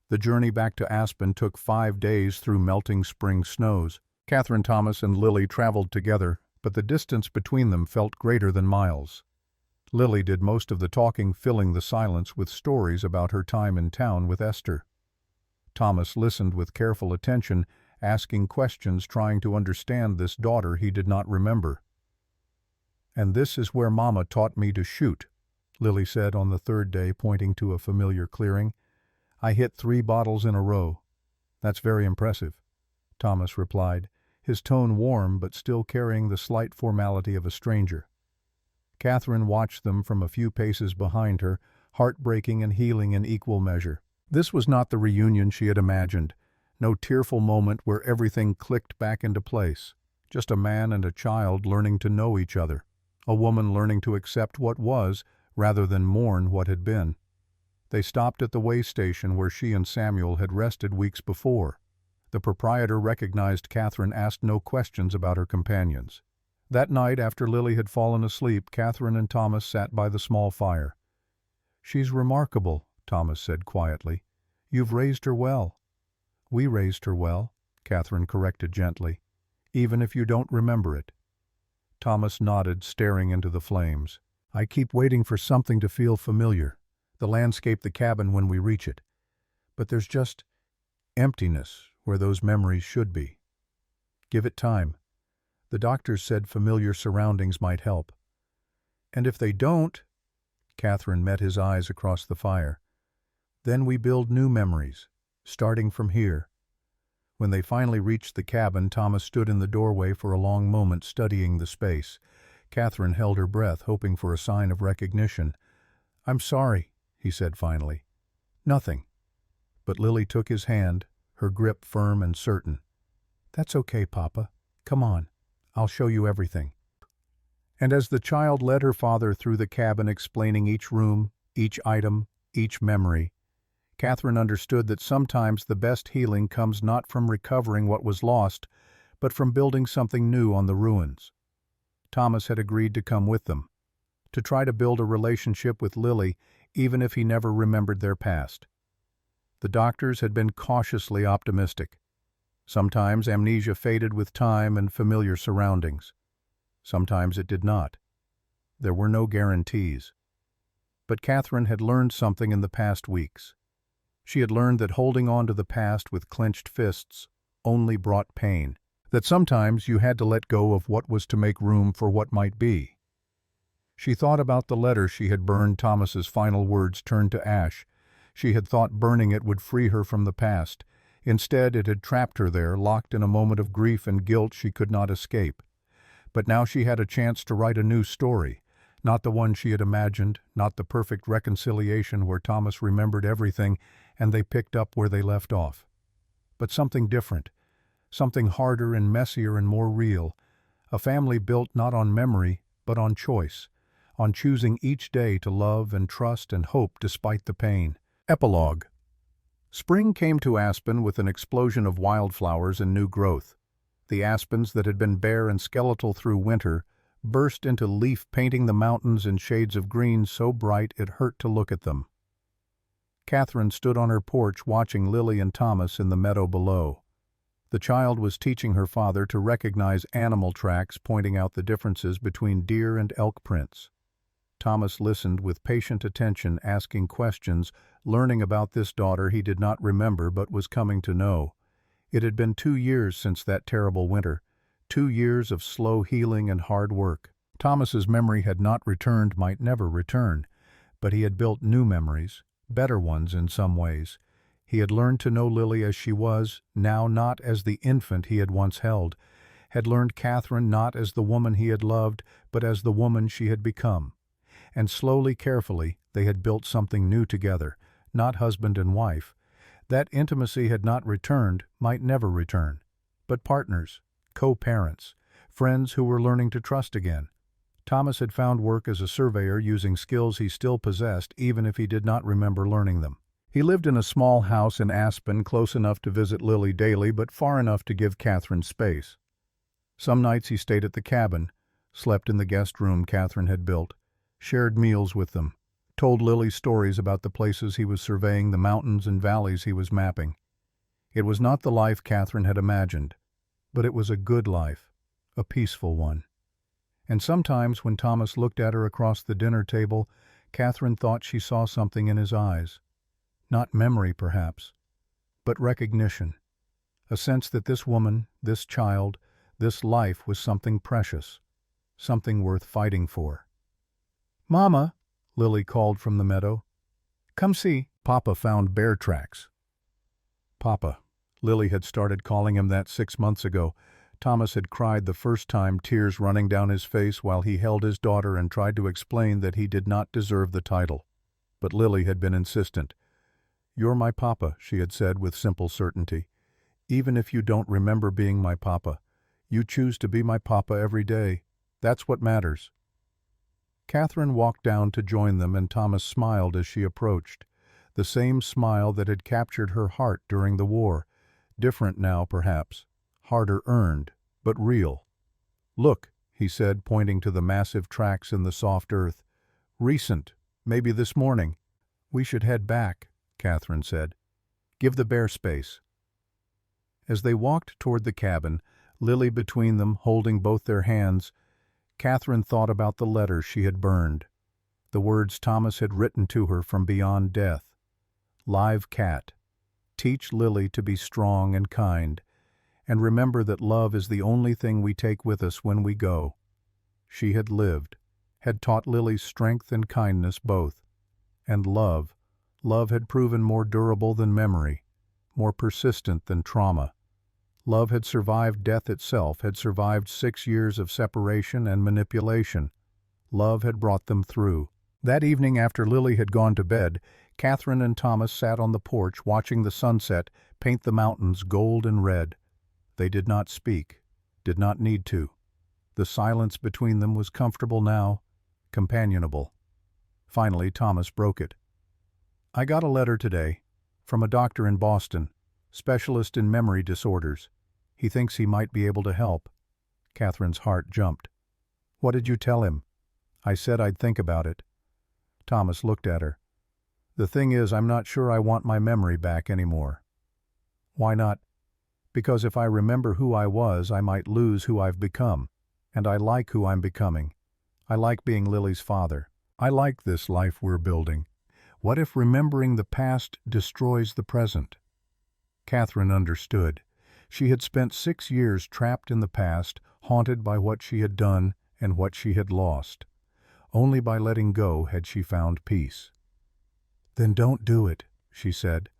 The journey back to Aspen took 5 days through melting spring snows. Catherine, Thomas, and Lily traveled together, but the distance between them felt greater than miles. Lily did most of the talking, filling the silence with stories about her time in town with Esther. Thomas listened with careful attention, asking questions, trying to understand this daughter he did not remember. "And this is where Mama taught me to shoot," Lily said on the third day, pointing to a familiar clearing. "I hit 3 bottles in a row." "That's very impressive," Thomas replied, his tone warm but still carrying the slight formality of a stranger. Catherine watched them from a few paces behind her, heartbreaking and healing in equal measure. This was not the reunion she had imagined, no tearful moment where everything clicked back into place. Just a man and a child learning to know each other, a woman learning to accept what was rather than mourn what had been. They stopped at the way station where she and Samuel had rested weeks before. The proprietor recognized Catherine, asked no questions about her companions. That night, after Lily had fallen asleep, Catherine and Thomas sat by the small fire. "She's remarkable," Thomas said quietly. "You've raised her well." "We raised her well," Catherine corrected gently, "even if you don't remember it." Thomas nodded, staring into the flames. "I keep waiting for something to feel familiar, the landscape, the cabin when we reach it. But there's just emptiness where those memories should be. Give it time. The doctors said familiar surroundings might help. And if they don't," Catherine met his eyes across the fire, "then we build new memories, starting from here." When they finally reached the cabin, Thomas stood in the doorway for a long moment, studying the space. Catherine held her breath, hoping for a sign of recognition. "I'm sorry," he said finally. "Nothing." But Lily took his hand, her grip firm and certain. "That's okay, Papa. Come on. I'll show you everything." And as the child led her father through the cabin, explaining each room, each item, each memory, Catherine understood that sometimes the best healing comes not from recovering what was lost, but from building something new on the ruins. Thomas had agreed to come with them, to try to build a relationship with Lily, even if he never remembered their past. The doctors had been cautiously optimistic. Sometimes amnesia faded with time and familiar surroundings. Sometimes it did not. There were no guarantees. But Catherine had learned something in the past weeks. She had learned that holding on to the past with clenched fists only brought pain, that sometimes you had to let go of what was to make room for what might be. She thought about the letter she had burned. Thomas's final words turned to ash. She had thought burning it would free her from the past. Instead, it had trapped her there, locked in a moment of grief and guilt she could not escape. But now she had a chance to write a new story, not the one she had imagined, not the perfect reconciliation where Thomas remembered everything and they picked up where they left off. But something different, something harder and messier and more real, a family built not on memory, but on choice, on choosing each day to love and trust and hope despite the pain. Epilogue. Spring came to Aspen with an explosion of wildflowers and new growth. The aspens that had been bare and skeletal through winter burst into leaf, painting the mountains in shades of green so bright it hurt to look at them. Catherine stood on her porch watching Lily and Thomas in the meadow below. The child was teaching her father to recognize animal tracks, pointing out the differences between deer and elk prints. Thomas listened with patient attention, asking questions, learning about this daughter he did not remember but was coming to know. It had been 2 years since that terrible winter, 2 years of slow healing and hard work. Thomas's memory had not returned, might never return, but he had built new memories, better ones in some ways. He had learned to know Lily as she was, now not as the infant he had once held, had learned Catherine not as the woman he had loved, but as the woman she had become. And slowly, carefully, they had built something new together, not husband and wife. That intimacy had not returned, might never return, but partners, co-parents, friends who were learning to trust again. Thomas had found work as a surveyor using skills he still possessed even if he did not remember learning them. He lived in a small house in Aspen, close enough to visit Lily daily but far enough to give Catherine space. Some nights he stayed at the cabin, slept in the guest room Catherine had built, shared meals with them, told Lily stories about the places he was surveying, the mountains and valleys he was mapping. It was not the life Catherine had imagined, but it was a good life, a peaceful one. And sometimes when Thomas looked at her across the dinner table, Catherine thought she saw something in his eyes. Not memory, perhaps, but recognition. A sense that this woman, this child, this life was something precious, something worth fighting for. "Mama," Lily called from the meadow. "Come see." Papa found bear tracks. Papa. Lily had started calling him that 6 months ago. Thomas had cried the first time, tears running down his face while he held his daughter and tried to explain that he did not deserve the title. But Lily had been insistent. "You're my papa," she had said with simple certainty. "Even if you don't remember being my papa, you choose to be my papa every day. That's what matters." Catherine walked down to join them, and Thomas smiled as she approached. The same smile that had captured her heart during the war. Different now, perhaps. Harder earned, but real. "Look," he said, pointing to the massive tracks in the soft earth. "Recent, maybe this morning." "We should head back," Catherine said. "Give the bear space." As they walked toward the cabin, Lily between them, holding both their hands, Catherine thought about the letter she had burned, the words Thomas had written to her from beyond death. "Live cat, teach Lily to be strong and kind, and remember that love is the only thing we take with us when we go." She had lived, had taught Lily strength and kindness both. And love had proven more durable than memory, more persistent than trauma. Love had survived death itself, had survived 6 years of separation and manipulation. Love had brought them through. That evening after Lily had gone to bed, Catherine and Thomas sat on the porch watching the sunset paint the mountains gold and red. They did not speak, did not need to. The silence between them was comfortable now, companionable. Finally, Thomas broke it. "I got a letter today, from a doctor in Boston, specialist in memory disorders. He thinks he might be able to help." Catherine's heart jumped. "What did you tell him?" "I said I'd think about it." Thomas looked at her. "The thing is, I'm not sure I want my memory back anymore." "Why not?" "Because if I remember who I was, I might lose who I've become. And I like who I'm becoming. I like being Lily's father. I like this life we're building. What if remembering the past destroys the present?" Catherine understood. She had spent 6 years trapped in the past, haunted by what she had done and what she had lost. Only by letting go had she found peace. "Then don't do it," she said.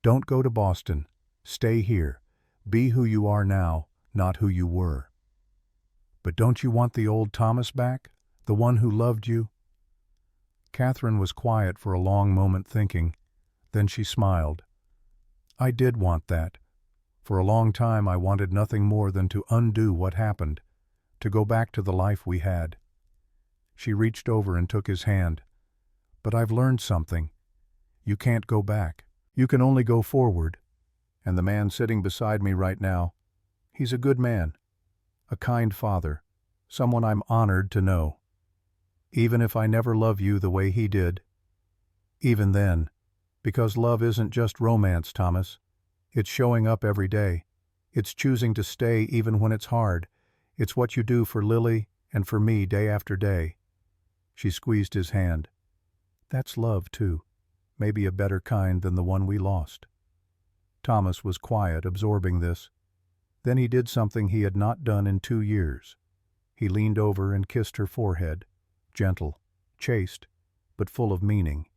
"Don't go to Boston. Stay here. Be who you are now, not who you were." "But don't you want the old Thomas back? The one who loved you?" Catherine was quiet for a long moment thinking. Then she smiled. "I did want that. For a long time I wanted nothing more than to undo what happened, to go back to the life we had." She reached over and took his hand. "But I've learned something. You can't go back. You can only go forward. And the man sitting beside me right now, he's a good man, a kind father, someone I'm honored to know. Even if I never love you the way he did, even then, because love isn't just romance, Thomas. It's showing up every day. It's choosing to stay even when it's hard. It's what you do for Lily and for me day after day." She squeezed his hand. "That's love, too. Maybe a better kind than the one we lost." Thomas was quiet, absorbing this. Then he did something he had not done in 2 years. He leaned over and kissed her forehead, gentle, chaste, but full of meaning.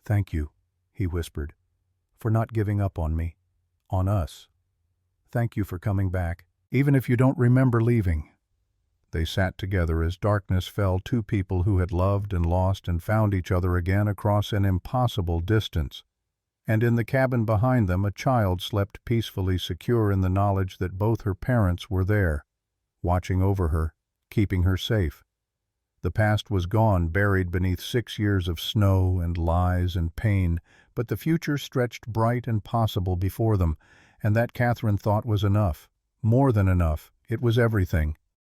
"Thank you," he whispered, "for not giving up on me, on us. Thank you for coming back, even if you don't remember leaving." They sat together as darkness fell, two people who had loved and lost and found each other again across an impossible distance. And in the cabin behind them a child slept peacefully, secure in the knowledge that both her parents were there, watching over her, keeping her safe. The past was gone, buried beneath 6 years of snow and lies and pain, but the future stretched bright and possible before them, and that Catherine thought was enough. More than enough. It was everything.